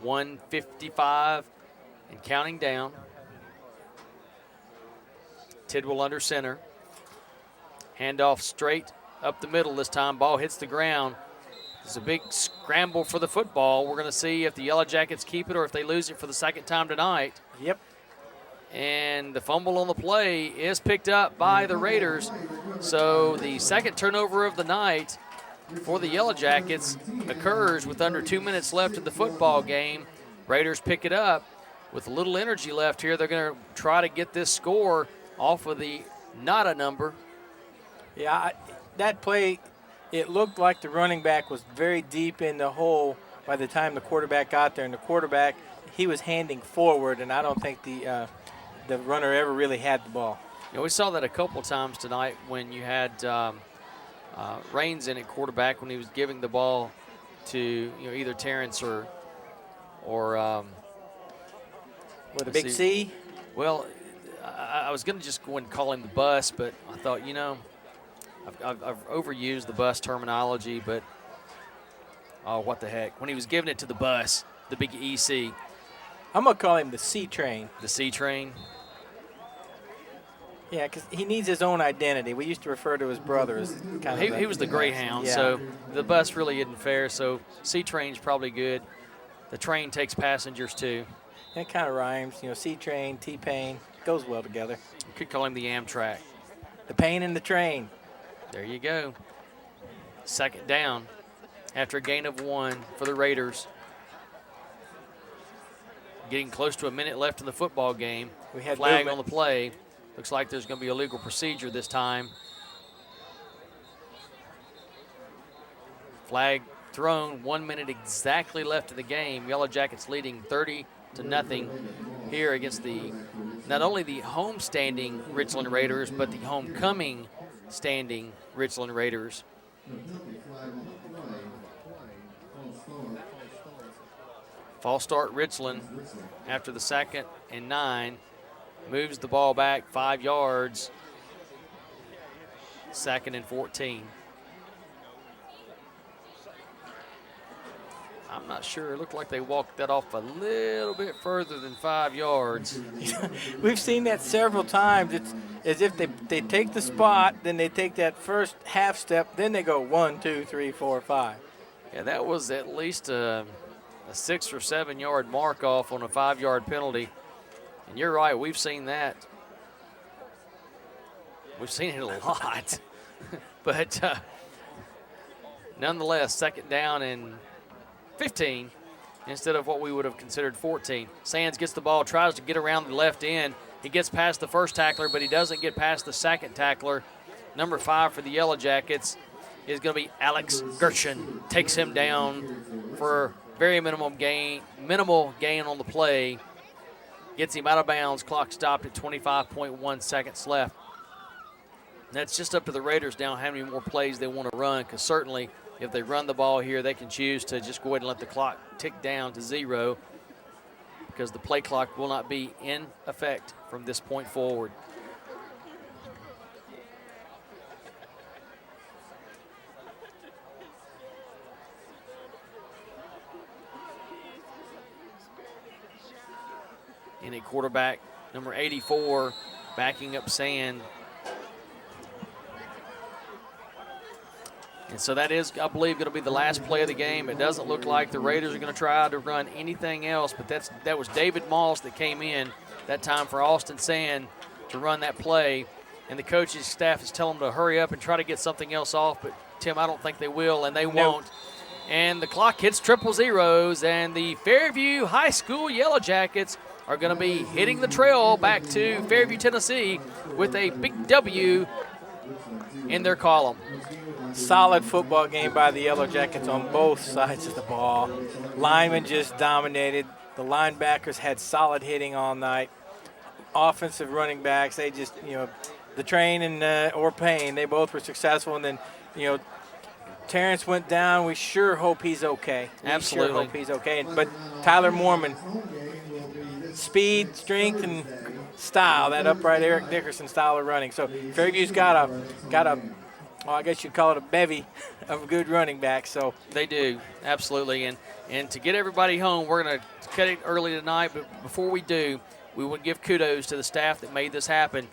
1:55 and counting down. Tidwell under center. Handoff straight up the middle this time. Ball hits the ground. It's a big scramble for the football. We're going to see if the Yellow Jackets keep it or if they lose it for the 2nd time tonight. Yep. And the fumble on the play is picked up by the Raiders. So the 2nd turnover of the night for the Yellow Jackets occurs with under 2 minutes left in the football game. Raiders pick it up with a little energy left here. They're going to try to get this score off of the not a number. Yeah, that play, it looked like the running back was very deep in the hole by the time the quarterback got there. And the quarterback, he was handing forward, and I don't think the runner ever really had the ball. You know, we saw that a couple times tonight when you had Raines in at quarterback when he was giving the ball to either Terrence or with a big C. Well, I was going to just go and call him the bus, but I thought, I've overused the bus terminology, but oh, what the heck. When he was giving it to the bus, the big EC. I'm going to call him the C train. The C train? Yeah, because he needs his own identity. We used to refer to his brother as kind of he was the Greyhound, yeah. So the bus really isn't fair, so C train's probably good. The train takes passengers too. It kind of rhymes, C train, T-pain, goes well together. You could call him the Amtrak. The pain in the train. There you go. 2nd down after a gain of 1 for the Raiders. Getting close to a minute left in the football game. We had flag movement on the play. Looks like there's going to be a legal procedure this time. Flag thrown, 1 minute exactly left in the game. Yellow Jackets leading 30-0 here against not only the home-standing Richland Raiders, but the homecoming standing Richland Raiders. False start Richland after the 2nd and 9. Moves the ball back 5 yards. 2nd and 14. I'm not sure. It looked like they walked that off a little bit further than 5 yards. We've seen that several times. It's as if they take the spot, then they take that first half step, then they go 1, 2, 3, 4, 5. Yeah, that was at least a 6 or 7 yard mark off on a 5 yard penalty. And you're right, we've seen that. We've seen it a lot. But nonetheless, 2nd down and 15 instead of what we would have considered 14. Sands gets the ball, tries to get around the left end. He gets past the first tackler, but he doesn't get past the 2nd tackler. Number 5 for the Yellow Jackets is going to be Alex Gershon. Takes him down for very minimal gain on the play. Gets him out of bounds. Clock stopped at 25.1 seconds left. That's just up to the Raiders now how many more plays they want to run, because certainly if they run the ball here, they can choose to just go ahead and let the clock tick down to 0, because the play clock will not be in effect from this point forward. In a quarterback, number 84, backing up Sand. And so that is, I believe, going to be the last play of the game. It doesn't look like the Raiders are going to try to run anything else, but that was David Moss that came in that time for Austin Sand to run that play. And the coaching staff is telling them to hurry up and try to get something else off, but Tim, I don't think they will, and they won't. And the clock hits 000, and the Fairview High School Yellow Jackets are going to be hitting the trail back to Fairview, Tennessee with a big W in their column. Solid football game by the Yellow Jackets on both sides of the ball. Linemen just dominated. The linebackers had solid hitting all night. Offensive running backs, they just, the train and or pain, they both were successful. And then, Terrence went down. We sure hope he's okay. Absolutely. Sure hope he's okay. But Tyler Moorman, speed, strength, and style, that upright Eric Dickerson style of running. So Fairview's got a well, I guess you'd call it a bevy of good running backs. So they do, absolutely. And to get everybody home, we're going to cut it early tonight. But before we do, we would give kudos to the staff that made this happen.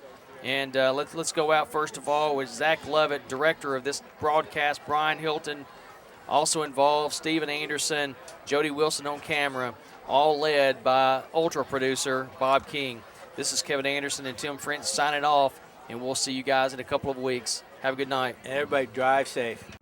And let's go out first of all with Zach Lovett, director of this broadcast, Brian Hilton, also involved, Stephen Anderson, Jody Wilson on camera, all led by ultra producer Bob King. This is Kevin Anderson and Tim French signing off, and we'll see you guys in a couple of weeks. Have a good night. Everybody drive safe.